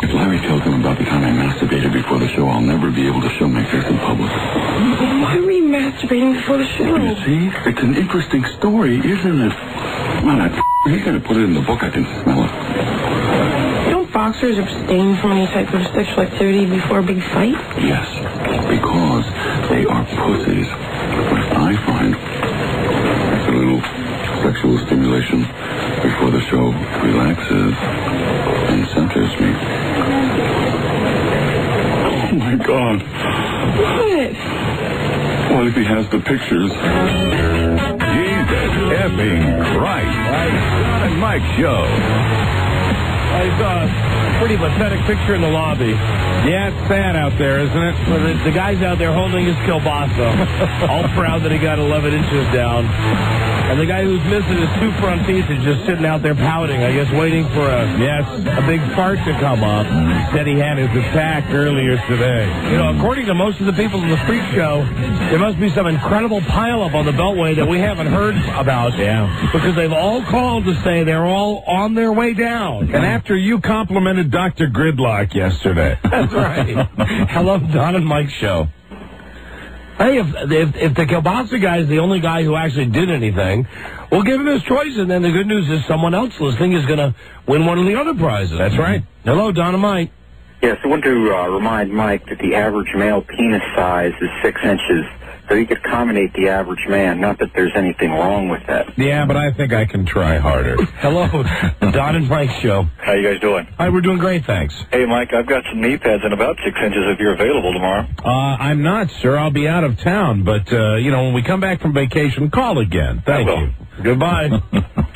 If Larry tells him about the time I masturbated before the show, I'll never be able to show my face in public. Why are we masturbating before the show? You see? It's an interesting story, isn't it? Well, he's going to put it in the book. I can smell it. Don't boxers abstain from any type of sexual activity before a big fight? Yes, because they are pussies. What I find is a little sexual stimulation before the show relaxes and centers me. Oh, my God. What? What if he has the pictures? Jesus effing Christ. Don and Mike Show. I saw a pretty pathetic picture in the lobby. Yeah, it's sad out there, isn't it? Well, the guy's out there holding his kielbasa, all proud that he got 11 inches down. And the guy who's missing his 2 front teeth is just sitting out there pouting, I guess, waiting for a big fart to come up. He said he had his attack earlier today. According to most of the people in the freak show, there must be some incredible pileup on the Beltway that we haven't heard about. Yeah. Because they've all called to say they're all on their way down. And after you complimented Dr. Gridlock yesterday. That's right. Hello, Don and Mike Show. Hey, if the kielbasa guy is the only guy who actually did anything, we'll give him his choice, and then the good news is someone else listening is going to win one of the other prizes. That's right. Hello, Don and Mike. Yes, I want to remind Mike that the average male penis size is 6 inches, so he could accommodate the average man. Not that there's anything wrong with that. Yeah, but I think I can try harder. Hello, Don and Mike Show. How you guys doing? Hi, we're doing great, thanks. Hey, Mike, I've got some knee pads in about 6 inches if you're available tomorrow. I'm not, sir. I'll be out of town, but, when we come back from vacation, call again. Thank you. Goodbye.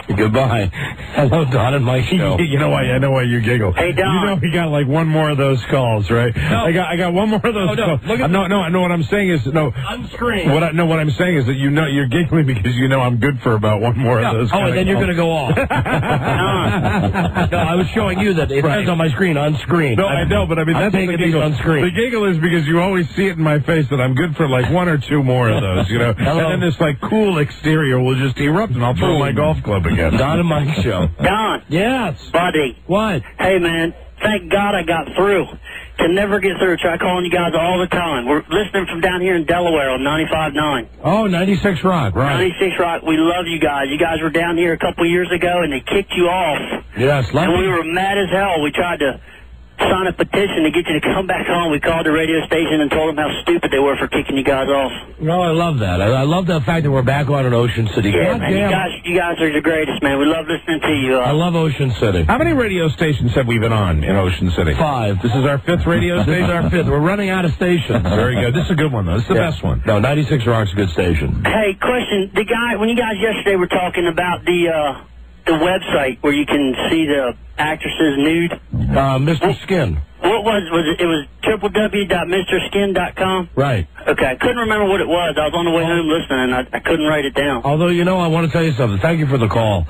Goodbye. Hello, Don and Mike Show. I know why you giggle. Hey, Don. You know he got like one more of those calls, right? No. I got one more of those calls. Look at no, I know what I'm saying is no. On screen. What I'm saying is that you're giggling because I'm good for about one more of those. Oh, and then you're going to go off. No, I was showing you that it says on my screen, on screen. No, I know, but I mean that's the giggle. On screen. The giggle is because you always see it in my face that I'm good for like 1 or 2 more of those, Hello. And then this like cool exterior will just erupt and I'll throw my golf club again. Don and Mike Show. Don. Yes. Buddy. What? Hey, man. Thank God I got through. Can never get through. Try calling you guys all the time. We're listening from down here in Delaware on 95.9. Oh, 96 Rock, right. 96 Rock. We love you guys. You guys were down here a couple years ago, and they kicked you off. Yes, and we were mad as hell. We tried to sign a petition to get you to come back on. We called the radio station and told them how stupid they were for kicking you guys off. No, I love that. I love the fact that we're back on in Ocean City. Yeah, man, you guys are the greatest, man. We love listening to you. I love Ocean City. How many radio stations have we been on in Ocean City? 5. This is our 5th radio station? This is our 5th. We're running out of stations. Very good. This is a good one, though. This is the best one. No, 96 Rock's a good station. Hey, question. The guy, when you guys yesterday were talking about the website where you can see the actresses nude. Mr. Skin. What was it? It was www.mrskin.com? Right. Okay, I couldn't remember what it was. I was on the way home listening, and I couldn't write it down. Although, I want to tell you something. Thank you for the call.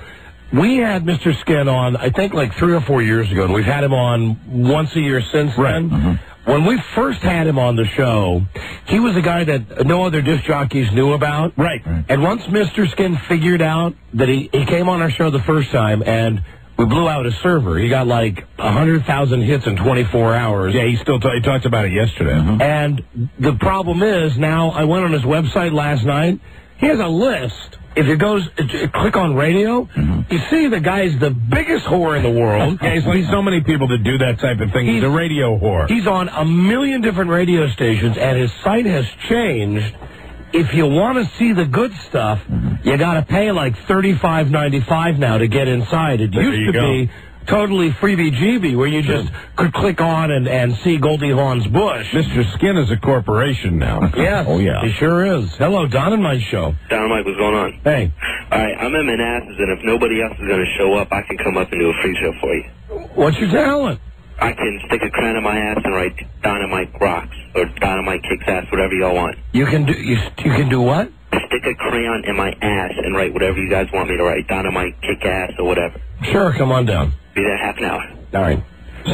We had Mr. Skin on, I think, like 3 or 4 years ago, and we've had him on once a year since then. Mm-hmm. When we first had him on the show, he was a guy that no other disc jockeys knew about. Right. And once Mr. Skin figured out that he came on our show the first time, and we blew out his server. He got like 100,000 hits in 24 hours. Yeah, he talked about it yesterday. Mm-hmm. And the problem is, now I went on his website last night. He has a list. If it goes, click on radio, you see the guy's the biggest whore in the world. Yeah, he's like so many people that do that type of thing. He's a radio whore. He's on a million different radio stations, and his site has changed. If you want to see the good stuff, you got to pay like $35.95 now to get inside. It used to be totally freebie-jeebie, where you just could click on and see Goldie Hawn's bush. Mr. Skin is a corporation now. Yes. Oh, yeah. He sure is. Hello, Don and Mike Show. Don and Mike, what's going on? Hey. All right, I'm in Manassas, and if nobody else is going to show up, I can come up and do a free show for you. What's your talent? I can stick a crayon in my ass and write Dynamite Rocks, or Dynamite Kicks Ass, whatever y'all want. You can do what? Stick a crayon in my ass and write whatever you guys want me to write. Dynamite Kick Ass or whatever. Sure, come on down. Be there half an hour. All right.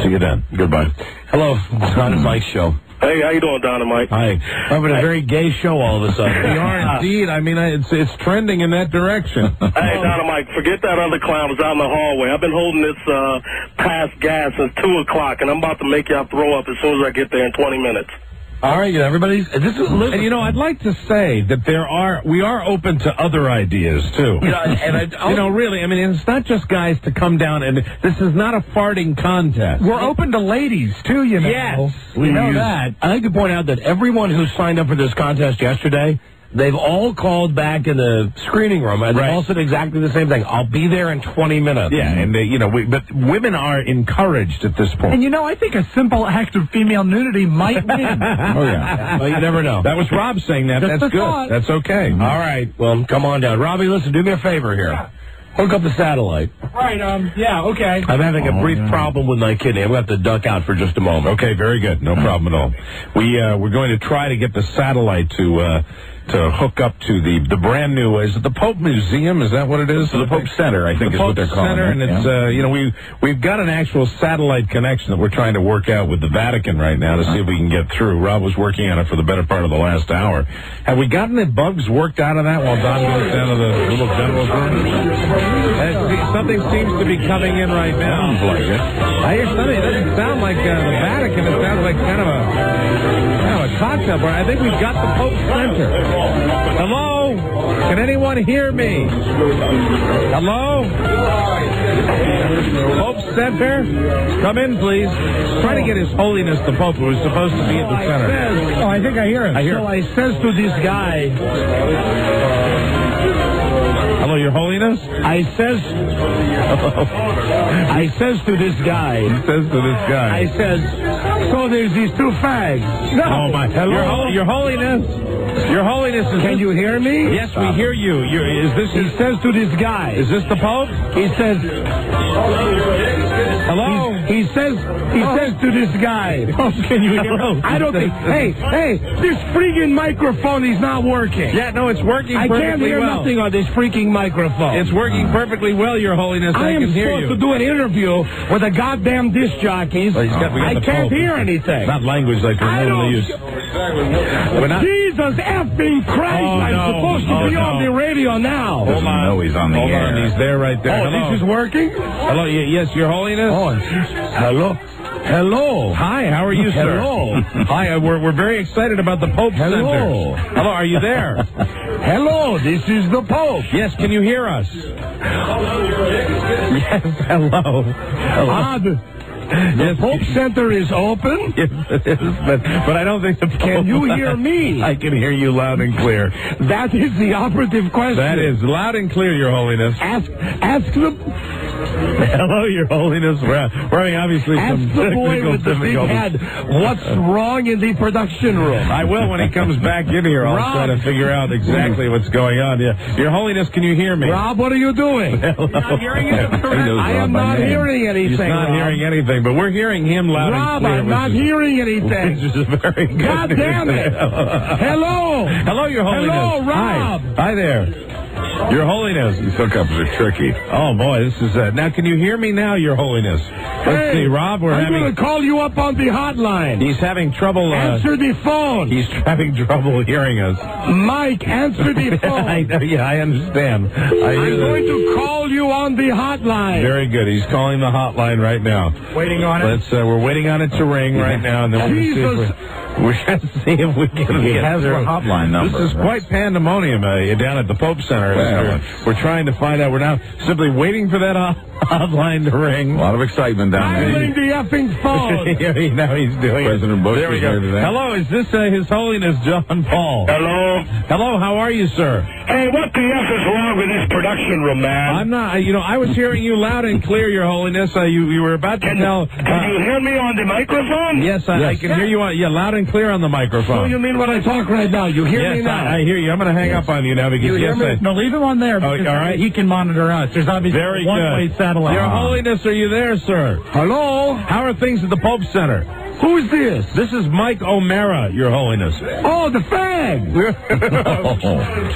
See you then. Goodbye. Hello, Don and Mike Show. Hey, how you doing, Dynamite? Hi. Having a very gay show all of a sudden. We are indeed. I mean, it's trending in that direction. Hey, Dynamite, forget that other clown was out in the hallway. I've been holding this past gas since 2 o'clock, and I'm about to make y'all throw up as soon as I get there in 20 minutes. All right, everybody's. And I'd like to say that we are open to other ideas too. Really, I mean, it's not just guys to come down, and this is not a farting contest. We're open to ladies too, you know. Yes, we know that. I'd like to point out that everyone who signed up for this contest yesterday, they've all called back in the screening room, and they all said exactly the same thing. I'll be there in 20 minutes. Yeah, and but women are encouraged at this point. And I think a simple act of female nudity might win. Oh yeah, well, you never know. That was Rob saying that. That's good. Thought. That's okay. All right, well, come on down, Robbie. Listen, do me a favor here. Yeah. Hook up the satellite. Right. Yeah. Okay. I'm having a brief problem with my kidney. I'm going to have to duck out for just a moment. Okay. Very good. No problem at all. We're going to try to get the satellite to hook up to the brand new, is it the Pope Museum? Is that what it is? The Pope Center, I think is what they're calling it. And it's, we've got an actual satellite connection that we're trying to work out with the Vatican right now to see if we can get through. Rob was working on it for the better part of the last hour. Have we gotten the bugs worked out of that while Don goes down to the little general room? Something seems to be coming in right now. Sounds like it. I hear something. It doesn't sound like the Vatican. It sounds like kind of a cocktail bar. I think we've got the Pope Center. Hello? Can anyone hear me? Hello? Pope Center? Come in, please. Try to get His Holiness the Pope, who is supposed to be at the center. I think I hear him. So I says to this guy... Hello, Your Holiness? I says to this guy... He says to this guy... I says, so there's these two fags. No. Oh, my... Hello? Your Holiness? Your Holiness, can you hear me? Yes, we hear you. He says to this guy... Is this the Pope? He says... Hello? He says to this guy... Oh, can you hear him? I don't think... Hey, this freaking microphone is not working. Yeah, no, it's working perfectly well. I can't hear nothing on this freaking microphone. It's working perfectly well, Your Holiness. I can hear you. I'm supposed to do an interview with the goddamn disc jockeys. Well, I can't hear anything. Not language like we normally use. Jesus effing Christ! I'm supposed to be on the radio now. Hold on. No, he's on the air. Hold on, he's there right there. Oh, hello. This is working? Hello, yes, Your Holiness. Oh, hello. Hello. Hi, how are you, sir? Hello. Hi, we're very excited about the Pope Center. Hello, are you there? Hello, this is the Pope. Yes, can you hear us? Yes, hello. The Pope Center is open? Yes, it is, but I don't think the Pope... Can you hear me? I can hear you loud and clear. That is the operative question. That is loud and clear, Your Holiness. Ask the... Hello, Your Holiness. We're having obviously Ask some the boy technical with the big difficulties. head what's wrong in the production room. I will when he comes back in here. I'll try to figure out exactly what's going on. Yeah, Your Holiness, can you hear me? Rob, what are you doing? Hello. Not hearing it? I am not hearing anything. He's not Rob. hearing anything, but we're hearing him loud Rob, and clear. I'm not hearing anything. Which is very good. God damn it. Hello. Hello, Your Holiness. Hello, Rob. Hi there. Your Holiness. These hookups are tricky. Oh, boy, this is... now, can you hear me now, Your Holiness? Let's see, Rob, I'm going to call you up on the hotline. He's having trouble... Answer the phone. He's having trouble hearing us. Mike, answer the phone. I know, yeah, I understand. I'm going to call you on the hotline. Very good. He's calling the hotline right now. Waiting on it. We're waiting on it to ring right now, and then we're going to see if we can He get has through. the hotline number. This is quite pandemonium down at the Pope Center. We're trying to find out. We're now simply waiting for that hotline to ring. A lot of excitement down there. Dialing the effing phone. Yeah, now he's doing President Bush There we is go. here today. Hello, is this His Holiness John Paul? Hello? Hello, how are you, sir? Hey, what the F is wrong with this production room, man? I'm not, I was hearing you loud and clear, Your Holiness. You were about to tell... Can you hear me on the microphone? Yes, I can hear you loud and clear on the microphone. So you mean when I talk right now? You hear me now? I hear you. I'm going to hang up on you now because You hear me? No, leave him on there because all right. he can monitor us. There's obviously Very one-way good. satellite. Your Holiness, are you there, sir? Hello? How are things at the Pope Center? Who's this? This is Mike O'Mara, Your Holiness. Oh, the fag.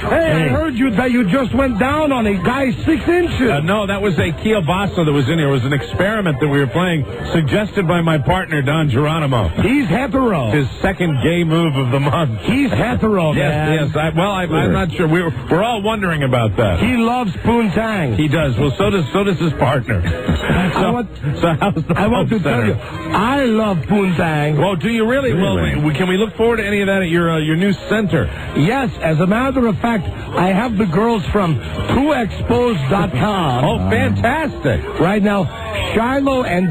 Hey, I heard that you just went down on a guy 6 inches. No, that was a kielbasa that was in here. It was an experiment that we were playing, suggested by my partner, Don Geronimo. He's hetero. His second gay move of the month. He's hetero, man. Yes. I'm not sure. We're all wondering about that. He loves poontang. He does. Well, so does his partner. I want to tell you, I love poontang. Well, do you really? Well, can we look forward to any of that at your new center? Yes, as a matter of fact, I have the girls from TrueExposed.com. Oh, fantastic! Right now, Shiloh and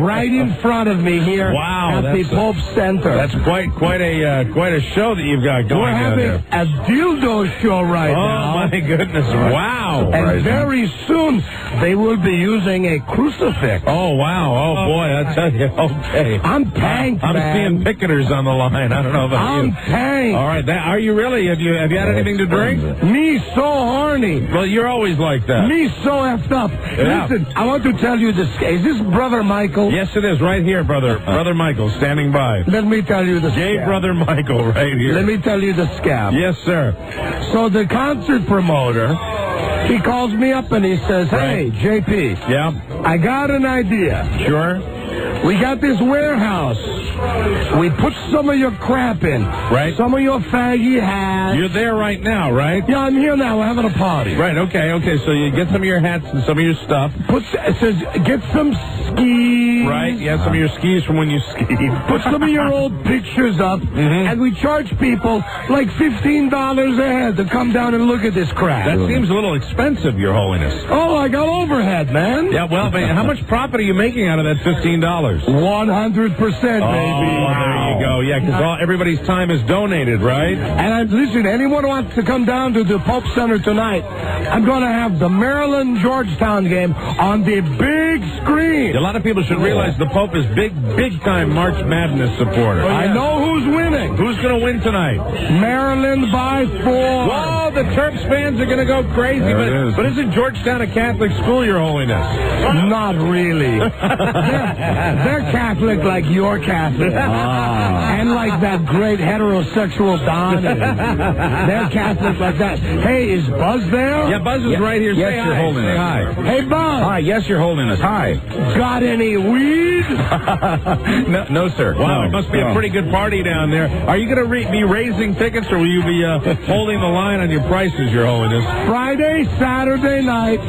right in front of me here at the Pope Center. That's quite a show that you've got going We're on having there. a dildo show now. Oh, my goodness. Wow. And very soon, they will be using a crucifix. Oh, wow. Oh, boy, I tell you. Okay. I'm tanked, I'm man. seeing picketers on the line. I don't know about you. I'm tanked. All right. Are you really? Have you had anything to drink? Me so horny. Well, you're always like that. Me so effed up. Yeah. Listen, I want to tell you this. Is this Brother Michael? Yes, it is. Right here, Brother Michael, standing by. Let me tell you the Gay scam. Brother Michael, right here. Let me tell you the scam. Yes, sir. So the concert promoter, he calls me up and he says, "Hey, JP. Yeah. I got an idea. Sure. We got this warehouse. We put some of your crap in. Right. Some of your faggy hats. You're there right now, right? Yeah, I'm here now. We're having a party. Right, okay. So you get some of your hats and some of your stuff. It says, get some skis. Right, yeah, some of your skis from when you skied. Put some of your old pictures up, and we charge people like $15 a head to come down and look at this crap. That seems a little expensive, Your Holiness. Oh, I got overhead, man. Yeah, well, how much profit are you making out of that $15? 100%, baby. Oh, there you go. Yeah, because everybody's time is donated, right? And listen, anyone who wants to come down to the Pope Center tonight, I'm going to have the Maryland-Georgetown game on the big screen. A lot of people should realize the Pope is big-time March Madness supporter. I know who's winning. Who's going to win tonight? Maryland by 4. Whoa, the Terps fans are going to go crazy. But isn't Georgetown a Catholic school, Your Holiness? Not really. They're Catholic like you're Catholic. And like that great heterosexual Don is. They're Catholic like that. Hey, is Buzz there? Yeah, Buzz is right here. Yes, Say Your hi. Holiness. Say hi. Hey, Buzz. Hi, yes, Your Holiness. Hi. Got any weed? No, sir. Wow, No, it must be a no. pretty good party down there. Are you going to be raising tickets, or will you be holding the line on your prices, Your Holiness? Friday, Saturday night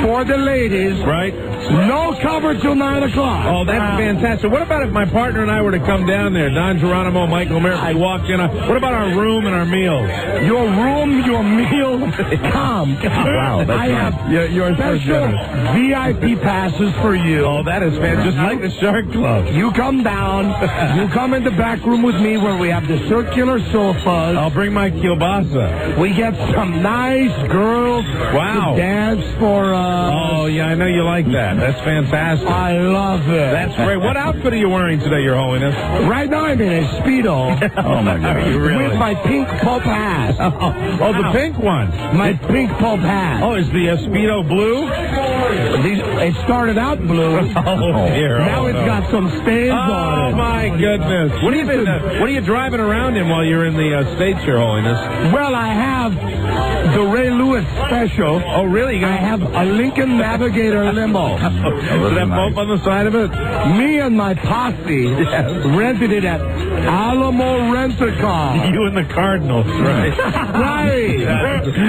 for the ladies. Right. No cover till 9 o'clock. Oh, that's fantastic. What about if my partner and I were to come down there, Don Geronimo Geronimo, Michael Merrick walked in. What about our room and our meals? Your room, your meal, come. Wow, that's I have you're special VIP passes for you. Oh, that is fantastic. Just like the Shark Club. You come down. You come in the back room with me where we have the circular sofas. I'll bring my kielbasa. We get some nice girls to dance for us. Oh, yeah, I know you like that. That's fantastic. I love it. That's great. What outfit are you wearing today, Your Holiness? Right now I'm in a Speedo. Oh, my God. Really? With my pink Pope hat. Oh, the pink one. My pink Pope hat. Oh, is the Speedo blue? It started out blue. Oh, dear. Now it's got some stains on it. Oh, my goodness. What are you driving around in while you're in the States, Your Holiness? Well, I have the Ray Lewis special. Oh, really? I have a Lincoln Navigator limo. Does that Pope on the side of it? Me and my posse rented it at Alamo Rent-A-Car. You and the Cardinals, right? Right.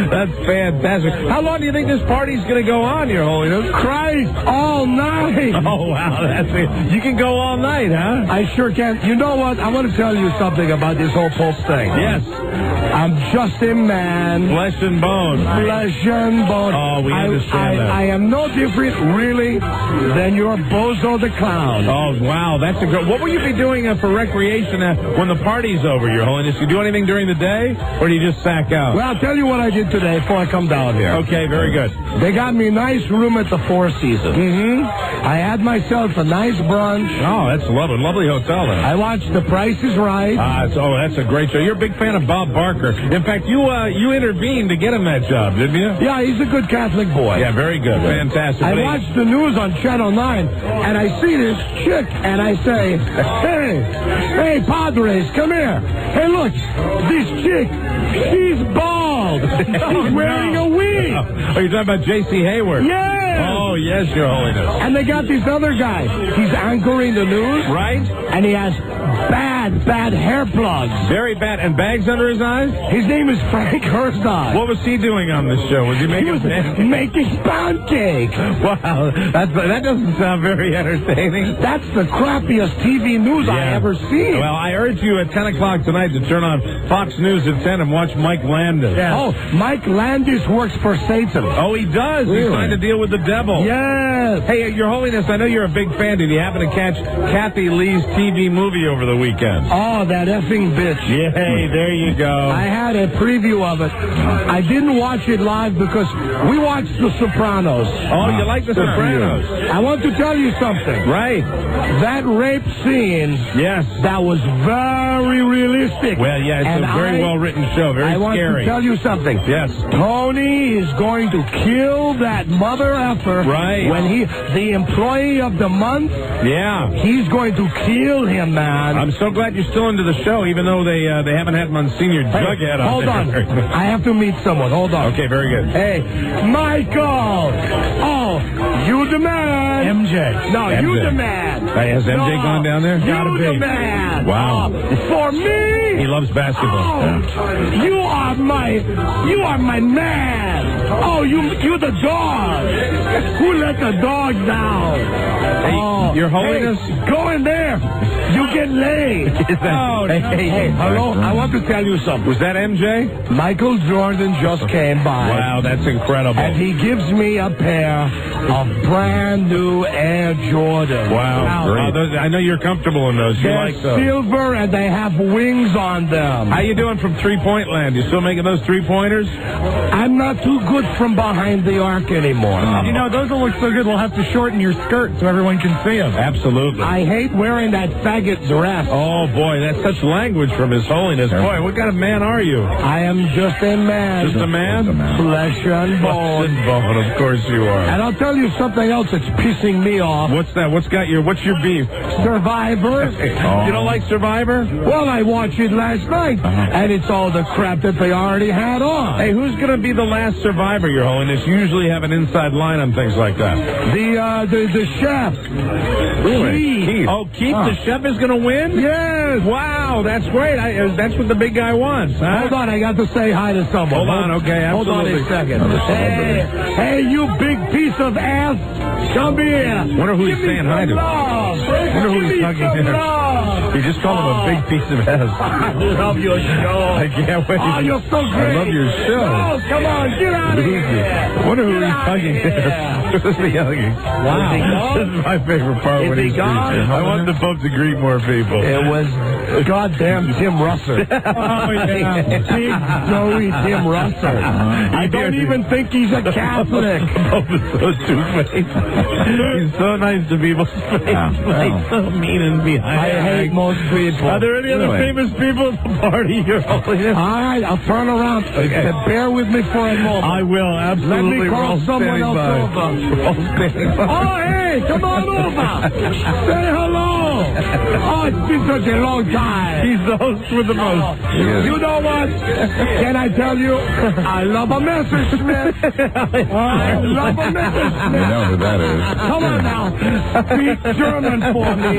That's fantastic. How long do you think this party's going to go on, Your Holiness? Christ, all night. Oh, wow, that's it. You can go all night, huh? I sure can. You know what? I want to tell you something about this whole Pope thing. Yes. I'm just a man. Flesh and bone. Flesh and bone. Oh, we understand that. I am no different, really, than your Bozo the Clown. Oh, wow, that's a good... What will you be doing for recreation when the party's over, Your Holiness? You do anything during the day, or do you just sack out? Well, I'll tell you what I did today before I come down here. Okay, very good. They got me a nice room at the Four Seasons. Mm-hmm. I had myself a nice brunch. Oh, that's lovely. Lovely hotel, then. I watched The Price is Right. That's a great show. You're a big fan of Bob Barker. In fact, you intervened to get him that job, didn't you? Yeah, he's a good Catholic boy. Yeah, very good. Fantastic. I watched the news on Channel 9, and I see this chick, and I say, hey, Padres, come here. Hey, look, this chick, she's bald. She's wearing a wig. Oh, you're talking about J.C. Hayward? Yeah. Oh, yes, Your Holiness. And they got this other guy. He's anchoring the news. Right. And he has bad hair plugs. Very bad. And bags under his eyes? His name is Frank Herzog. What was he doing on this show? Was he making pound cake. Wow. That doesn't sound very entertaining. That's the crappiest TV news I ever seen. Well, I urge you at 10 o'clock tonight to turn on Fox News at 10 and watch Mike Landis. Yes. Oh, Mike Landis works for Satan. Oh, he does? Really? He's trying to deal with the devil. Yes. Hey, Your Holiness, I know you're a big fan. Did you happen to catch Kathy Lee's TV movie over the weekend? Oh, that effing bitch. Yeah, hey, there you go. I had a preview of it. I didn't watch it live because we watched The Sopranos. Oh, you like The Sopranos? I want to tell you something. Right. That rape scene, yes, that was very realistic. Well, yeah, it's a very well-written show, very scary. I want to tell you something. Yes. Tony is going to kill that mother effer. Right. When the employee of the month, he's going to kill him, man. I'm so glad you're still into the show, even though they haven't had Monsignor Jughead on Hold there. on. I have to meet someone. Hold on. Okay, very good. Hey, Michael. Oh, you the man. MJ. No, MJ. you the man. Hey, has MJ gone down there? You the man. Wow. For me. He loves basketball. Oh, you are my man. Oh, you the dog. Who let the dog down? Hey, Your Holiness. Hey, go in there. You get laid. Hey, hello. I want to tell you something. Was that MJ? Michael Jordan just came by. Wow, that's incredible. And he gives me a pair of brand new Air Jordan. Wow, great. I know you're comfortable in those. You They're like those. silver and they have wings on them. How you doing from three-point land? You still making those three-pointers? I'm not too good from behind the arc anymore. You know, those will look so good, we'll have to shorten your skirt so everyone can see them. Absolutely. I hate wearing that faggot dress. Oh, boy, that's such language from His Holiness. Boy, what kind of man are you? I am just a man. Just a man? Flesh and bone. Flesh and bone, of course you are. And I'll tell you something else that's pissing me off. What's that? What's your beef? Survivor. You don't like Survivor? Well, I watched it last night, and it's all the crap that they already had on. Hey, who's going to be the last survivor, Your Holiness? You usually have an inside line on things like that. The chef. Really? Keith. Oh, Keith, the chef is going to win? Yes. Wow, that's great. That's what the big guy wants. Huh? Hold on, I got to say hi to someone. Hold on, okay, Hold on absolutely. a second. Hey, you big piece of ass. Come here. Wonder who he's saying hi to. Wonder who he's talking to. You just called him a big piece of ass. I love your show. I can't wait. Oh, you're so great. I love your show. Oh, come on, get out of here. I wonder who he's hugging. Who's he hugging? Wow. This is my favorite part when he's preaching. I want the Pope to greet more people. It was goddamn Tim Russell. Oh, yeah. Big, doughy Tim Russell. I don't even think he's a Catholic. Pope is so two-faced. He's so nice to people's face. Like, so mean and behind. I hate most people. Are there any other famous people at the party, Your Holiness? All right, I'll turn around. Okay. Bear with me for a moment. I will, absolutely. Let me call someone else over. Oh, hey, come on over. Say hello. Oh, it's been such a long time. He's the host with the most. You know what? Can I tell you? I love a Messerschmitt. I love a Messerschmitt. You know who that is. Come on now. Speak German for me.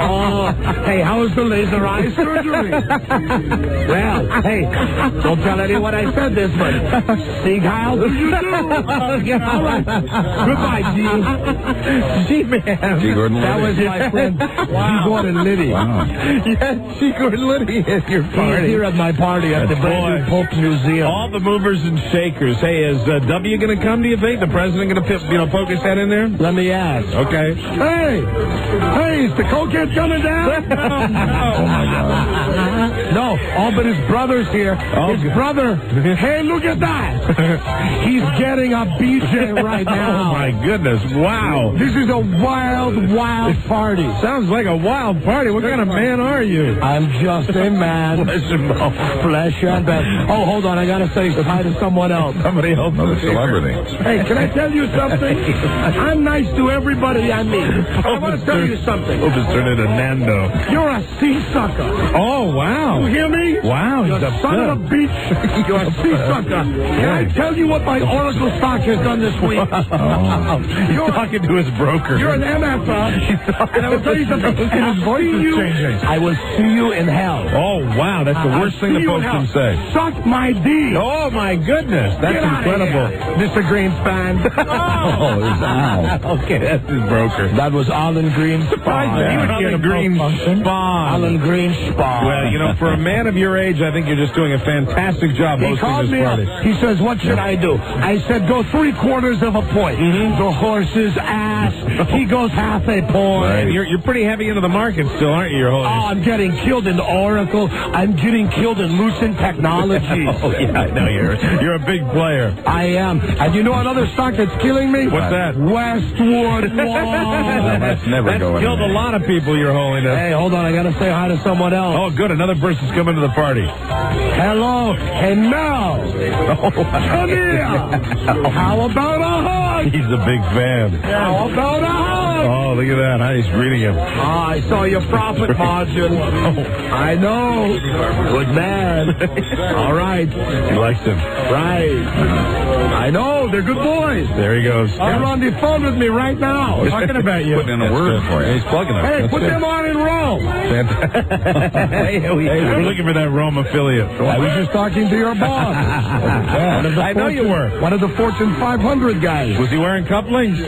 Oh, hey, how's the laser eye surgery? Well, hey, don't tell anyone I said this, but Sieg Heil, what do you do? All right. Goodbye, G. G-Man. G. Gordon Liddy. That was my friend, G. Gordon Liddy. Wow. Yes, G. Gordon Liddy at your He's party. here at my party at the brand new Pope Museum. All the movers and shakers. Hey, is W going to come, do you think? The president going to poke his head in there? Let me ask. Okay. Hey, is the cokehead coming down? Oh, my God. No, but his brother's here. His brother. Hey, look at that. He's getting a BJ right now. Oh, my goodness. Wow. This is a wild, wild party. Sounds like a wild party. What kind of man are you? I'm just a man. Flesh and bone. Flesh and bone. Oh, hold on. I got to say hi to someone else. Somebody else. Another celebrity. Hey, can I tell you something? I'm nice to everybody I meet. I want to tell you something. Hope it's turned into Nando. You're a sea sucker. Oh, wow. You hear me? Wow. You son of a bitch. You're a sea sucker. Can I tell you what my Oracle stock has done this week? He's talking to his broker. You're an MFer. And I will tell you something. And his voice is changing. I will see you in hell. Oh, wow. That's the worst thing the Pope can say. Suck my D. Oh, my goodness. That's incredible. Mr. Greenspan. Okay, that's his broker. That was Alan Greenspan. Alan Greenspan. Alan Greenspan. Well, you know, for a man of your age, I think you're just doing a fantastic job He hosting called this me party. up. He says, what should I do? I said, go 3/4 of a point. The horse's ass. He goes half a point. Right. You're pretty heavy into the market still, aren't you, Your Holiness? Oh, I'm getting killed in Oracle. I'm getting killed in Lucent Technologies. Oh, yeah, I know you're a big player. I am. And you know another stock that's killing me? What's that? Westwood One. That's never going killed a lot of people, Your Holiness. Hey, hold on. I got to say hi to someone else. Oh, good. Another person's coming to the party. Hello. Hey, Mel. Come here. How about a hug? He's a big fan. How about a hug? Oh, look at that. How he's greeting him. I saw your profit margin. I know. Good man. All right. He likes him. Right. I know. They're good boys. There he goes. They're on the phone with me right now. Talking about you. Putting in a word for you. He's plugging them. Hey, put them on in Rome. Hey, we're looking for that Rome affiliate. I was just talking to your boss. I know you were. One of the Fortune 500 guys. Was he wearing cufflinks?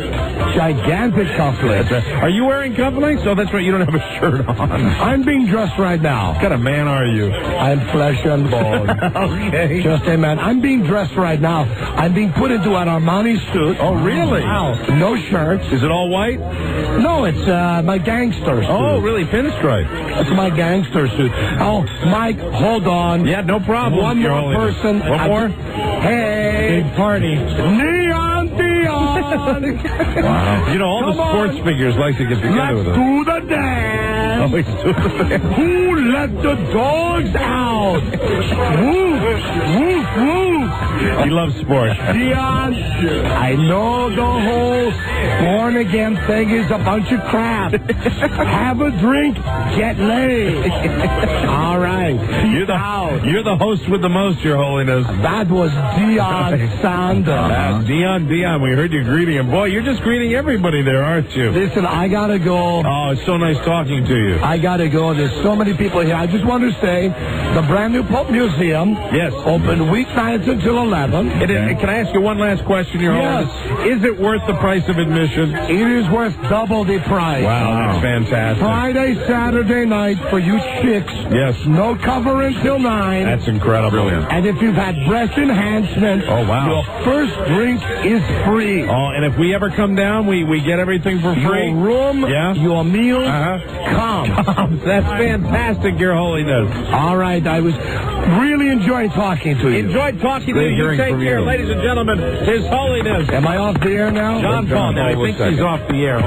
Gigantic cufflinks. That's right. Are you wearing cufflinks? Oh, that's right. You don't have a shirt on. I'm being dressed right now. What kind of man are you? I'm flesh and bone. Okay. Just a man. I'm being dressed right now. I'm being put into an Armani suit. Oh, really? Wow. No shirts. Is it all white? No, it's my gangster suit. Oh, really? Pinstripe. It's my gangster suit. Oh, Mike, hold on. Yeah, no problem. One more person. One more? Hey. Big party. Neon Dion. Wow. You know, all the sports figures like to get together with Let's him. do the dance. Oh, he's doing the dance. Who let the dogs out? Woof, woof, woof. He loves sports. Dion, I know the whole born-again thing is a bunch of crap. Have a drink, get laid. All right. You're the host with the most, Your Holiness. That was Dion Sanders. Dion, we heard you greeting him. Boy, you're just greeting everybody there, aren't you? Listen, I gotta go. Oh, it's so nice talking to you. I gotta go. There's so many people here. I just want to say, the brand new Pope Museum. Yes. Open weeknights until 11. Can I ask you one last question, Your Holiness? Is it worth the price of admission? It is worth double the price. Wow, that's fantastic. Friday, Saturday night for you chicks. Yes. No cover until 9. That's incredible. Brilliant. And if you've had breast enhancement, Oh, wow. your first drink is free. Oh, and if we ever come down, we get everything for free? Your room, your meals, come. That's fantastic, Your Holiness. All right, I was really enjoying talking to you. Enjoyed talking to Great you. hearing Take from care, you. ladies and gentlemen. His Holiness. Am I off the air now? John Paul. No, I think he's off the air.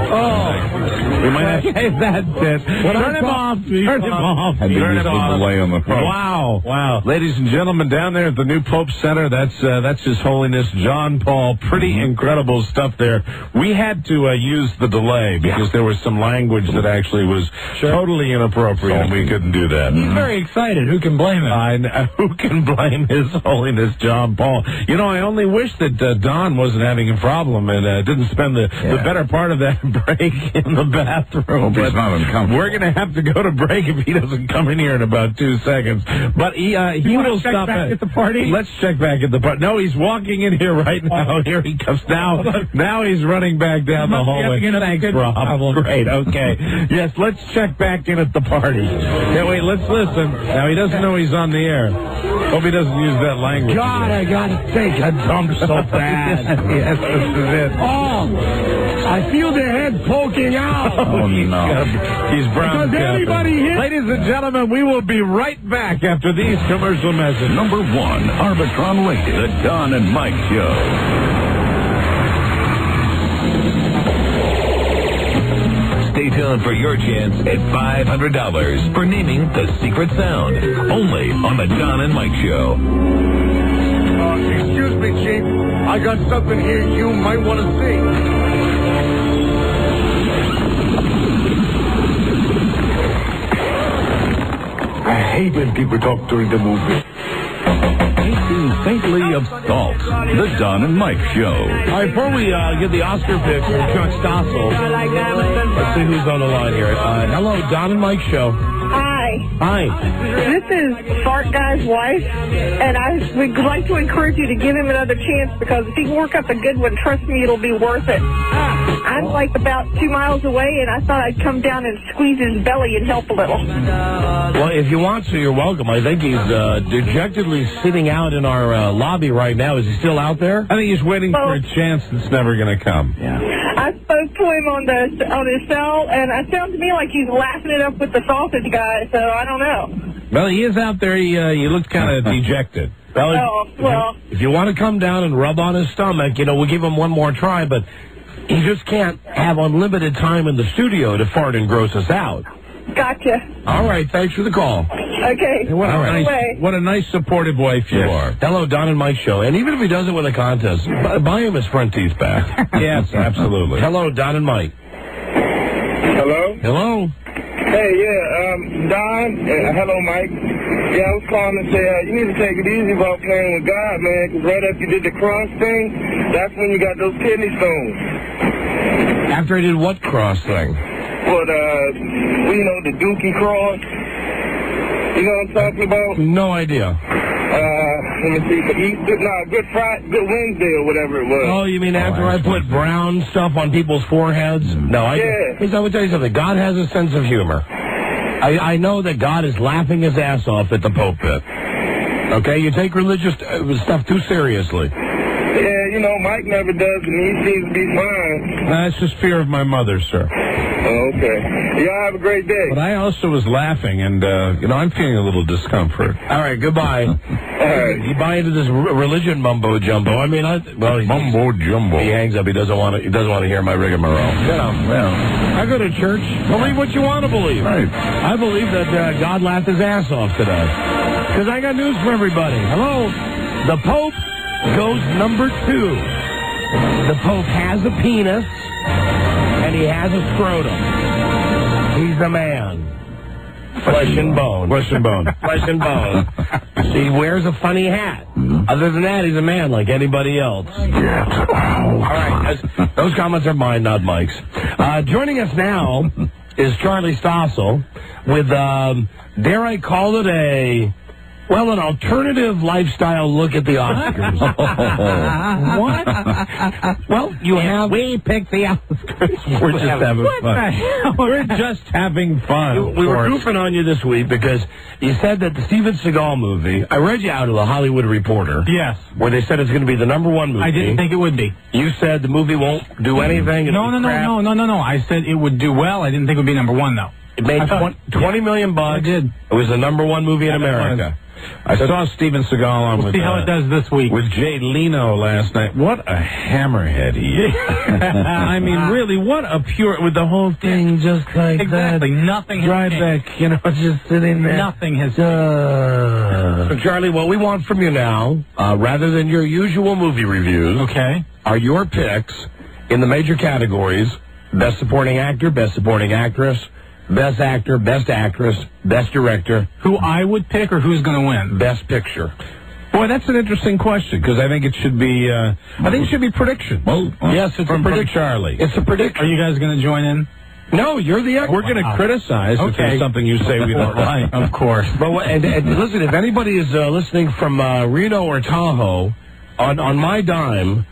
We might have to that's it. Turn him off. Turn him off. And they Turn use him the off. delay on the phone. Wow. Wow. Ladies and gentlemen, down there at the New Pope Center, that's His Holiness John Paul. Pretty incredible stuff there. We had to use the delay because there was some language that actually was totally inappropriate, and we couldn't do that. He's very excited. Who can blame him? I know. Who can blame His Holiness John Paul? You know, I only wish that Don wasn't having a problem and didn't spend the better part of that break in the bathroom. He's not uncomfortable. We're going to have to go to break if he doesn't come in here in about 2 seconds. But he will check stop back at the party? Let's check back at the party. No, he's walking in here right now. Here he comes now. Now he's running back down the hallway. Thanks, Rob. Great. Okay. Yes, let's check back in at the party. Yeah, wait. Let's listen. Now he doesn't know he's on the air. Hope he doesn't use that language. God, I gotta take a dump so bad. Yes, this is it. Oh, I feel the head poking out. Oh, no. He's brown. Does anybody hit? Ladies and gentlemen, we will be right back after these commercial messages. Number 1, Arbitron Lady, the Don and Mike Show. Stay tuned for your chance at $500 for naming the secret sound. Only on the Don and Mike Show. Excuse me, Chief. I got something here you might want to see. I hate when people talk during the movie. Tasting faintly of salt. The Don and Mike Show. All right, before we get the Oscar pick from Chuck Stossel, let's see who's on the line here. Hello, Don and Mike Show. Hi. Hi. This is Fart Guy's wife, and I would like to encourage you to give him another chance because if he can work up a good one, trust me, it'll be worth it. I'm like about 2 miles away, and I thought I'd come down and squeeze his belly and help a little. Well, if you want to, you're welcome. I think he's dejectedly sitting out in our lobby right now. Is he still out there? I think he's waiting for a chance that's never going to come. I spoke to him on his cell, and it sounds to me like he's laughing it up with the sausage guy, so I don't know. Well, he is out there. He looked kind of dejected. Well, if you want to come down and rub on his stomach, we'll give him one more try, but he just can't have unlimited time in the studio to fart and gross us out. Gotcha. All right, thanks for the call. Okay. Hey, what a nice supportive wife you are. Hello, Don and Mike Show. And even if he doesn't win a contest, buy him his front teeth back. Yes, absolutely. Hello, Don and Mike. Hello? Hello. Hey, Don, hello, Mike. Yeah, I was calling to say, you need to take it easy about playing with God, man, because right after you did the cross thing, that's when you got those kidney stones. After I did what cross thing? Well, the Dookie cross. You know what I'm talking about? No idea. Let me see. Good Wednesday or whatever it was. Oh, you mean after I put brown stuff on people's foreheads? No, I will tell you something. God has a sense of humor. I know that God is laughing his ass off at the pulpit. Okay, you take religious stuff too seriously. Yeah, Mike never does, and he seems to be fine. That's just fear of my mother, sir. Oh, okay. Y'all have a great day. But I also was laughing, and, I'm feeling a little discomfort. All right, goodbye. All right. You buy into this religion mumbo jumbo. I mean, mumbo jumbo. He hangs up. He doesn't want to hear my rigmarole. I go to church. Believe what you want to believe. Right. I believe that God laughed his ass off today. Because I got news for everybody. Hello. The Pope goes number 2. The Pope has a penis, and he has a scrotum. He's a man. Flesh and bone. Flesh and bone. Flesh and bone. He wears a funny hat. Other than that, he's a man like anybody else. All right. Those comments are mine, not Mike's. Joining us now is Charlie Stossel with, dare I call it, a Well, an alternative lifestyle look at the Oscars. What? Well, you have... We picked the Oscars. We're just having What fun. the hell? We're just having fun. We were goofing on you this week because you said that the Steven Seagal movie, I read you out of the Hollywood Reporter. Yes. Where they said it's going to be the number one movie. I didn't think it would be. You said the movie won't do anything. No. I said it would do well. I didn't think it would be number one, though. It made $20 million bucks. I did. It was the number one movie in America. I saw Steven Seagal on We'll see how it does this week. with Jay Leno last night. What a hammerhead he is. I mean, really, what a pure... With the whole thing just like Exactly. that. Nothing has Dry changed. back, just sitting there. Nothing has So, Charlie, what we want from you now, rather than your usual movie reviews, are your picks in the major categories: Best Supporting Actor, Best Supporting Actress, Best Actor, Best Actress, Best Director. Who I would pick or who's going to win? Best Picture. Boy, that's an interesting question, because I think it should be, prediction. Yes, it's from a prediction. Charlie. It's a prediction. Are you guys going to join in? No, you're the expert. We're going to criticize if there's something you say we don't like. Of course. But and listen, if anybody is listening from Reno or Tahoe, on my dime,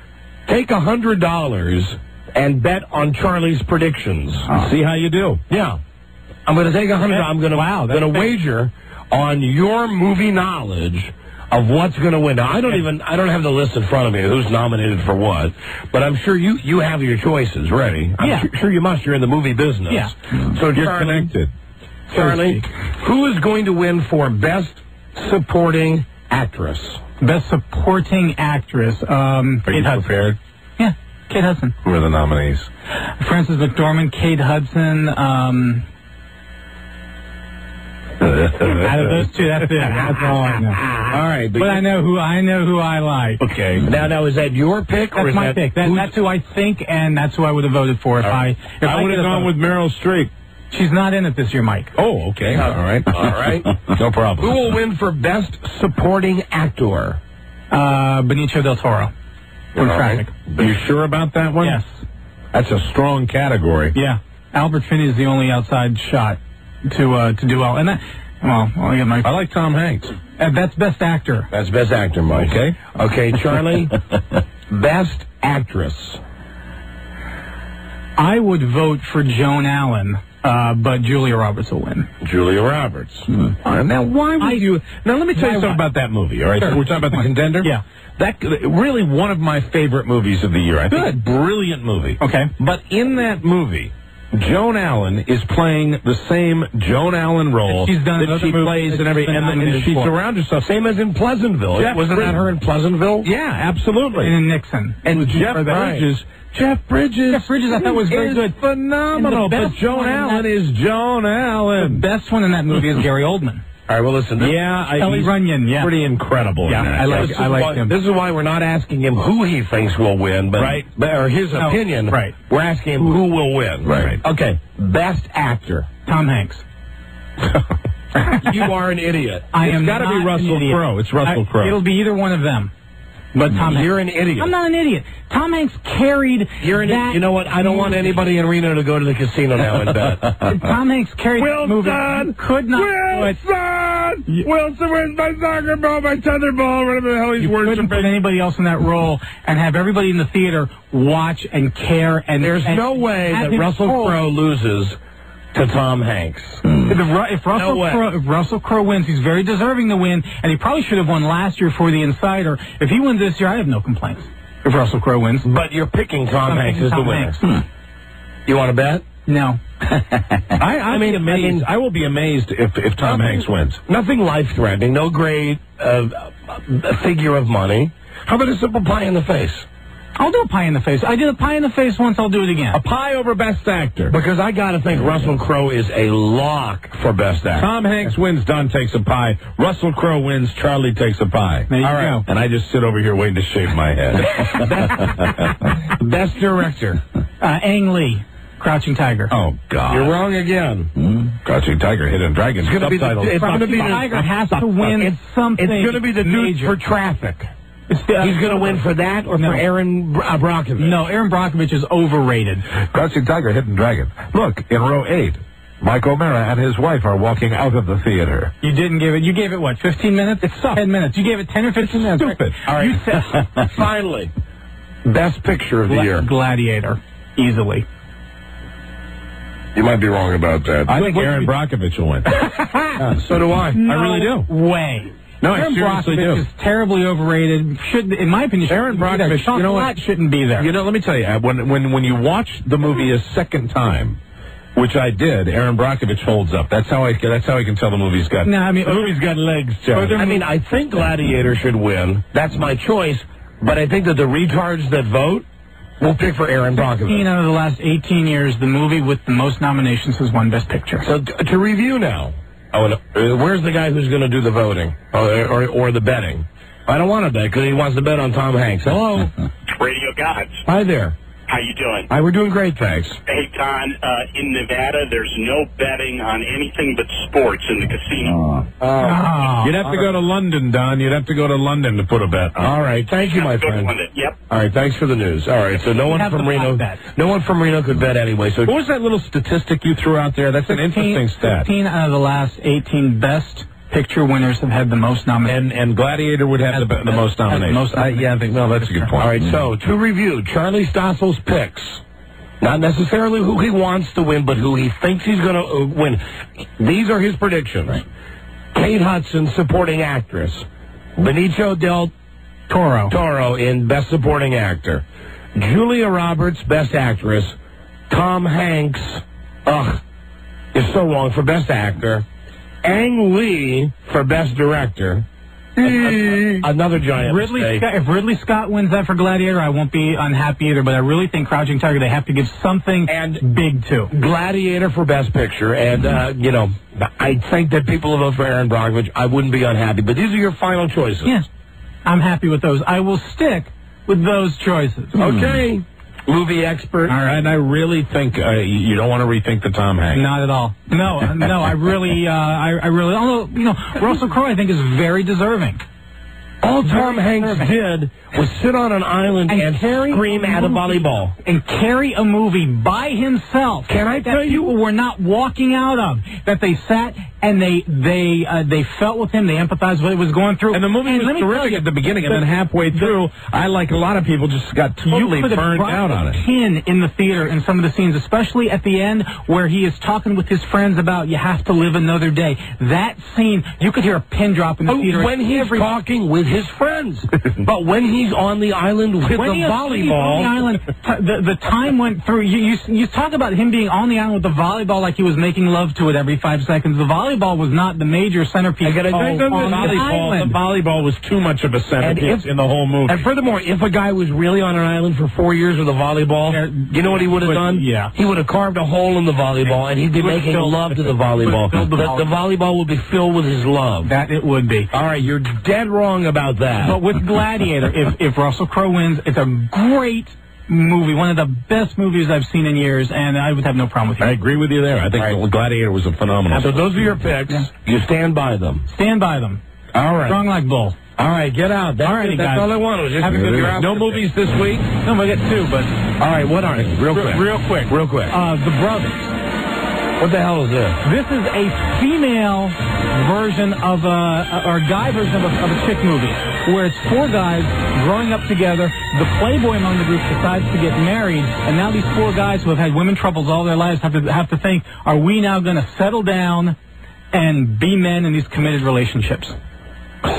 take $100 and bet on Charlie's predictions. See how you do. Yeah. I'm going to take $100. I'm going to wager on your movie knowledge of what's going to win. Now, I don't have the list in front of me who's nominated for what, but I'm sure you have your choices ready. I'm sure you must. You're in the movie business. Yeah. So You're connected. Charlie, who is going to win for Best Supporting Actress? Best Supporting Actress. Are you prepared? Yeah, Kate Hudson. Who are the nominees? Frances McDormand, Kate Hudson. Out of those two, that's it. That's all I know. All right, but I know who I like. Okay. Now is that your pick or That's is my that pick? That's who I think, and that's who I would have voted for if I would have gone with Meryl Streep. She's not in it this year, Mike. Oh, okay. All right. All right. No problem. Who will win for Best Supporting Actor? Benicio del Toro. From Traffic. Are you sure about that one? Yes. That's a strong category. Yeah. Albert Finney is the only outside shot to do well. And that, I like Tom Hanks. That's Best Actor. That's Best Actor, Mike. Okay, Charlie. Best Actress. I would vote for Joan Allen, but Julia Roberts will win. Julia Roberts. Now, why would you... Now, let me tell you something about that movie, all right? Sure. So we're talking about The Contender? Yeah. That really one of my favorite movies of the year. I think brilliant movie. Okay. But in that movie, Joan Allen is playing the same Joan Allen role she's done that she plays in every... And she surrounds herself... Same as in Pleasantville. Wasn't that her in Pleasantville? Yeah, absolutely. And in Nixon. And Jeff Bridges... Jeff Bridges I thought was very good. Phenomenal. But Joan Allen is Joan Allen. The best one in that movie is Gary Oldman. All right, well, listen. Kelly Runyon, pretty incredible. Yeah, in that. I like him. This is why we're not asking him who he thinks will win, or his opinion. Right. We're asking him who will win. Right. Okay, Best Actor. Tom Hanks. You are an idiot. It's got to be Russell Crowe. It's Russell Crowe. It'll be either one of them. But Tom Hanks. You're an idiot. I'm not an idiot. Tom Hanks carried You know what? I don't want anybody in Reno to go to the casino now and bet. Tom Hanks carried that movie. You could not Wilson, where's my soccer ball, my thunderball, whatever the hell he's worshiping. You couldn't put anybody else in that role and have everybody in the theater watch and care. And there's no way that Russell Crowe loses to Tom Hanks. If Russell Crowe wins, he's very deserving to win, and he probably should have won last year for The Insider. If he wins this year, I have no complaints. If Russell Crowe wins, but you're picking Tom Hanks as the winner. You want to bet? No. I will be amazed if Tom Hanks wins. Nothing life-threatening, no great figure of money. How about a simple pie in the face? I'll do a pie in the face. I did a pie in the face once. I'll do it again. A pie over Best Actor. Because I got to think Russell Crowe is a lock for Best Actor. Tom Hanks wins, Don takes a pie. Russell Crowe wins, Charlie takes a pie. There you go. And I just sit over here waiting to shave my head. Best Director. Ang Lee. Crouching Tiger. Oh, God. You're wrong again. Crouching Tiger, Hidden Dragon. It's going to be Tiger has to win something. It's going to be the dude for Traffic. He's going to win for that or for Aaron Brockovich? No, Aaron Brockovich is overrated. Crouching Tiger, Hidden Dragon. Look, in row 8. Mike O'Mara and his wife are walking out of the theater. You didn't give it. You gave it what? 15 minutes? It's 10 minutes. You gave it 10 or 15 minutes. Stupid. All right. You said, finally, best picture of the year. Gladiator, easily. You might be wrong about that. I think Aaron Brockovich will win. So do I. No I really do. Way. No, I Aaron seriously Brockovich do. is terribly overrated. Should, in my opinion, Aaron Brockovich, you know what? Shouldn't be there. You know, let me tell you, when you watch the movie a second time, which I did, Aaron Brockovich holds up. That's how I can tell the movie's got. No, I mean, the movie's got legs, John. I mean, I think Gladiator should win. That's my choice. But I think that the retards that vote will pick for Aaron Brockovich. 15 out of the last 18 years, the movie with the most nominations has won Best Picture. So to review now, where's the guy who's going to do the voting or the betting? I don't want to bet because he wants to bet on Tom Hanks. Hello. Radio Gods. Hi there. How you doing? Hi, we're doing great, thanks. Hey, Don, in Nevada, there's no betting on anything but sports in the casino. You'd have to go to London, Don. You'd have to go to London to put a bet on. All right, thank you, my Go to friend. London. Yep. All right, thanks for the news. All right, so no one from Reno, could bet anyway. So What was that little statistic you threw out there? That's an interesting stat. 15 out of the last 18 Best Picture winners have had the most nominations. And Gladiator would have the most nominations. Yeah, I think, well, that's a good point. All right, so to review, Charlie Stossel's picks. Not necessarily who he wants to win, but who he thinks he's going to win. These are his predictions. Right. Kate Hudson, supporting actress. Benicio del Toro in Best Supporting Actor. Julia Roberts, Best Actress. Tom Hanks, is so wrong, for Best Actor. Ang Lee for Best Director. Another giant mistake. If Ridley Scott wins that for Gladiator, I won't be unhappy either, but I really think Crouching Tiger, they have to give something big to. Gladiator for Best Picture, and, I think that people will vote for Aaron Brockovich. I wouldn't be unhappy, but these are your final choices. Yes, I'm happy with those. I will stick with those choices. Okay. Movie expert. All right, and I really think you don't want to rethink the Tom Hanks. Not at all. No, I really, although, Russell Crowe, I think, is very deserving. All Tom Hanks did was sit on an island and scream at a volleyball. And carry a movie by himself. Can I tell you? People were not walking out of. That they sat and they felt with him, they empathized with what he was going through. And the movie was terrific at the beginning, and then halfway through, I, like a lot of people, just got totally burned out on it. Pin in the theater in some of the scenes, especially at the end where he is talking with his friends about you have to live another day. That scene, you could hear a pin drop in the theater. When he's talking with his friends. But when he's on the island with the volleyball. On the island, the time went through. You talk about him being on the island with the volleyball like he was making love to it every 5 seconds. The volleyball was not the major centerpiece. The volleyball was too much of a centerpiece in the whole movie. And furthermore, if a guy was really on an island for 4 years with a volleyball, you know what he would have done? Yeah. He would have carved a hole in the volleyball, and he'd be making love to the volleyball. The volleyball would be filled with his love. That it would be. All right, you're dead wrong about that. But with Gladiator, if Russell Crowe wins, it's a great movie, one of the best movies I've seen in years, and I would have no problem with you. I agree with you there. I think Gladiator was a phenomenal. So those are your picks. Yeah. You stand by them. Stand by them. All right. Strong like bull. All right, get out. That's all I wanted. No movies this week? No, we got 2, but... All right, what are they? Real quick. The Brothers. What the hell is this? This is a female version of or guy version of a chick movie, where it's 4 guys growing up together. The playboy among the group decides to get married, and now these 4 guys who have had women troubles all their lives have to think: are we now going to settle down and be men in these committed relationships?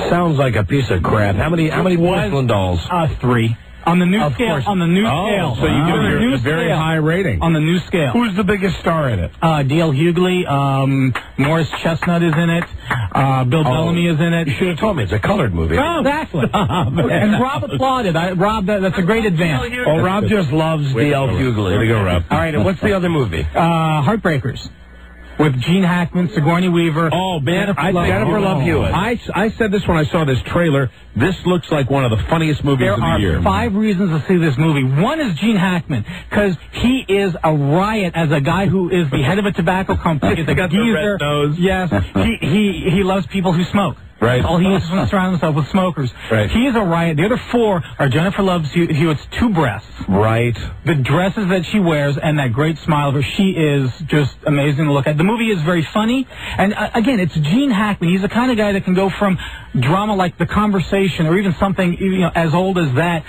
Sounds like a piece of crap. How many porcelain dolls? 3. On the new scale. On the new scale. So you give it a very high rating. On the new scale. Who's the biggest star in it? Dale Hughley. Morris Chestnut is in it. Bill Bellamy is in it. You should have told me. It's a colored movie. Oh, exactly. And Rob applauded. Rob, that's a great advance. Oh, Rob just loves Dale Hughley. Way to go, Rob. All right, and what's the other movie? Heartbreakers. With Gene Hackman, Sigourney Weaver. Oh, man. Jennifer Love Hewitt. I said this when I saw this trailer. This looks like one of the funniest movies of the year. There are 5 reasons to see this movie. One is Gene Hackman, because he is a riot as a guy who is the head of a tobacco company. He's got the red nose. Yes. He loves people who smoke. Right. All he is to surround himself with smokers. Right. He is a riot. The other 4 are Jennifer Love Hewitt's 2 breasts. Right. The dresses that she wears and that great smile of her, she is just amazing to look at. The movie is very funny. And again, it's Gene Hackman. He's the kind of guy that can go from drama like The Conversation or even something as old as that,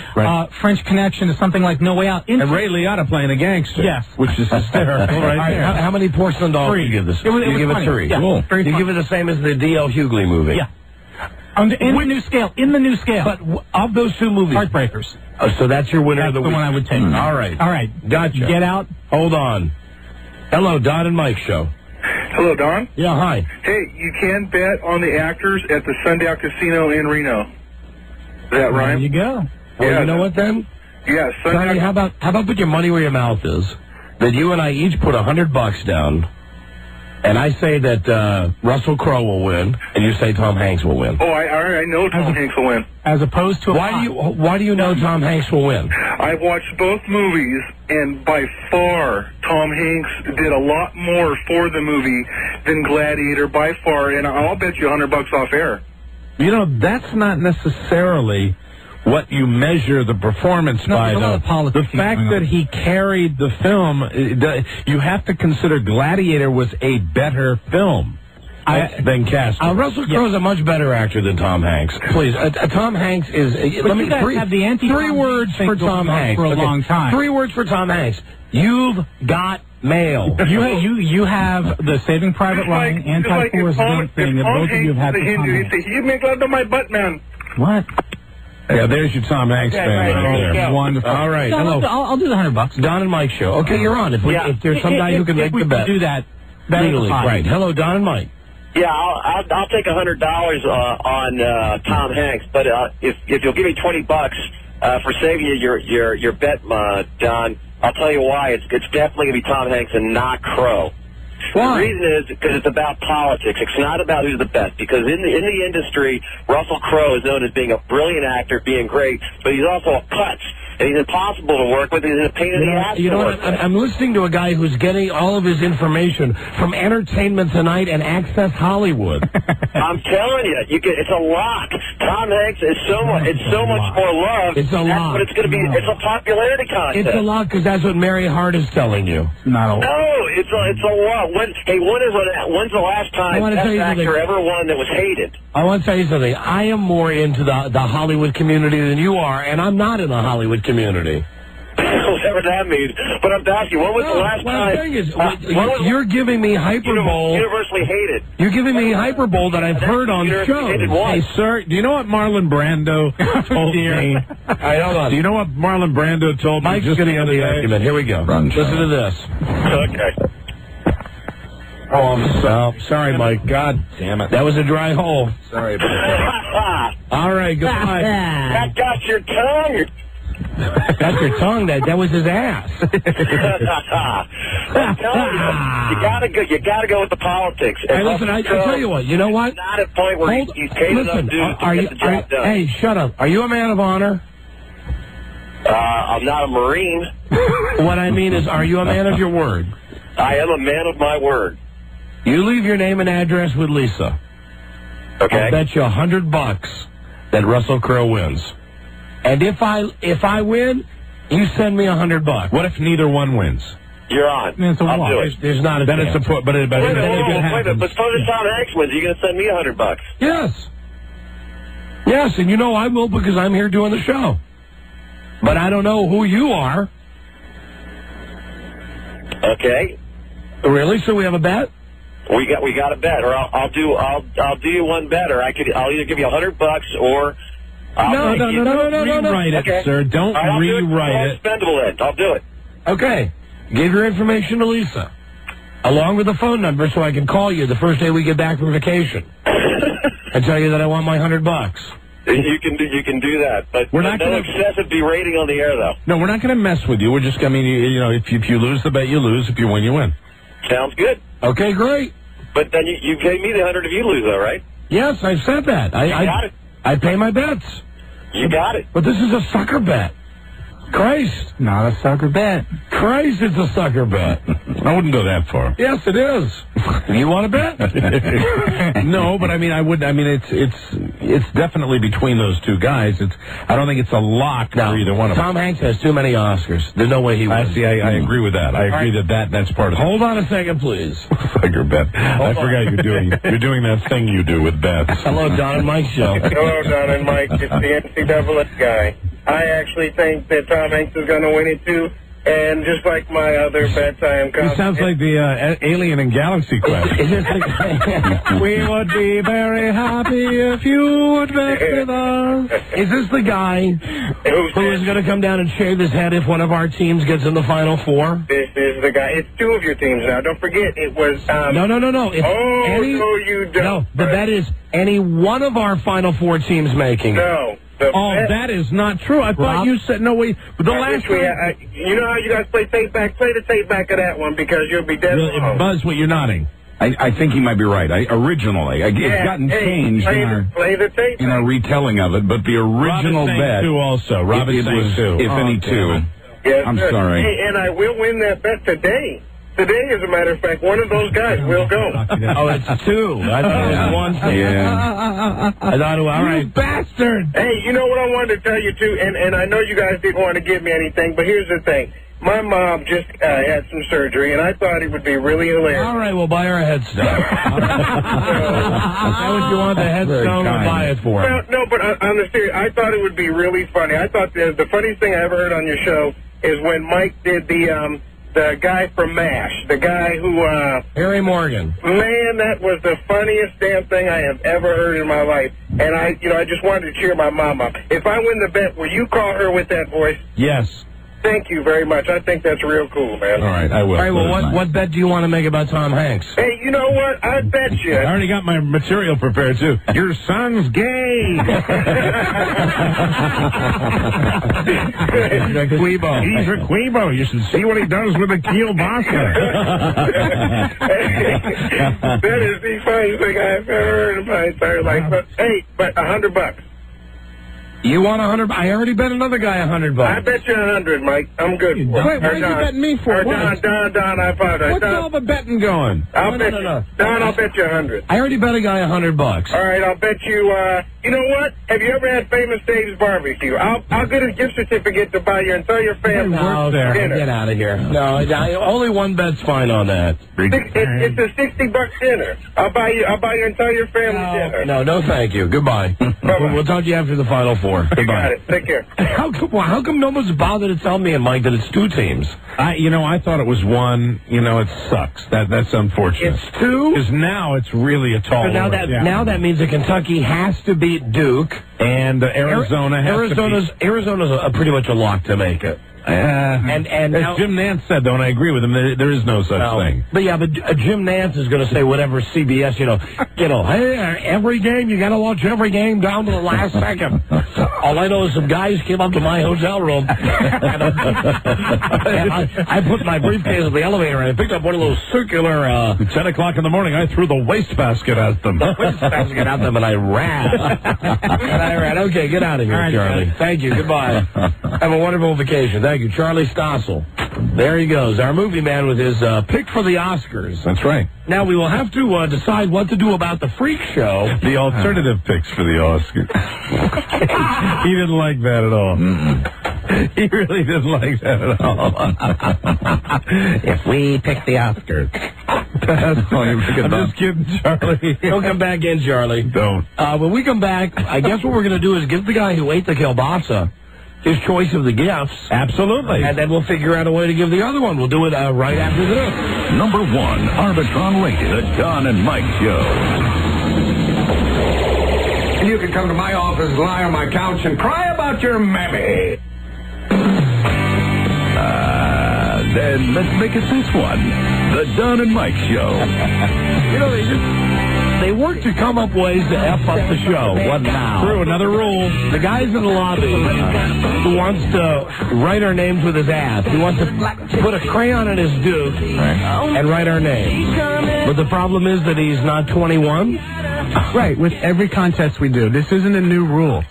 French Connection, to something like No Way Out. And Ray Liotta playing a gangster. Yes. Which is hysterical right there. How many porcelain dolls do you give this? You give it 3. Yeah, Cool. very You funny. give it the same as the D.L. Hughley movie. Yeah. In the new scale. In the new scale. But of those 2 movies... Heartbreakers. So that's your winner of the That's the week. one I would take. All right. All right. Gotcha. Get out. Hold on. Hello, Don and Mike show. Hello, Don. Yeah, hi. Hey, you can bet on the actors at the Sundown Casino in Reno. Is that right? There you go. Well, Yeah, you know what then? Yes. Sonny, how about put your money where your mouth is? That you and I each put $100 down, and I say that Russell Crowe will win, and you say Tom Hanks will win. Oh, I know Tom Hanks will win. As opposed to why do you know Tom Hanks will win? I've watched both movies, and by far, Tom Hanks did a lot more for the movie than Gladiator, by far, and I'll bet you $100 off air. You know, that's not necessarily what you measure the performance by, though. The fact that he carried the film, you have to consider Gladiator was a better film than Casper. Russell Crowe's a much better actor than Tom Hanks. Please, Tom Hanks is... But you guys have the three words for Tom Hanks. For a long time. 3 words for Tom Hanks. You've got mail. You have the Saving Private Ryan, anti-Forrest Gump thing that both of you have had for Tom Hanks. You make love to my butt, man. What? Yeah, there's your Tom Hanks fan right there. Wonderful. All right. No, Hello. I'll do the $100. Don and Mike show. Okay, you're on. If there's some guy who can make the bet. Do that. Legally, right. Hello, Don and Mike. Yeah, I'll take $100 on Tom Hanks, but if you'll give me $20 for saving your bet, Don, I'll tell you why. It's definitely gonna be Tom Hanks and not Crowe. Why? The reason is because it's about politics. It's not about who's the best. Because in the industry, Russell Crowe is known as being a brilliant actor, being great, but he's also a putz. And he's impossible to work with. He's a pain in the ass. You know what? I'm listening to a guy who's getting all of his information from Entertainment Tonight and Access Hollywood. I'm telling you, it's a lock. Tom Hanks is so much more loved. It's a lock. But it's going to be it's a popularity contest. It's a lock because that's what Mary Hart is telling you. No, it's a lot. When's the last time Best Actor ever won that was hated? I want to tell you something. I am more into the Hollywood community than you are, and I'm not in the Hollywood community. Whatever that means. But I'm asking you, when was the last time? The thing is, you're giving me hyperbole. Universally hated. You're giving me hyperbole that I've heard on shows. Hey, sir, do you know what Marlon Brando told me? All right, hold on. Do you know what Marlon Brando told me? Mike's just getting the on other the day? argument. Here we go. Listen to this. Okay. Oh, I'm sorry, Mike. God damn it. That was a dry hole. Sorry about that. All right, goodbye. That got your tongue. That's your tongue. That was his ass. I'm telling you gotta go with the politics. Hey, listen, I tell you what. You know what? Not at a point where he's paid enough dues to get the job done. Hey, shut up. Are you a man of honor? I'm not a Marine. What I mean is, are you a man of your word? I am a man of my word. You leave your name and address with Lisa. Okay. I'll bet you $100 that Russell Crowe wins. And if I win, you send me $100. What if neither one wins? You're on. I'll do it. There's not a Then chance. it's a put, but it Wait a minute. But suppose Tom Hanks wins, you're going to send me $100. Yes. Yes, and you know I will because I'm here doing the show. But I don't know who you are. Okay. Really? So we have a bet? We got a bet, or I'll do you one better. I'll either give you $100 or No. Rewrite it, okay. sir. Don't rewrite it. Spendable then. I'll do it. Okay. Give your information to Lisa, along with the phone number, so I can call you the first day we get back from vacation and tell you that I want my $100. You can do that, but We're not no gonna... excessive berating on the air though. No, we're not going to mess with you. We're just, I mean, you know, if you lose the bet, you lose. If you win, you win. Sounds good. Okay, great. But then you pay me the $100 if you lose, though, right? Yes, I've said that. You got it. I pay my bets. You got it. But this is a sucker bet. Christ. Not a sucker bet. Christ, it's a sucker bet. I wouldn't go that far. Yes, it is. You want to bet? No, but I mean, it's definitely between those two guys. I don't think it's a lock for either one of them. Tom Hanks has too many Oscars. There's no way he wins. I agree with that. I agree that's part of it. Hold on a second, please. Your bet. I forgot you're doing that thing you do with bets. Hello, Don and Mike show. Hello, Don and Mike. It's the NCAA guy. I actually think that Tom Hanks is going to win it, too. And just like my other bets, I am confident. He sounds like the Alien and Galaxy Quest. We would be very happy if you would bet with us. Is this the guy who is going to come down and shave his head if one of our teams gets in the Final Four? This is the guy. It's two of your teams now. Don't forget, it was... No. It's no, you don't. No, the bet is any one of our Final Four teams making it. No. That is not true. I thought you said no. Wait, the last one. You know how you guys play tape back? Play the tape back of that one because you'll be dead wrong. Buzz, what you're nodding. I think he might be right. Originally, it's gotten changed in our retelling of it, but the original bet. Two also. Robin saying two. If any two. Yes, I'm sir. sorry. Hey, and I will win that bet today. Today, as a matter of fact, one of those guys will go. Oh, it's two. I thought it was one thing. Yeah. I thought, all right. You bastard! Hey, you know what I wanted to tell you, too, and I know you guys didn't want to give me anything, but here's the thing. My mom just had some surgery, and I thought it would be really hilarious. All right, we'll buy her a headstone. How would you want the headstone? We'll buy it for her. Well, no, but on the serious, I thought it would be really funny. I thought the funniest thing I ever heard on your show is when Mike did the guy from MASH, the guy who... Harry Morgan. Man, that was the funniest damn thing I have ever heard in my life. And I just wanted to cheer my mom up. If I win the bet, will you call her with that voice? Yes. Thank you very much. I think that's real cool, man. All right, I will. All right, well, what bet do you want to make about Tom Hanks? Hey, you know what? I bet you. I already got my material prepared, too. Your son's gay. He's a Quebo. He's a Quebo. You should see what he does with a kielbasa. That is the funniest thing I've ever heard in my entire life. But, hey, $100. You want 100? I already bet another guy $100. I bet you 100, Mike. I'm good. Wait, what are you betting me for? Don, I apologize. What's all the betting going? Don, I'll bet you 100. I already bet a guy $100. All right, I'll bet you, you know what? Have you ever had Famous Dave's barbecue? I'll get a gift certificate to buy your entire family dinner. Get out of here. No, only one bet's fine on that. It's a $60 dinner. I'll buy your entire family dinner. No, thank you. Goodbye. We'll talk to you after the Final Four. You got it. Take care. How come no one's bothered to tell me and Mike that it's two teams? I thought it was one. It sucks. That's unfortunate. It's two? Because now it's really a tall order. Now that means that Kentucky has to beat Duke. And Arizona has to beat... Arizona's pretty much a lock to make it. And as Jim Nantz said, though, and I agree with him, there is no such thing. But Jim Nantz is going to say whatever CBS, hey, every game, you got to watch every game down to the last second. All I know is some guys came up to my hotel room, and I put my briefcase in the elevator, and I picked up one of those circular... 10 o'clock in the morning, I threw the wastebasket at them. And I ran. Okay, get out of here, Charlie. Thank you. Goodbye. Have a wonderful vacation. Thank you, Charlie Stossel. There he goes, our movie man with his pick for the Oscars. That's right. Now, we will have to decide what to do about the Freak Show. The alternative picks for the Oscars. He didn't like that at all. He really didn't like that at all. If we pick the Oscars. I'm just kidding, Charlie. Don't come back in, Charlie. Don't. When we come back, I guess what we're going to do is give the guy who ate the kielbasa his choice of the gifts. Absolutely. And then we'll figure out a way to give the other one. We'll do it right after this. Number 1, Arbitron rated, the Don and Mike Show. You can come to my office, lie on my couch, and cry about your mammy. Then let's make it this one, the Don and Mike Show. They work to come up ways to F up the show. What now? True, another rule. The guy's in the lobby who wants to write our names with his ass. He wants to put a crayon in his Duke and write our names. But the problem is that he's not 21. Right, with every contest we do. This isn't a new rule.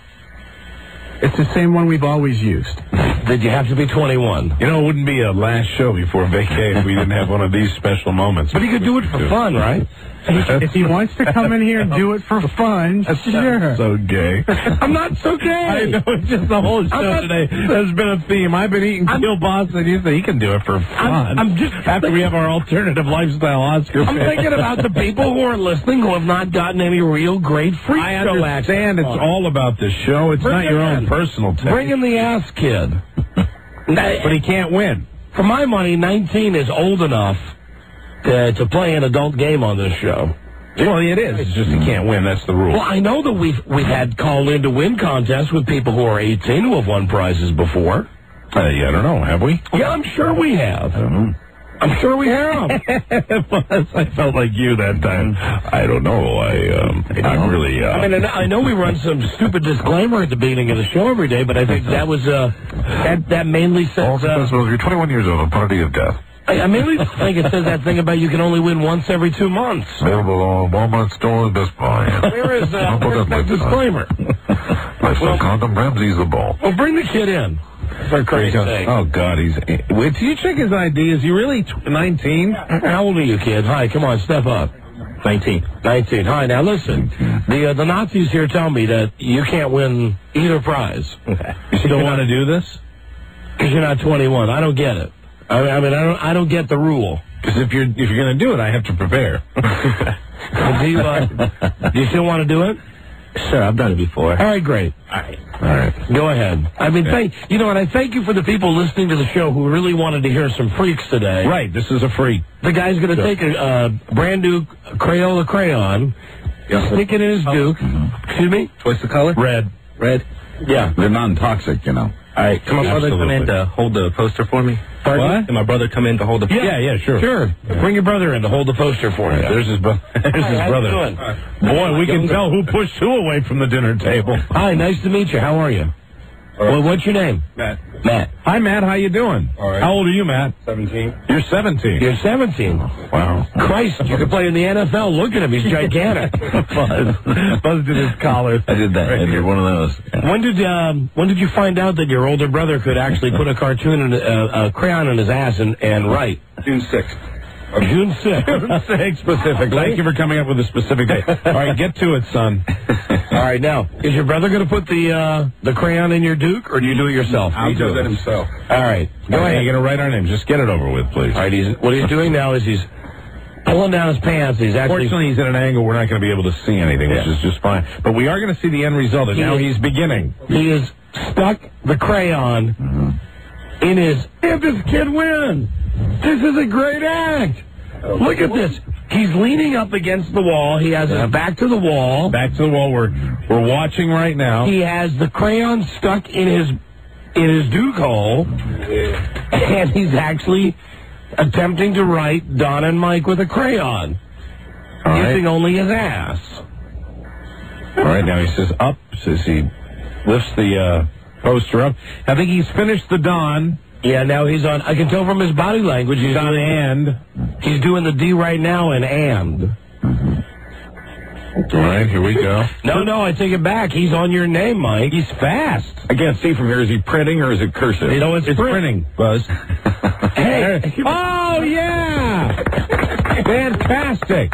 It's the same one we've always used. Did you have to be 21? You know, it wouldn't be a last show before vacay if we didn't have one of these special moments. But he could do it for fun, right? If he wants to come in here and do it for fun, sure. So gay. I'm not so gay. I know, it's just the whole show today has been a theme. I've been eating kielbasa, and you say he can do it for fun. I'm just after we have our alternative lifestyle Oscar. I'm thinking about the people who are listening who have not gotten any real great freak I show understand access it's on. all about the show. It's not your own personal taste. Bring in the ass kid. But he can't win. For my money, 19 is old enough to play an adult game on this show. Well, it is. It's just he can't win. That's the rule. Well, I know that we've had call in to win contests with people who are 18 who have won prizes before. Yeah, I don't know. Have we? Yeah, I'm sure we have. I'm sure we have. I felt like you that time. I don't know. I'm really. I mean, I know we run some stupid disclaimer at the beginning of the show every day, but I think that was that mainly says. You're 21 years old, a party of death. I mainly think it says that thing about you can only win once every 2 months. Available on Walmart stores, Best Buy. Where is that disclaimer? Lifestyle condom, Ramsey's the ball. Well, bring the kid in. For Christ's sake. Oh, God, wait, do you check his ID? Is he really 19? How old are you, kid? Hi, come on, step up. 19. 19. Hi, now listen. The Nazis here tell me that you can't win either prize. Okay. You still want to do this? Because you're not 21. I don't get it. I mean, I don't get the rule. Because if you're going to do it, I have to prepare. Do you still want to do it? Sure, I've done it before. All right, great. All right. Go ahead. I mean, and I thank you for the people listening to the show who really wanted to hear some freaks today. Right, this is a freak. The guy's going to take a brand new Crayola crayon, stick it in his Duke. Excuse me? What's the color? Red. Red? Yeah. They're non-toxic, you know. All right, can my brother come in to hold the poster for me? What? Can my brother come in to hold the poster? Yeah, sure. Sure. Bring your brother in to hold the poster for you. There's his brother. How you doing? Boy, we can tell who pushed who away from the dinner table. Hi, nice to meet you. How are you? Well, what's your name? Matt. Matt. Hi, Matt. How you doing? All right. How old are you, Matt? 17. You're 17. You're 17. Wow. Christ, you could play in the NFL. Look at him. He's gigantic. Buzz did his collar. I did that. I did one of those. Yeah. When did you find out that your older brother could actually put a cartoon, a crayon in his ass and write? June 6th. June 6th. June 6th specifically. Thank you for coming up with a specific date. All right, get to it, son. All right, now, is your brother going to put the crayon in your Duke, or do you do it yourself? He does it himself. All right. Go ahead. You're going to write our names. Just get it over with, please. All right, what he's doing now is he's pulling down his pants. Fortunately, he's at an angle we're not going to be able to see anything, which is just fine. But we are going to see the end result, and now he's beginning. He has stuck the crayon in his... If this kid wins, this is a great act. Look at this. He's leaning up against the wall. He has his back to the wall. Back to the wall. We're watching right now. He has the crayon stuck in his Duke hole, and he's actually attempting to write Don and Mike with a crayon, using only his ass. All right, now he says up. Says he lifts the poster up. I think he's finished the Don. Yeah, now he's on. I can tell from his body language he's on and. He's doing the D right now in and. All right, here we go. No, I take it back. He's on your name, Mike. He's fast. I can't see from here. Is he printing or is it cursive? You know, it's printing, Buzz. Hey. Oh, yeah. Fantastic.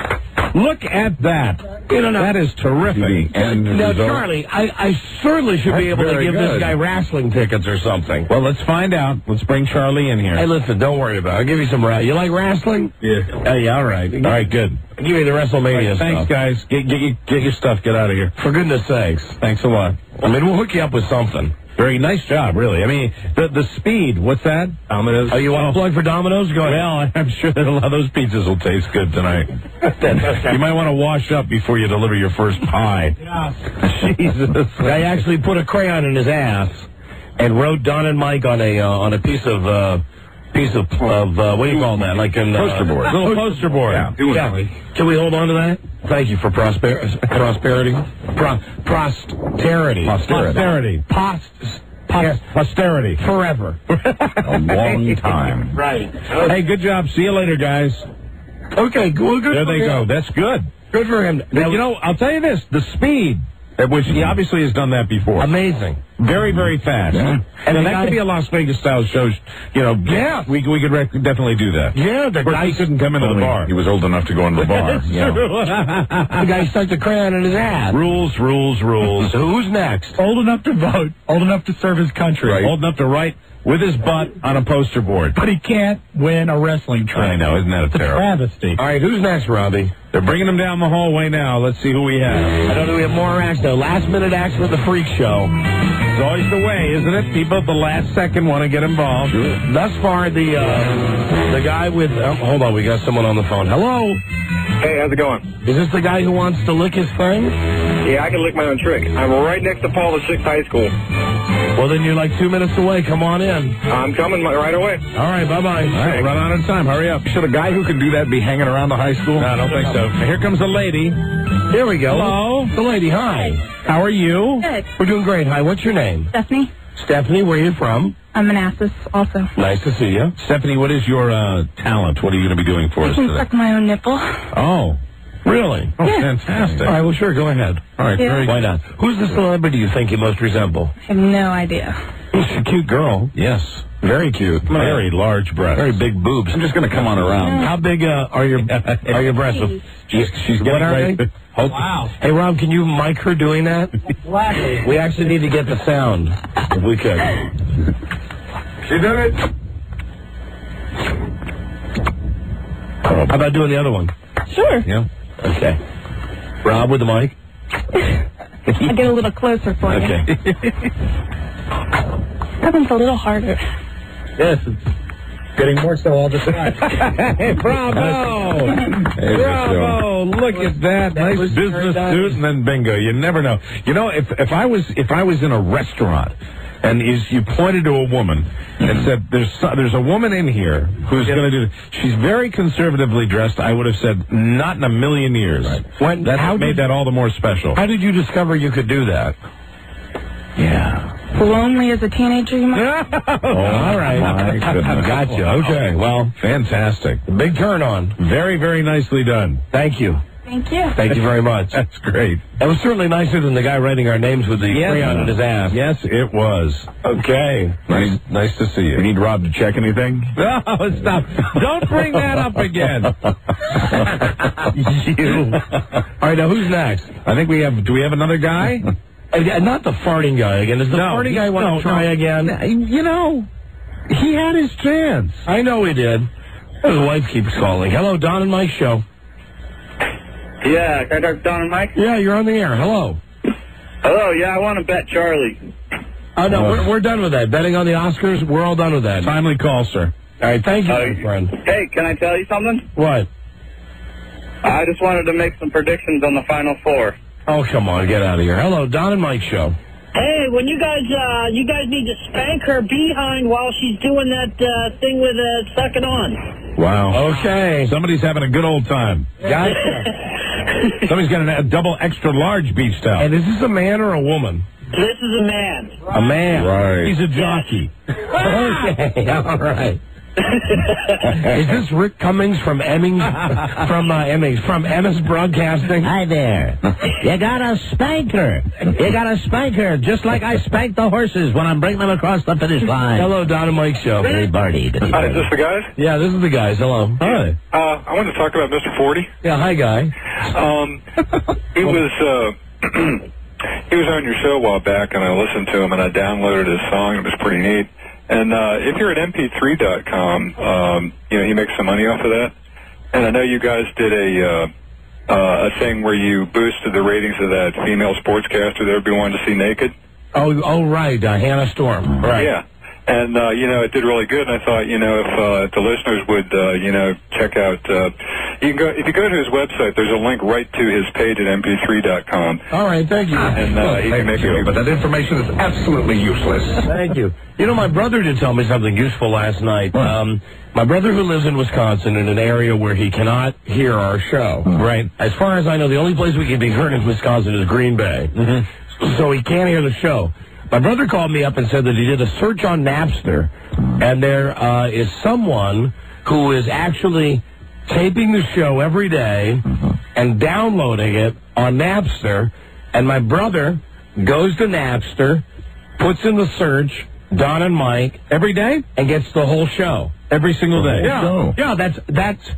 Look at that. That is terrific. Now, Charlie, I certainly should be able to give this guy wrestling tickets or something. Well, let's find out. Let's bring Charlie in here. Hey, listen, don't worry about it. I'll give you some You like wrestling? Yeah. Yeah, all right. All right, good. I'll give you the WrestleMania stuff. Thanks, guys. Get your stuff. Get out of here. For goodness sakes. Thanks a lot. I mean, we'll hook you up with something. Very nice job, really. I mean, the speed. What's that? Domino's. Oh, you want to plug for Domino's? Go ahead. Well, I'm sure that a lot of those pizzas will taste good tonight. You might want to wash up before you deliver your first pie. Jesus. I actually put a crayon in his ass and wrote Don and Mike on a piece of what do you call that? Like a poster board. Little poster board. Yeah. Can we hold on to that? Thank you for prosperity. Posterity. Posterity. Forever. A long time. Right. Hey, good job. See you later, guys. Okay, good. There they go. That's good. Good for him. Now, I'll tell you this. The speed, which he obviously has done that before. Amazing. Very, very fast. Yeah. And that could be a Las Vegas style show. Yeah, we could definitely do that. Yeah, the guy couldn't come into the bar. He was old enough to go into the bar. The guy stuck the crayon in his ass. Rules. So who's next? Old enough to vote, old enough to serve his country. Right. Old enough to write with his butt on a poster board. But he can't win a wrestling trophy. I know, isn't that It's a terrible? travesty. All right, who's next, Robbie? They're bringing him down the hallway now. Let's see who we have. I don't know, we have more acts, though. Last-minute acts for the Freak Show. It's always the way, isn't it? People at the last second want to get involved. Sure. Thus far, the guy with... hold on, we got someone on the phone. Hello? Hey, how's it going? Is this the guy who wants to lick his thing? Yeah, I can lick my own trick. I'm right next to Paul the 6th High School. Well, then you're like 2 minutes away. Come on in. I'm coming right away. All right, bye-bye. All right, run out of time. Hurry up. Should a guy who can do that be hanging around the high school? No, I don't think so. Here comes a lady. Here we go. Hello. The lady, hi. How are you? Good. We're doing great. Hi, what's your name? Stephanie. Stephanie, where are you from? I'm Manassas also. Nice to see you. Stephanie, what is your talent? What are you going to be doing for I us can today? suck my own nipple. Oh, Really? oh, Yeah. fantastic. All right, well, sure, go ahead. All right, Yeah. very Why not? Who's the celebrity you think you most resemble? I have no idea. She's a cute girl. Yes. Very cute. Very large breasts. Very big boobs. I'm just going to come on around. How big are your breasts? She's What getting are ready. they? Wow. Hey, Rob, can you mic her doing that? We actually need to get the sound, if we could. She did it. How about doing the other one? Sure. Yeah. Okay. Rob with the mic. I'll get a little closer for you. Okay. That one's a little harder. Yes, it's getting more so all the time. Hey, bravo! Bravo! Look at that. Nice was business very suit, and then bingo. You never know. You know, if I was in a restaurant and you pointed to a woman and said, there's a woman in here who's going to do this. She's very conservatively dressed. I would have said, not in a million years. Right. That made that all the more special. How did you discover you could do that? Yeah. Lonely as a teenager, you might. All right. My goodness. Gotcha. Okay. Well, Fantastic. big turn on. Very, very nicely done. Thank you. Thank you. Thank you very much. That's great. That was certainly nicer than the guy writing our names with the crayon in his ass. Yes, it was. Okay. Nice to see you. You need Rob to check anything? No, stop. Don't bring that up again. You. All right, now who's next? I think do we have another guy? Not the farting guy again. Does the farting guy want to try again? You know, he had his chance. I know he did. His wife keeps calling. Hello, Don and Mike show. Yeah, can I talk to Don and Mike? Yeah, you're on the air. Hello. Hello, yeah, I want to bet Charlie. Oh, no, we're done with that. Betting on the Oscars, we're all done with that. Timely call, sir. All right, thank you, my friend. Hey, can I tell you something? What? I just wanted to make some predictions on the Final Four. Oh, come on, get out of here. Hello, Don and Mike show. Hey, when you guys need to spank her behind while she's doing that thing with sucking on. Wow. Okay. Somebody's having a good old time. Gotcha. Somebody's got a double extra large beach towel. And is this a man or a woman? This is a man. A man. Right. He's a jockey. Okay, all right. Is this Rick Cummings from Emmings? From Emmis Broadcasting? Hi there. You gotta spank her. You gotta spank her, just like I spank the horses when I'm bringing them across the finish line. Hello, Don and Mike show. Hey, Barney. Hi, is this the guys? Yeah, this is the guys. Hello. Hi. I wanted to talk about Mr. 40. Yeah, hi, guy. He was he was on your show a while back, and I listened to him, and I downloaded his song. It was pretty neat. And if you're at mp3.com, he makes some money off of that. And I know you guys did a thing where you boosted the ratings of that female sportscaster that everybody wanted to see naked. Oh, right, Hannah Storm. Right. Yeah. And, it did really good, and I thought, if the listeners would, check out, if you go to his website, there's a link right to his page at mp3.com. All right, thank you. And he can make it. But that information is absolutely useless. Thank you. You know, my brother did tell me something useful last night. My brother, who lives in Wisconsin, in an area where he cannot hear our show. Right. As far as I know, the only place we can be heard in Wisconsin is Green Bay. Mm-hmm. So he can't hear the show. My brother called me up and said that he did a search on Napster, and there is someone who is actually taping the show every day and downloading it on Napster, and my brother goes to Napster, puts in the search Don and Mike every day and gets the whole show. every single day. Yeah, that's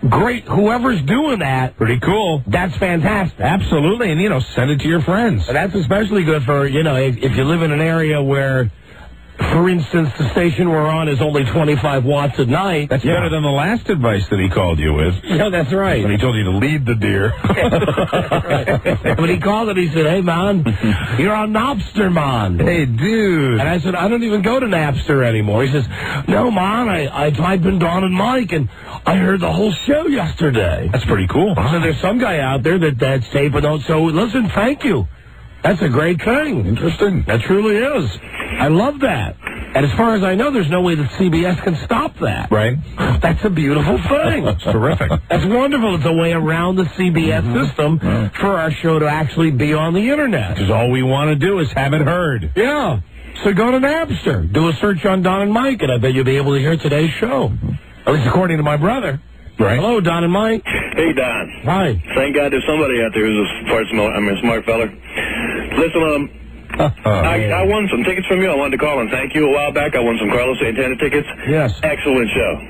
great. Whoever's doing that, pretty cool. That's fantastic. Absolutely, and send it to your friends. And that's especially good for if you live in an area where, for instance, the station we're on is only 25 watts at night. That's better than the last advice that he called you with. Yeah, that's right. When he told you to lead the deer. When he called it, he said, "Hey, man, you're on Napster, man." Hey, dude. And I said, "I don't even go to Napster anymore." He says, "No, man, I typed in Don and Mike, and I heard the whole show yesterday." That's pretty cool. So there's some guy out there that's taping out. So listen, thank you. That's a great thing. Interesting. That truly is. I love that. And as far as I know, there's no way that CBS can stop that. Right. That's a beautiful thing. That's terrific. That's wonderful. It's a way around the CBS system for our show to actually be on the Internet. Because all we want to do is have it heard. Yeah. So go to Napster. Do a search on Don and Mike, and I bet you'll be able to hear today's show. At least according to my brother. Right. Hello, Don and Mike. Hey, Don. Hi. Thank God there's somebody out there who's a smart feller. Listen, I won some tickets from you. I wanted to call and thank you a while back. I won some Carlos Santana tickets. Yes. Excellent show.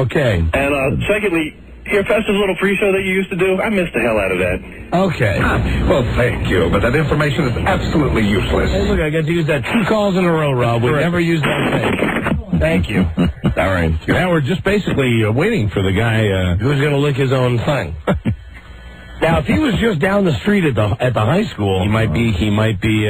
Okay. And secondly, your Festive little free show that you used to do, I missed the hell out of that. Okay. Well, thank you, but that information is absolutely useless. Hey, look, I got to use that 2 calls in a row, Rob. We never used that thing. Thank you. All right. Now we're just basically waiting for the guy who's going to lick his own thing. Now, if he was just down the street at the high school, he might be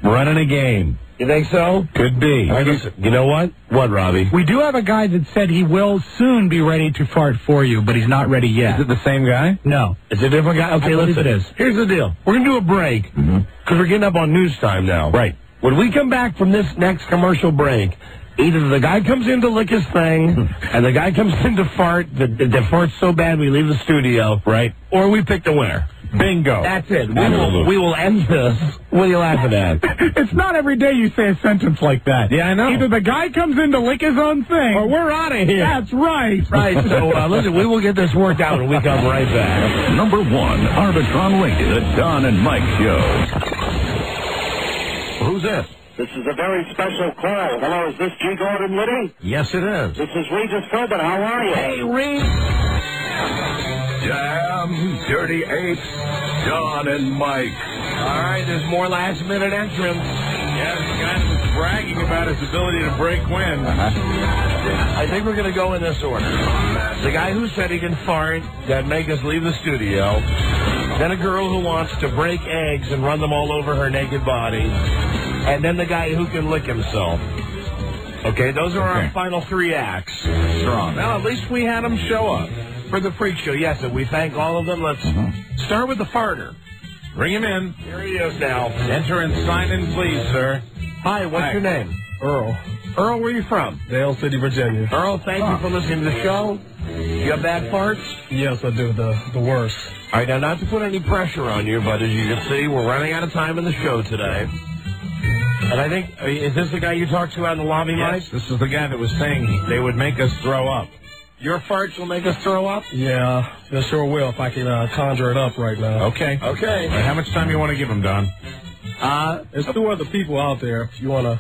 running a game. You think so? Could be. You know what? What, Robbie? We do have a guy that said he will soon be ready to fart for you, but he's not ready yet. Is it the same guy? No. It's a different guy? Okay, listen. It is. Here's the deal. We're going to do a break, because we're getting up on news time now. Right. When we come back from this next commercial break, either the guy comes in to lick his thing, and the guy comes in to fart, that farts so bad we leave the studio. Right. Or we pick the winner. Bingo. That's it. We will end this. What are you laughing at? It's not every day you say a sentence like that. Yeah, I know. Either the guy comes in to lick his own thing, or we're out of here. That's right. Right. So, listen, we will get this worked out when we come right back. Number 1, Arbitron rated, the Don and Mike Show. Who's this? This is a very special call. Hello, is this G. Gordon Liddy? Yes, it is. This is Regis Philbin. How are you? Hey, Reed. Damn dirty apes, Don and Mike. All right, there's more last-minute entrants. Yeah, the guy was bragging about his ability to break wind. I think we're going to go in this order. The guy who said he can fart, that make us leave the studio. Then a girl who wants to break eggs and run them all over her naked body. And then the guy who can lick himself. Okay, those are our final 3 acts. Strong. Well, at least we had them show up for the freak show. Yes, and we thank all of them. Let's start with the farter. Bring him in. Here he is now. Enter and sign in, please, sir. Hi, what's your name? Earl. Earl, where are you from? Dale City, Virginia. Earl, thank you for listening to the show. You have bad farts? Yes, I do. The worst. All right, now, not to put any pressure on you, but as you can see, we're running out of time in the show today. And I think, is this the guy you talked to out in the lobby, Mike? Yes, this is the guy that was saying they would make us throw up. Your farts will make us throw up? Yeah, it sure will if I can conjure it up right now. Okay. Okay. Right, how much time you want to give him, Don? There's 2 other people out there if you want to...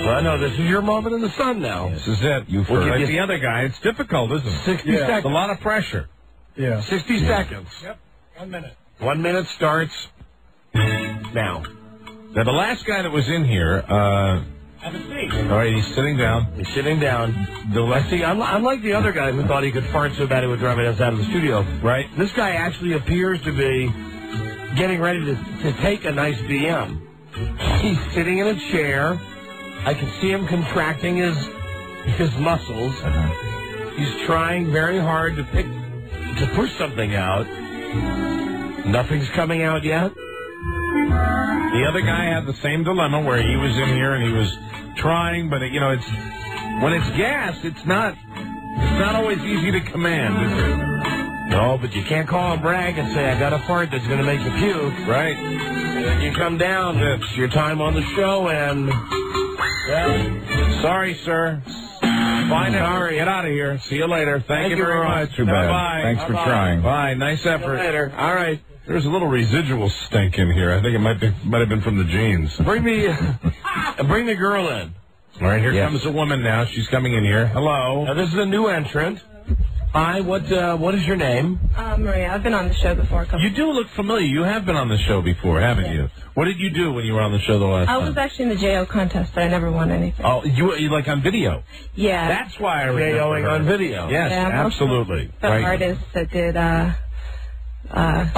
Well, no, this is your moment in the sun now. This is it. Like the other guy, it's difficult, isn't it? 60 seconds. It's a lot of pressure. Yeah. 60 seconds. Yep. 1 minute. 1 minute starts now. Now, the last guy that was in here, have a seat. All right, he's sitting down. He's sitting down. See, unlike the other guy who thought he could fart so bad it would drive us out of the studio. Right. This guy actually appears to be getting ready to take a nice BM. He's sitting in a chair. I can see him contracting his muscles. He's trying very hard to push something out. Nothing's coming out yet. The other guy had the same dilemma where he was in here and he was trying, but it's when it's gas, it's not always easy to command, is it? No, but you can't call and brag and say, I got a fart that's going to make you puke. Right. And then you come down, it's your time on the show, and... Well, sorry, sir. Fine. Sorry. Get out of here. See you later. Thank you very much. Too bad. Bye. Thanks for trying. Bye. Nice effort. Later. All right. There's a little residual stink in here. I think it might have been from the jeans. Bring the girl in. All right, here comes a woman now. She's coming in here. Hello. Now, this is a new entrant. Hi, what is your name? Maria. I've been on the show before. You do look familiar. You have been on the show before, haven't you? What did you do when you were on the show the last time? I was actually in the JO contest, but I never won anything. Oh, you like on video? Yeah. That's why I remember JOing her. on video. Yes, Yeah, absolutely. The artist that did, oh,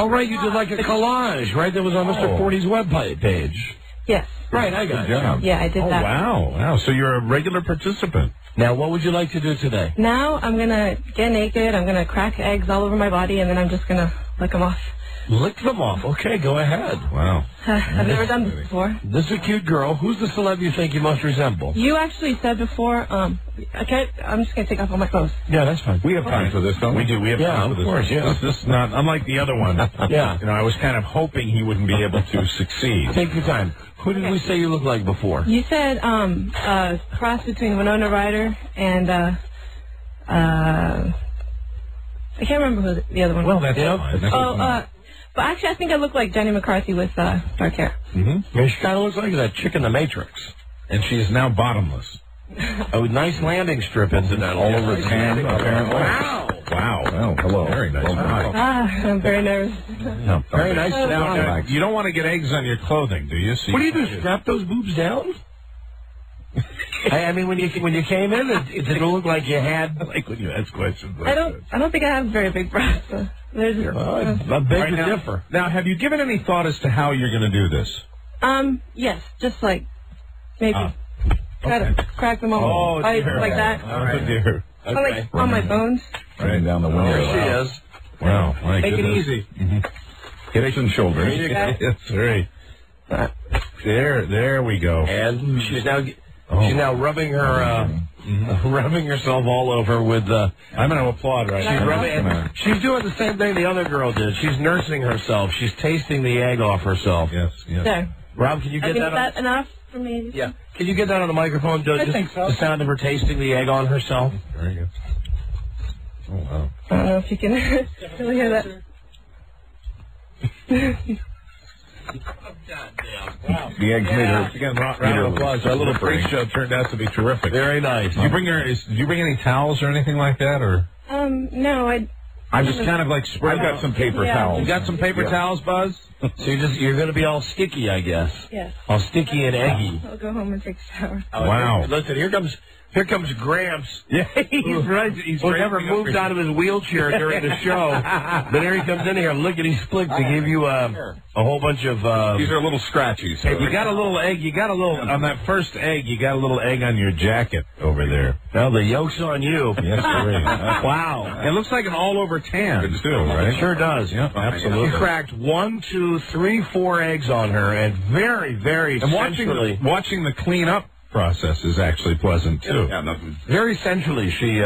right, you did like a collage, right? That was on Mr. 40's webpage. Yes. Right, I got it. Yeah, I did that. Wow. So you're a regular participant. Now, what would you like to do today? Now I'm going to get naked, I'm going to crack eggs all over my body, and then I'm just going to lick them off. Lick them off. Okay, go ahead. Wow. I've never done this before. This is a cute girl. Who's the celeb you think you most resemble? You actually said before, I'm just going to take off all my clothes. Yeah, that's fine. We have time for this, don't we? We do. We have time for this. Of course, yeah. This is not unlike the other one. Yeah. You know, I was kind of hoping he wouldn't be able to succeed. Take your time. Who did we say you looked like before? You said cross between Winona Ryder and I can't remember who the other one was. Well, that's fine. But actually, I think I look like Jenny McCarthy with dark hair. Mm-hmm. Yeah, she kind of looks like that chick in the Matrix. And she is now bottomless. Oh, nice landing strip, incidentally. All over his hand, apparently. Wow. Well, hello. Very nice. I'm very nervous. No, very nice. Now, you don't want to get eggs on your clothing, do you? So what do you do? Strap those boobs down? I mean, when you came in, it didn't look like you had. Like when you ask questions. I don't think I have very big breasts. So I beg to differ. Now, have you given any thought as to how you're going to do this? Yes, just like maybe try to crack them all like that. Oh, dear. Okay. Like on my bones. Running down the window. There she is. Wow. Take it easy. Mm-hmm. Hips and shoulders. That's right. There we go. And she's now rubbing her rubbing herself all over with I'm going to applaud right now. She's doing the same thing the other girl did. She's nursing herself. She's tasting the egg off herself. Yes. There. Rob, can you get is that enough for me? Yeah. Can you get that on the microphone? I think so. The sound of her tasting the egg on herself. Very good. Oh, wow. I don't know if you can really hear that. The eggs made her. Again, round of applause. Our little pre-show turned out to be terrific. Very nice. Did you bring any towels or anything like that, or? No, I'm just kind of like spread. I've got some paper towels. You got some paper towels, Buzz? So you're going to be all sticky, I guess. Yes. All sticky and eggy. I'll go home and take a shower. Wow. Listen, here comes Gramps. Yeah, he's right. Who never moved out of his wheelchair during the show. But there he comes in here, lickety split, to give you a whole bunch of. These are a little scratchy. So. You got a little egg. You got a little on that first egg. You got a little egg on your jacket over there. Well, the yolk's on you. Yes, there is. Wow. It looks like an all-over tan too, right? It sure does. Yeah, absolutely. You cracked 1, 2, 3, 4 eggs on her, and very, very sensually. Watching the clean-up process is actually pleasant too. Very sensually, she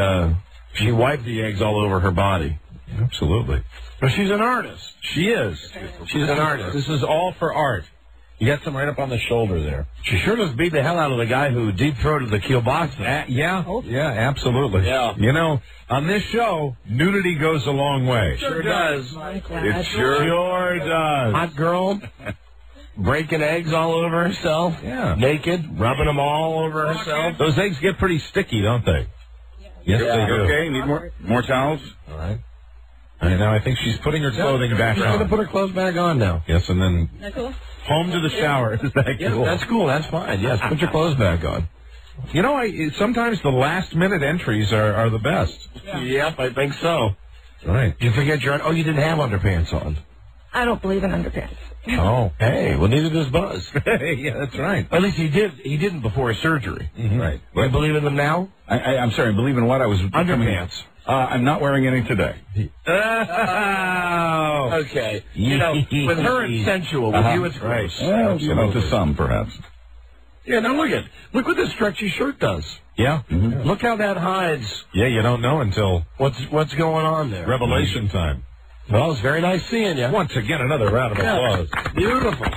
wiped the eggs all over her body. Absolutely. But she's an artist. She is. She's an artist. This is all for art. You got some right up on the shoulder there. She sure does beat the hell out of the guy who deep-throated the kielbasa. Yeah, absolutely. Yeah. You know, on this show, nudity goes a long way. Sure does. It sure does. Hot girl. Breaking eggs all over herself. Yeah. Naked. Rubbing them all over herself. Those eggs get pretty sticky, don't they? Yes, they do. Okay, need more towels? All right. Now I think she's putting her clothing back She's on. going to put her clothes back on now. Yes, and then Is that cool? home to the shower. Is that cool? That's cool. That's fine. Yes, put your clothes back on. You know, sometimes the last-minute entries are the best. Yep, I think so. Right. You forget you didn't have underpants on. I don't believe in underpants. Oh. Hey, well, neither does Buzz. Yeah, that's right. At least he didn't before his surgery. Mm-hmm. Right. You believe in them now? I'm sorry, believe in what? I was Underpants. I'm not wearing any today. Oh. Okay. You know, with her it's sensual. With you it's gross. Well, to some, perhaps. Yeah, now look what this stretchy shirt does. Yeah. Mm-hmm. Look how that hides. Yeah, you don't know until what's going on there. Revelation time. Well, it's very nice seeing you. Once again, another round of applause. Beautiful.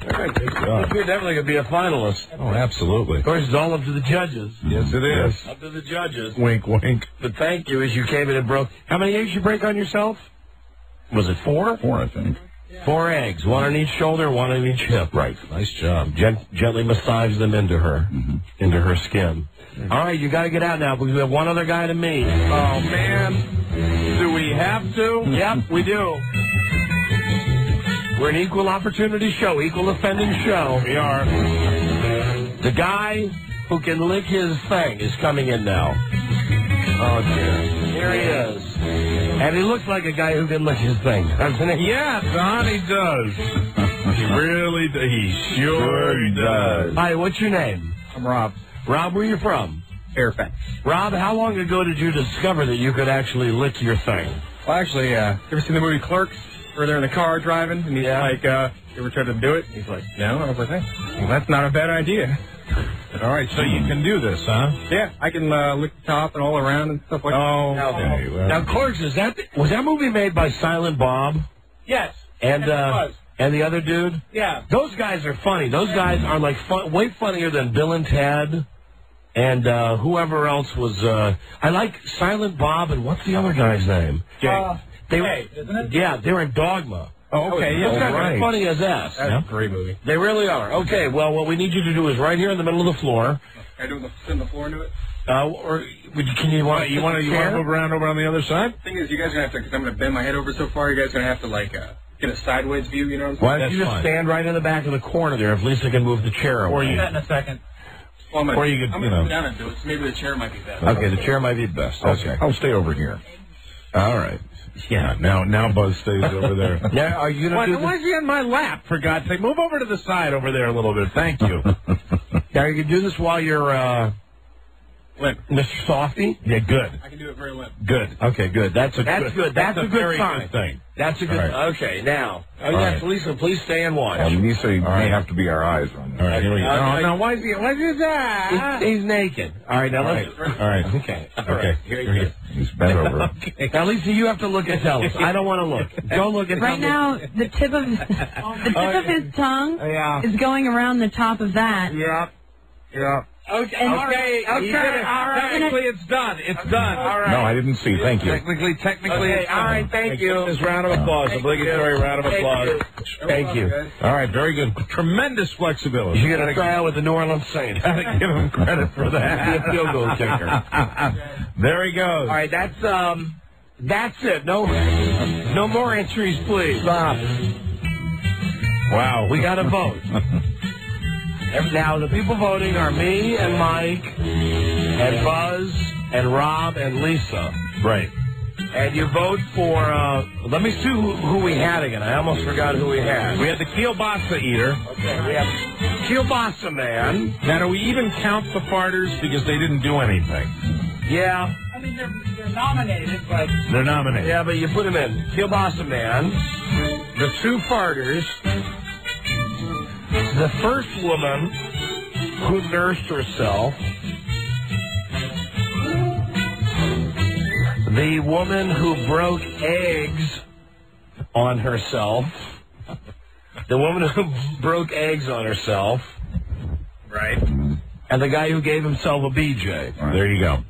Good job. You're definitely going to be a finalist. Oh, absolutely. Of course, it's all up to the judges. Yes, it is. Up to the judges. Wink, wink. The thank you is you came in and broke. How many eggs you break on yourself? Was it 4? 4, I think. 4 eggs. 1 on each shoulder, 1 on each hip. Right. Nice job. Gently massage them into her, into her skin. All right, you got to get out now because we have one other guy to meet. Oh, man. Do we have to? Yep, we do. We're an equal opportunity show, equal offending show. We are. The guy who can lick his thing is coming in now. Oh, dear. Here he is. And he looks like a guy who can lick his thing, doesn't he? Yeah, Don, he does. He really does. He sure does. Hi, what's your name? I'm Rob. Rob, where are you from? Fairfax. Rob, how long ago did you discover that you could actually lick your thing? Well, actually, you ever seen the movie Clerks? Where they're in the car driving, and he's like, you ever tried to do it? He's like, no. I was like, hey, well, that's not a bad idea. All right, so you can do this, huh? Yeah, I can lick the top and all around and stuff like that. Oh, okay. Well. Now, Clerks, was that movie made by Silent Bob? Yes. And the other dude? Yeah. Those guys are funny. Those guys are like way funnier than Bill and Ted and whoever else was. I like Silent Bob and what's the other guy's name? Jay. Isn't it? Yeah, they were in Dogma. Oh, okay. Yeah. Those guys are funny as ass. That's a great movie. They really are. Okay, well, what we need you to do is right here in the middle of the floor. Can I do sit on the floor into it? Or can you want to move around over on the other side? The thing is, you guys are going to have to, because I'm going to bend my head over so far, you guys are going to have to, like, get a sideways view, you know what I'm saying? Why don't you just stand right in the back of the corner there if Lisa can move the chair away? Or you that in a second. Well, or you could, I'm going to sit down and do it, so maybe the chair might be best. Okay, the chair might be best. Okay. I'll stay over here. All right. Yeah, now Buzz stays over there. Now, are you going to Why is he on my lap, for God's sake? Move over to the side over there a little bit. Thank you. Now, you can do this while you're, limp. Mr. Softy? Yeah, good. I can do it very limp. Good. Okay, good. That's good. That's a good very sign. good thing. That's a good. Right. Okay, now. All Yes, right. Lisa, please stay and watch. Lisa may have to be our eyes on this. All right, here we go. No, why is that? He's naked. All right, now let's. All right. Okay. Okay. Here you go. He's bent over. Okay. Now, Lisa, you have to look and tell us. I don't want to look. Don't look at Right now, the tip of his tongue is going around the top of that. Yeah. Okay. All right. Technically, it's done. It's done. All right. No, I didn't see. Thank you. Technically, Okay, it's all done. right, thank you. This round of applause, obligatory round of applause. Thank you. All right, very good. Tremendous flexibility. You're going to try out with the New Orleans Saints. Gotta give him credit for that. Be a field goal kicker. There he goes. All right, that's it. No more entries, please. Stop. Wow. We got to vote. Now, the people voting are me and Mike and Buzz and Rob and Lisa. Right. And you vote for, let me see who we had again. I almost forgot who we had. We had the Kielbasa Eater. Okay, we have Kielbasa Man. Now, do we even count the farters because they didn't do anything? Yeah. I mean, they're nominated, but... They're nominated. Yeah, but you put them in. Kielbasa Man, the two farters, the first woman who nursed herself, the woman who broke eggs on herself, the woman who broke eggs on herself, Right. and the guy who gave himself a BJ. Right. There you go.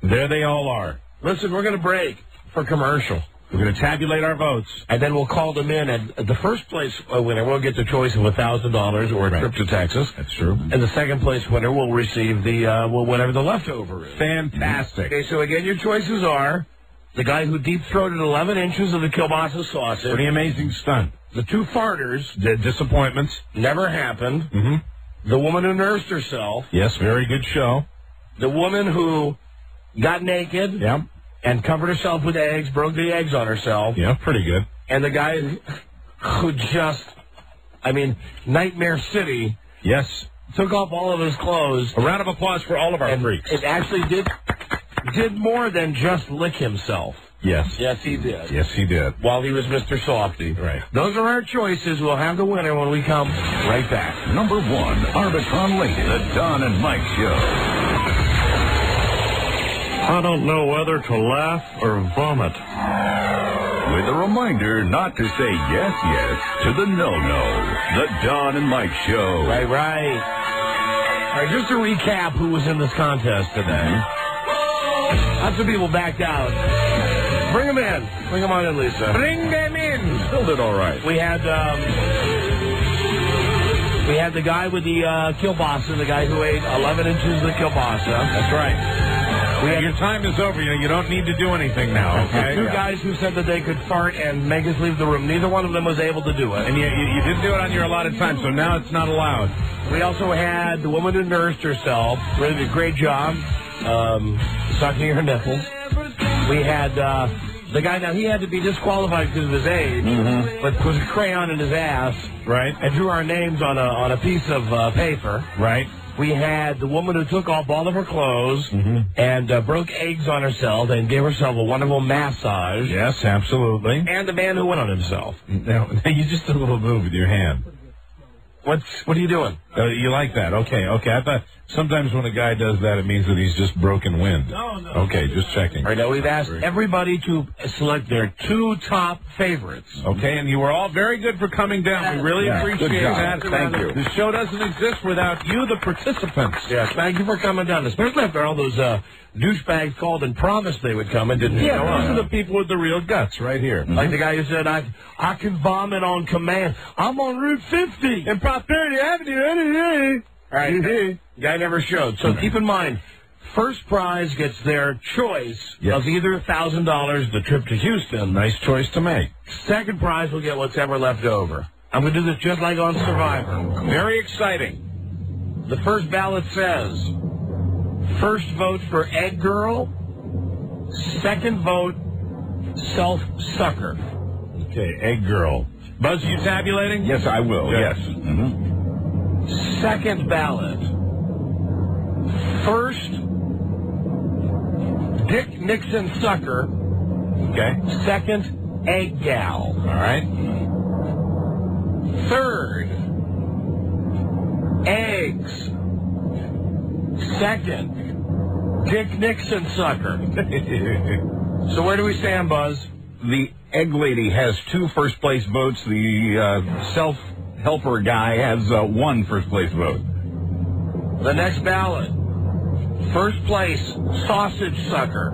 There they all are. Listen, we're going to break for commercial. We're going to tabulate our votes. And then we'll call them in. And the first place winner will get the choice of $1,000 or a trip to Texas. That's true. And the second place winner will receive the whatever the leftover is. Fantastic. Okay, so again, your choices are the guy who deep-throated 11 inches of the kielbasa sausage. Pretty amazing stunt. The two farters. The disappointments. Never happened. Mm-hmm. The woman who nursed herself. Yes, very good show. The woman who got naked. Yep. And covered herself with eggs, broke the eggs on herself. Yeah, pretty good. And the guy who just, Nightmare City. Yes. Took off all of his clothes. A round of applause for all of our freaks. It actually did more than just lick himself. Yes. Yes, he did. Yes, he did. While he was Mr. Softy. Right. Those are our choices. We'll have the winner when we come right back. Number 1, Arbitron Lady, the Don and Mike Show. I don't know whether to laugh or vomit. with a reminder not to say yes to the no-no. The Don and Mike Show. Right. All right, just to recap who was in this contest today. Lots of people backed out. Bring them in. Bring them on in, Lisa. Bring them in. Still did all right. We had the guy with the kielbasa, the guy who ate 11 inches of kielbasa. That's right. Your time is over. You don't need to do anything now, okay? Two guys who said that they could fart and make us leave the room. Neither one of them was able to do it. And you didn't do it on your allotted time, so now it's not allowed. We also had the woman who nursed herself. Really did a great job sucking her nipples. We had the guy, now he had to be disqualified because of his age, but put a crayon in his ass, right, and drew our names on a piece of paper, right. We had the woman who took off all of her clothes and broke eggs on herself and gave herself a wonderful massage. Yes, absolutely. And the man who went on himself. Now you just did a little move with your hand. What are you doing? You like that? Okay. I thought sometimes when a guy does that, it means that he's just broken wind. No. Okay, just checking. All right, now we've asked everybody to select their 2 top favorites. Okay, and you were all very good for coming down. We really appreciate that. Thank you. The show doesn't exist without you, the participants. Yes, thank you for coming down, especially after all those douchebags called and promised they would come and didn't show up. Those are the people with the real guts right here. Like the guy who said, I can vomit on command. I'm on Route 50 and Prosperity Avenue. All right, guy never showed. So keep in mind, first prize gets their choice of either $1,000, the trip to Houston. Nice choice to make. Second prize will get what's ever left over. I'm going to do this just like on Survivor. Very exciting. The first ballot says, first vote for Egg Girl, second vote, Self-Sucker. Okay, Egg Girl. Buzz, you tabulating? Yes, I will. Good. Yes. Second ballot. First, Dick Nixon Sucker. Okay. Second, Egg Gal. All right. Third, Eggs. Second, Dick Nixon Sucker. So where do we stand, Buzz? The Egg Lady has 2 first-place votes. The self-helper guy has 1 first-place vote. The next ballot. First place, Sausage Sucker.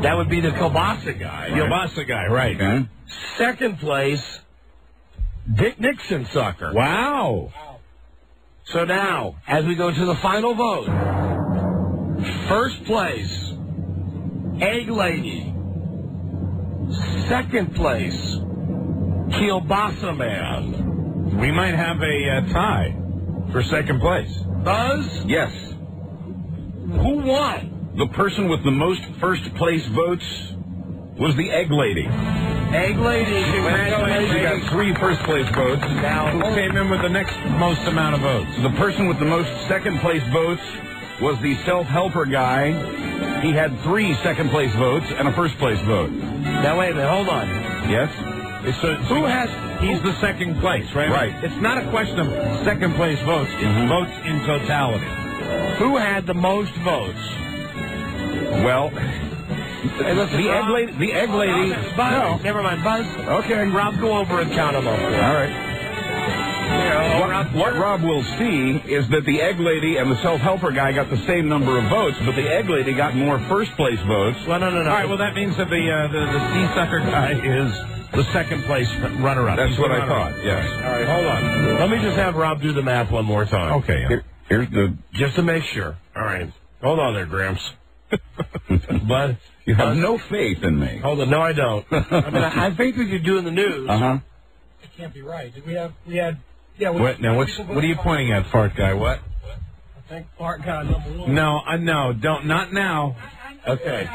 That would be the kielbasa guy. Kielbasa guy, right. Okay. Second place, Dick Nixon Sucker. Wow. So now, as we go to the final vote, first place, Egg Lady. Second place, Kielbasa Man. We might have a tie for second place. Buzz? Yes. Who won? The person with the most first-place votes was the Egg Lady. Egg Lady, congratulations. She got 3 first-place votes. Now, who came in with the next most amount of votes? The person with the most second-place votes was the self-helper guy. He had 3 second-place votes and a first-place vote. Now, wait a minute. Hold on. Yes? So who has... He's the second place, right? Right. It's not a question of second-place votes. It's votes in totality. Who had the most votes? Well... Hey, listen, the egg lady. Buzz, No. never mind. Buzz. Okay. Rob, go over and count them up. All right. What Rob will see is that the Egg Lady and the self-helper guy got the same number of votes, but the Egg Lady got more first-place votes. Well, no. All right, well, that means that the sea-sucker guy is the second-place runner-up. That's what I thought, yes. All right, hold on. Let me just have Rob do the math one more time. Okay. Here's the... Just to make sure. All right. Hold on there, Gramps. But... You have no faith in me. Hold on. No, I don't. I mean, I have faith that you're doing the news. Uh-huh. It can't be right. We had... Yeah, what are you pointing at, fart guy? What? I think fart guy number 1. No, don't, not now. Okay.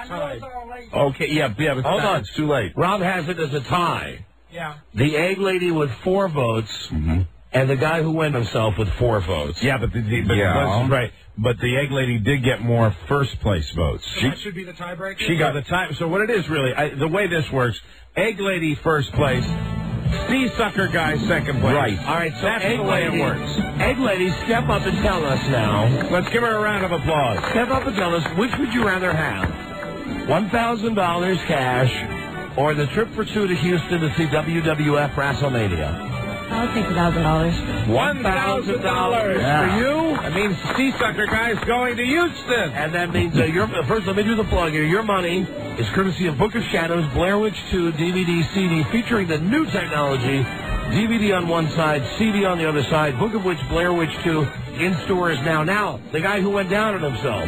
Okay, yeah, but hold on. It's too late. Rob has it as a tie. Yeah. The Egg Lady with 4 votes, and the guy who went himself with 4 votes. Yeah, but right. But the Egg Lady did get more first-place votes. So that should be the tiebreaker? She got the tie. So what it is really, the way this works, Egg Lady first place, sea-sucker guy second place. Right. All right, so that's Egg the way Lady, it works. Egg Lady, step up and tell us now. Let's give her a round of applause. Step up and tell us, which would you rather have? $1,000 cash or the trip for two to Houston to see WWF WrestleMania? I'll take $1,000. $1,000 for you? That means Seasucker Guy's going to Houston. And that means, first, let me do the plug here. Your money is courtesy of Book of Shadows, Blair Witch 2 DVD CD featuring the new technology. DVD on one side, CD on the other side. Book of Witch, Blair Witch 2 in stores now. Now, the guy who went down on himself.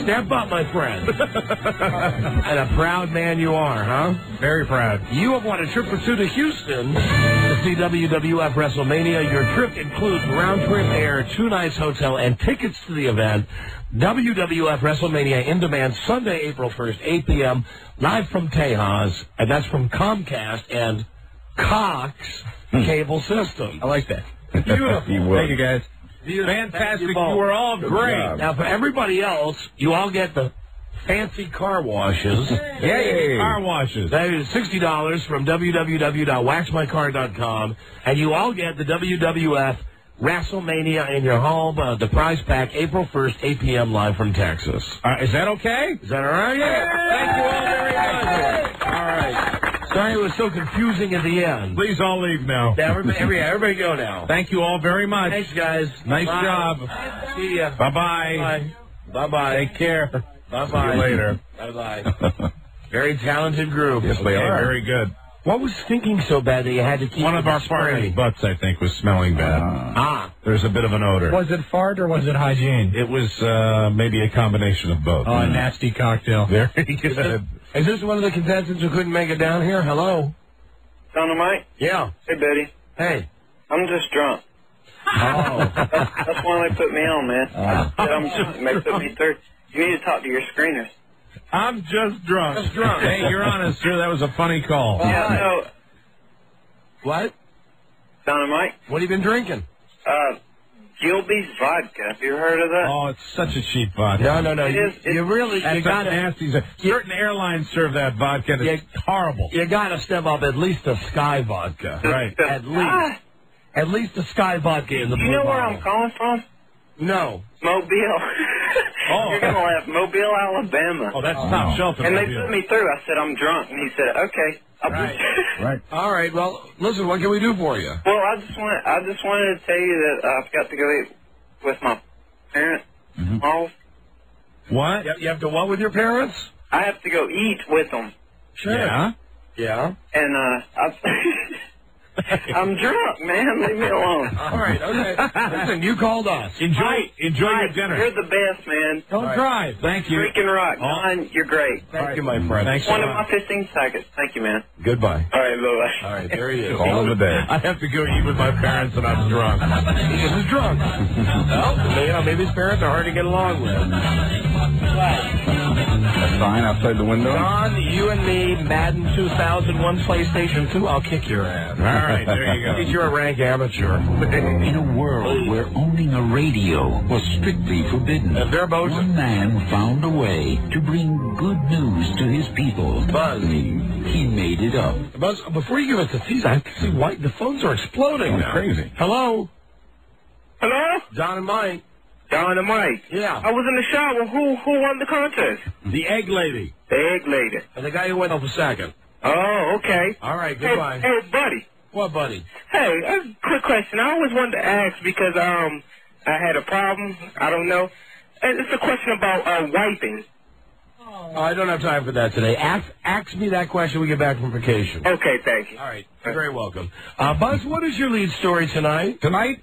Step up, my friend. And a proud man you are, huh? Very proud. You have won a trip for two to Houston to see WWF WrestleMania. Your trip includes round-trip air, 2 nights hotel, and tickets to the event. WWF WrestleMania in demand Sunday, April 1st, 8 p.m., live from Tejas, and that's from Comcast and Cox Cable System. I like that. Beautiful. Thank you, guys. Fantastic. You were all great. Now, for everybody else, you all get the fancy car washes. Yay! Car washes. That is $60 from www.waxmycar.com. And you all get the WWF WrestleMania in your home. The prize pack, April 1st, 8 p.m. live from Texas. Is that okay? Is that all right? Yeah. Thank you all very much. All right. Sorry it was so confusing at the end. Please all leave now. Yeah, everybody go now. Thank you all very much. Thanks, guys. Nice Bye. job. See ya. Bye-bye. Bye. Bye-bye. Take care. Bye-bye. See you later. Bye-bye. Very talented group. Yes, they are. Very good. What was stinking so bad that you had to keep One of our partners' butts, I think, was smelling bad. There's a bit of an odor. Was it fart or was it hygiene? It was maybe a combination of both. Oh, a nasty cocktail. Very good. Is this one of the contestants who couldn't make it down here? Hello? Dynamite? Yeah. Hey, Betty. Hey. I'm just drunk. Oh. That's why they put me on, man. I said I'm drunk. They put me through. You need to talk to your screeners. I'm just drunk. Hey, you're honest, sir. That was a funny call. Yeah, no. What? Dynamite? What have you been drinking? Gilby's vodka. Have you heard of that? Oh, it's such a cheap vodka. No. You got nasty. Certain airlines serve that vodka, and it's horrible. You got to step up at least a Sky vodka. Right. At least a Sky vodka in the blue You know where bottle. I'm calling from? No. Mobile. Oh. You're going to laugh. Mobile, Alabama. Oh, that's top shelf. And they put me through. I said, I'm drunk. And he said, okay. Right. All right. Well, listen, what can we do for you? Well, I just wanted to tell you that I've got to go eat with my parents. All. What? You have to what with your parents? I have to go eat with them. Sure. Yeah. And I'm drunk, man. Leave me alone. All right. Okay. Listen, you called us. Enjoy your dinner. You're the best, man. Don't drive. Thank you. Freaking rock. Don, you're great. Thank you, my friend. Thanks. One of my 15 seconds. Thank you, man. Goodbye. All right, bye-bye. All right, there he is. Call of the day. I have to go eat with my parents, and I'm drunk. He's drunk. Well, maybe his parents are hard to get along with. A sign outside the window? Don, you and me, Madden 2001 PlayStation 2, I'll kick your ass. All right, there you go. You're a rank amateur. In a world where owning a radio was strictly forbidden, one man found a way to bring good news to his people. Buzz. He made it up. Buzz, before you give us the tease, I can see why the phones are exploding now. Crazy. Hello? Hello? John and Mike. Don and Mike. Yeah. I was in the shower. Who won the contest? The egg lady. The egg lady. And the guy who went off a second. Oh, okay. All right, goodbye. Hey, buddy. What, buddy? Hey, a quick question. I always wanted to ask because I had a problem. I don't know. It's a question about wiping. Oh, I don't have time for that today. Ask me that question when we get back from vacation. Okay, thank you. All right. You're very welcome. Buzz, what is your lead story tonight? Tonight,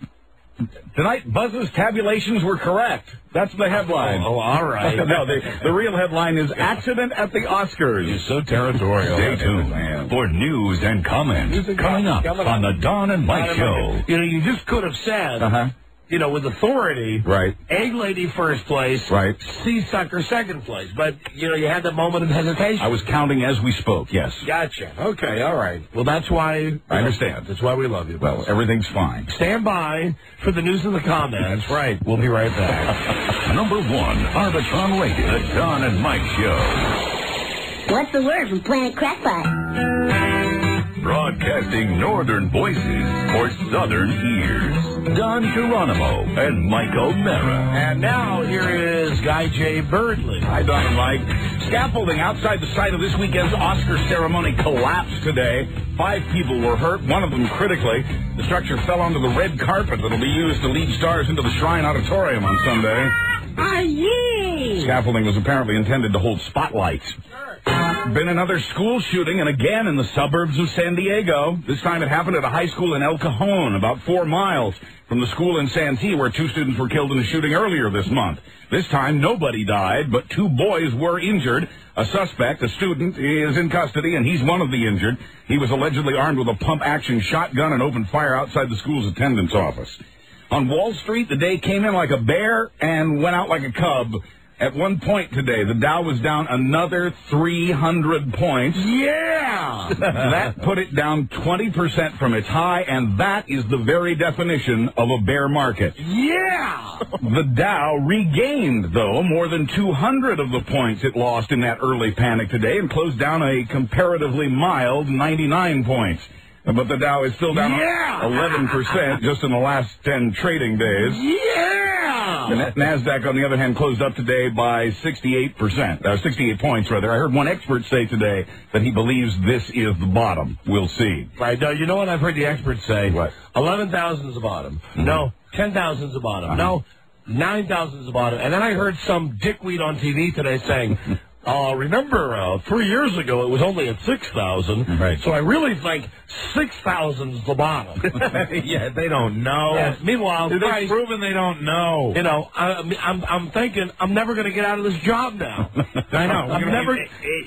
Buzz's tabulations were correct. That's the headline. Oh, all right. No, the real headline is Accident at the Oscars. You're so territorial. Stay tuned for news and comment coming up on the Don and Mike Show. You know, you just could have said, with authority, right? Egg lady first place, right? Sea sucker second place. But, you had that moment of hesitation. I was counting as we spoke, yes. Gotcha. Okay, all right. Well, that's why... I understand. That's why we love you. Well, everything's fine. Stand by for the news and the comments. That's right. We'll be right back. Number 1, Arbitron rated, the Don and Mike Show. What's the word from Planet Crackpot? broadcasting northern voices for southern ears. Don Geronimo and Mike O'Mara. And now here is Guy J. Birdley. Hi, Don and Mike. Scaffolding outside the site of this weekend's Oscar ceremony collapsed today. 5 people were hurt, one of them critically. The structure fell onto the red carpet that'll be used to lead stars into the Shrine Auditorium on Sunday. Aye. Scaffolding was apparently intended to hold spotlights. Been another school shooting, and again in the suburbs of San Diego. This time it happened at a high school in El Cajon, about 4 miles from the school in Santee where 2 students were killed in a shooting earlier this month. This time nobody died, but 2 boys were injured. A suspect, a student, is in custody, and he's one of the injured. He was allegedly armed with a pump-action shotgun and opened fire outside the school's attendance office. On Wall Street, the day came in like a bear and went out like a cub. At one point today, the Dow was down another 300 points. Yeah! That put it down 20% from its high, and that is the very definition of a bear market. Yeah! The Dow regained, though, more than 200 of the points it lost in that early panic today and closed down a comparatively mild 99 points. But the Dow is still down 11% just in the last 10 trading days. Yeah! The NASDAQ, on the other hand, closed up today by 68%, 68 points, rather. I heard one expert say today that he believes this is the bottom. We'll see. Right. Now, you know what I've heard the experts say? What? 11,000 is the bottom. Mm-hmm. No, 10,000 is the bottom. No, 9,000 is the bottom. And then I heard some dickweed on TV today saying, remember, 3 years ago it was only at 6,000. Right. So I really think 6,000 is the bottom. Yeah, they don't know. Yeah, meanwhile, they've proven they don't know. You know, I'm thinking I'm never going to get out of this job now. I know. I'm never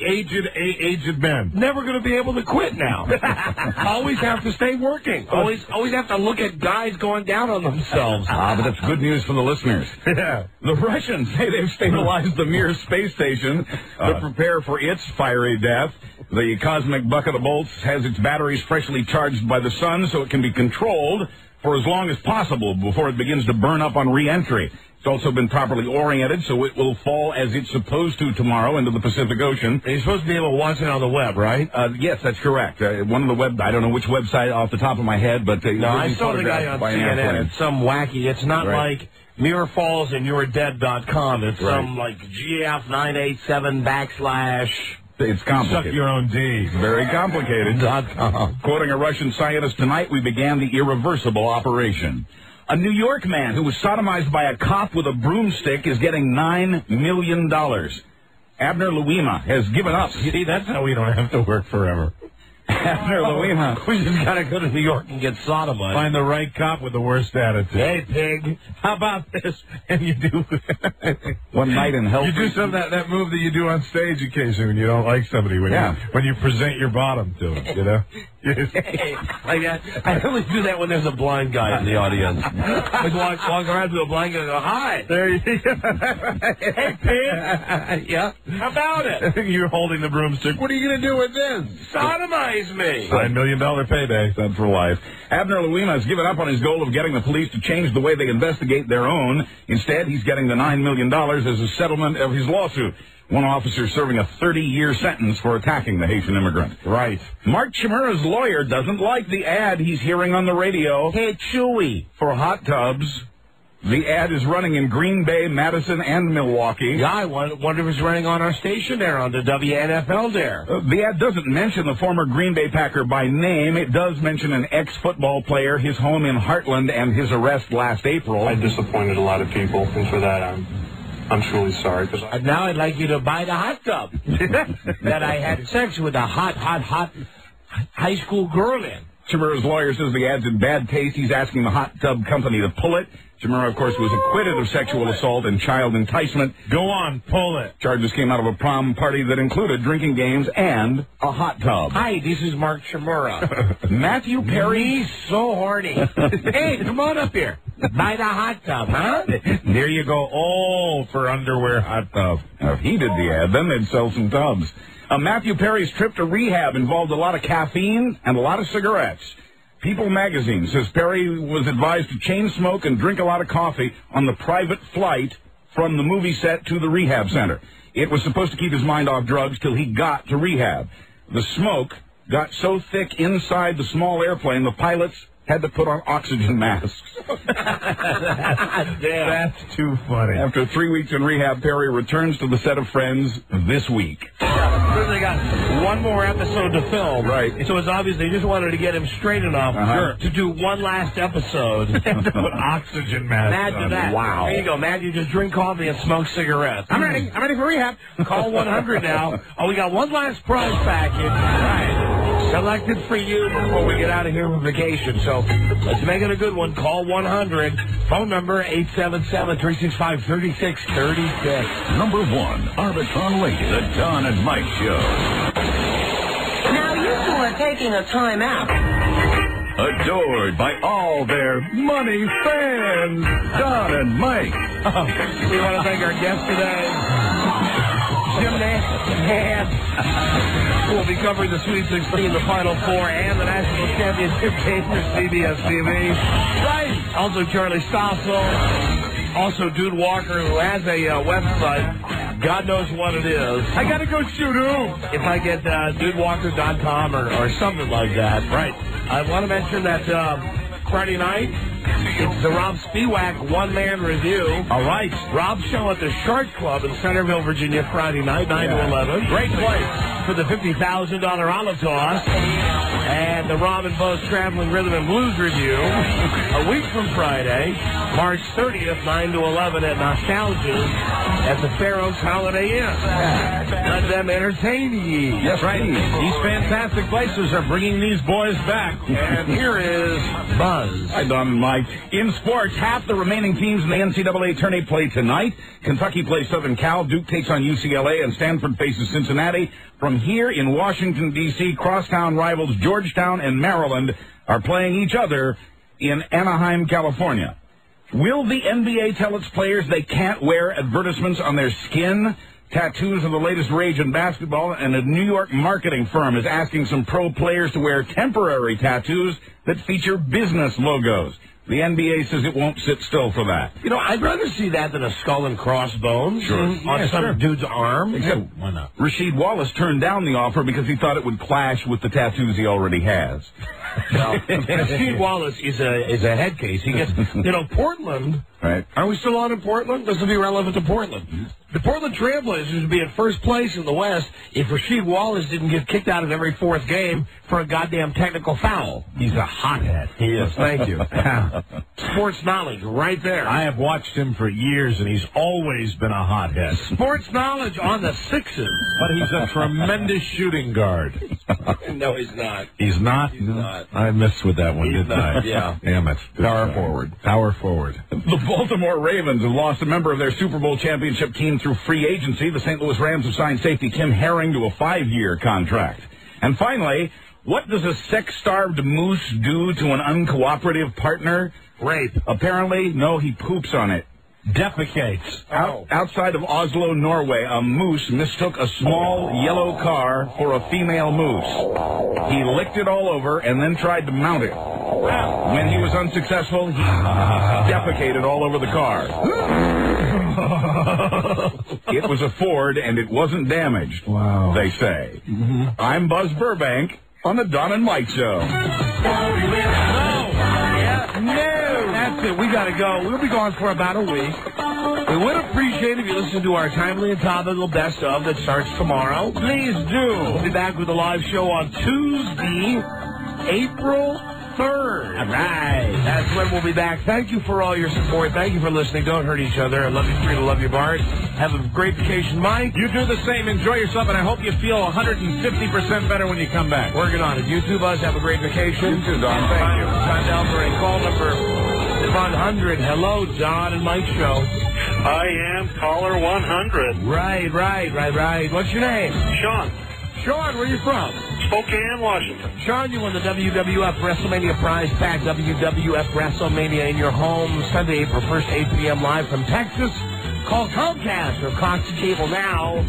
aged men. Never going to be able to quit now. Always have to stay working. Always have to look at guys going down on themselves. But that's good news for the listeners. Yeah. The Russians say they've stabilized the Mir space station to prepare for its fiery death. The cosmic bucket of bolts has its batteries freshly charged by the sun so it can be controlled for as long as possible before it begins to burn up on re-entry. It's also been properly oriented so it will fall as it's supposed to tomorrow into the Pacific Ocean. And you're supposed to be able to watch it on the web, right? Yes, that's correct. One of the web, I don't know which website off the top of my head, but no, I saw the guy on CNN. It's some wacky. It's not like Mirror Falls and YourDead.com. It's some like GF987 / It's complicated. Suck your own D. Very complicated. Quoting a Russian scientist tonight, we began the irreversible operation. A New York man who was sodomized by a cop with a broomstick is getting $9 million. Abner Louima has given up. See, that's how we don't have to work forever. Abner Louima. We just got to go to New York and get sodomized. Find the right cop with the worst attitude. Hey, pig, how about this? And you do one night in hell. You do some that move that you do on stage occasionally when you don't like somebody, when you present your bottom to them, you know? I only do that when there's a blind guy in the audience. I walk around to a blind guy and go, hi. There you go. Hey, pig. Yeah. How about it? You're holding the broomstick. What are you going to do with this? Sodomize me. $9 million payday. That's for life. Abner Louima has given up on his goal of getting the police to change the way they investigate their own. Instead, he's getting the $9 million as a settlement of his lawsuit. One officer serving a 30-year sentence for attacking the Haitian immigrant. Right. Mark Chmura's lawyer doesn't like the ad he's hearing on the radio. Hey, Chewy. For hot tubs. The ad is running in Green Bay, Madison, and Milwaukee. Yeah, I wonder if it's running on our station there, on the WNFL there. The ad doesn't mention the former Green Bay Packer by name. It does mention an ex-football player, his home in Heartland, and his arrest last April. I disappointed a lot of people, and for that I'm truly sorry. Now I'd like you to buy the hot tub that I had sex with a hot high school girl in. Chmura's lawyer says the ad's in bad taste. He's asking the hot tub company to pull it. Chmura, of course, was acquitted of sexual assault and child enticement. Go on, pull it. Charges came out of a prom party that included drinking games and a hot tub. Hi, this is Mark Chmura. Matthew Perry. He's so horny. Hey, come on up here. Buy the hot tub, huh? There you go. Oh, for underwear hot tub. Now, if he did the ad, then they'd sell some tubs. Matthew Perry's trip to rehab involved a lot of caffeine and a lot of cigarettes. People magazine says Perry was advised to chain smoke and drink a lot of coffee on the private flight from the movie set to the rehab center. It was supposed to keep his mind off drugs till he got to rehab. The smoke got so thick inside the small airplane, the pilots had to put on oxygen masks. That's too funny. After 3 weeks in rehab, Perry returns to the set of Friends this week. They got one more episode to film. Right. So it's obvious they just wanted to get him straight enough to do one last episode. To put oxygen mask Imagine on. that. Wow. There you go, man. You just drink coffee and smoke cigarettes. I'm ready for rehab. Call 100 now. Oh, we got one last prize package. Right. Selected for you before we get out of here for vacation. So let's make it a good one. Call 100. Phone number 877-365-3636. Number 1, Arbitron Radio, the Don and Mike Show. Now, you two are taking a time out. Adored by all their money fans, Don and Mike. We want to thank our guest today, Jim Nance. We'll be covering the Sweet 16, the Final Four, and the National Championship game for CBS TV. Right. Also, Charlie Stossel. Also, Dude Walker, who has a website. God knows what it is. I got to go shoot him. If I get dudewalker.com or something like that. Right. I want to mention that Friday night, it's the Rob Spiewak one-man review. All right. Rob's show at the Shark Club in Centerville, Virginia, Friday night, 9 to 11. Great place for the $50,000 olive toss. And the Rob and Buzz Traveling Rhythm and Blues review a week from Friday, March 30th, 9 to 11 at Nostalgia at the Fair Oaks Holiday Inn. Let them entertain ye. Yes, right. These fantastic places are bringing these boys back. And here is Buzz. Hi, Don and Mike. In sports, half the remaining teams in the NCAA tourney play tonight. Kentucky plays Southern Cal, Duke takes on UCLA, and Stanford faces Cincinnati. From here in Washington, D.C., crosstown rivals Georgetown and Maryland are playing each other in Anaheim, California. Will the NBA tell its players they can't wear advertisements on their skin? Tattoos are the latest rage in basketball, and a New York marketing firm is asking some pro players to wear temporary tattoos that feature business logos. The NBA says it won't sit still for that. You know, I'd rather see that than a skull and crossbones on some dude's arm. Except, why not? Rasheed Wallace turned down the offer because he thought it would clash with the tattoos he already has. No. Rasheed Wallace is a head case. He gets, Portland. Right. Are we still on in Portland? This will be relevant to Portland. The Portland Trailblazers would be in first place in the West if Rasheed Wallace didn't get kicked out of every fourth game for a goddamn technical foul. He's a hothead. He is. Thank you. Sports knowledge right there. I have watched him for years, and he's always been a hothead. Sports knowledge on the sixes. But he's a tremendous shooting guard. No, he's not. He's not? He's not. I missed with that one, He's didn't I? not, yeah. Damn it. Power forward. Power forward. The Baltimore Ravens have lost a member of their Super Bowl championship team through free agency. The St. Louis Rams have signed safety Tim Herring to a 5-year contract. And finally, what does a sex-starved moose do to an uncooperative partner? Rape. Apparently, no, he poops on it. Defecates. Outside of Oslo, Norway, a moose mistook a small yellow car for a female moose. He licked it all over and then tried to mount it. When he was unsuccessful, he defecated all over the car. It was a Ford, and it wasn't damaged, they say. I'm Buzz Burbank on the Don and Mike Show. That's it. We got to go. We'll be gone for about a week. We would appreciate if you listen to our timely and topical best of that starts tomorrow. Please do. We'll be back with a live show on Tuesday, April 3rd. All right. That's when we'll be back. Thank you for all your support. Thank you for listening. Don't hurt each other. I love you free to love you, Bart. Have a great vacation, Mike. You do the same. Enjoy yourself, and I hope you feel 150% better when you come back. Working on it. You too, Buzz. Have a great vacation. You too, Don. Thank you. Time down for a call number 100. Hello, Don and Mike Show. I am caller 100. Right. What's your name? Sean. Sean, where are you from? Spokane, Washington. Sean, you won the WWF WrestleMania prize pack, WWF WrestleMania in your home, Sunday, April 1st, 8 p.m. live from Texas. Call Comcast or Cox Cable now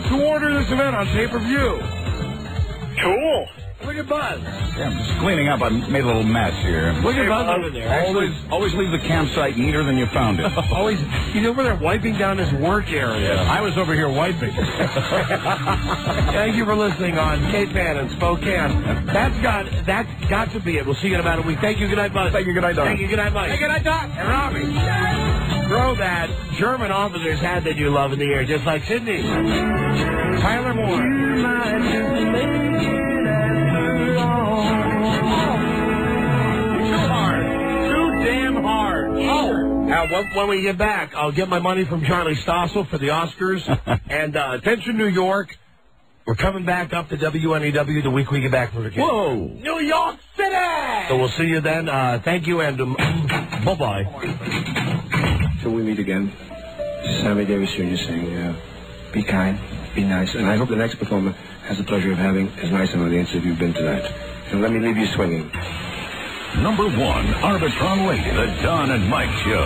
to order this event on pay-per-view. Cool. We look at Buzz. Yeah, I'm just cleaning up. I made a little mess here. Look at Buzz over there. Always leave the campsite neater than you found it. Always. He's over there wiping down his work area. I was over here wiping. Thank you for listening on K-Pan and Spokane. That's got to be it. We'll see you in about a week. Thank you. Good night, Buzz. Thank you. Good night, Don. Thank you. Good night, Mike. Hey, good night, Don. And Robbie. Throw that German officer's hat that you love in the air, just like Sydney. Tyler Moore. Too damn hard. Now, when we get back, I'll get my money from Charlie Stossel for the Oscars. And attention, New York. We're coming back up to WNEW the week we get back from vacation. Whoa. New York City! So we'll see you then. Thank you, and bye-bye. Till we meet again, Sammy Davis Jr. saying, be kind, be nice, and I hope the next performer has the pleasure of having as nice an audience as you've been tonight. And let me leave you swinging. Number 1, Arbitron Lady, the Don and Mike Show.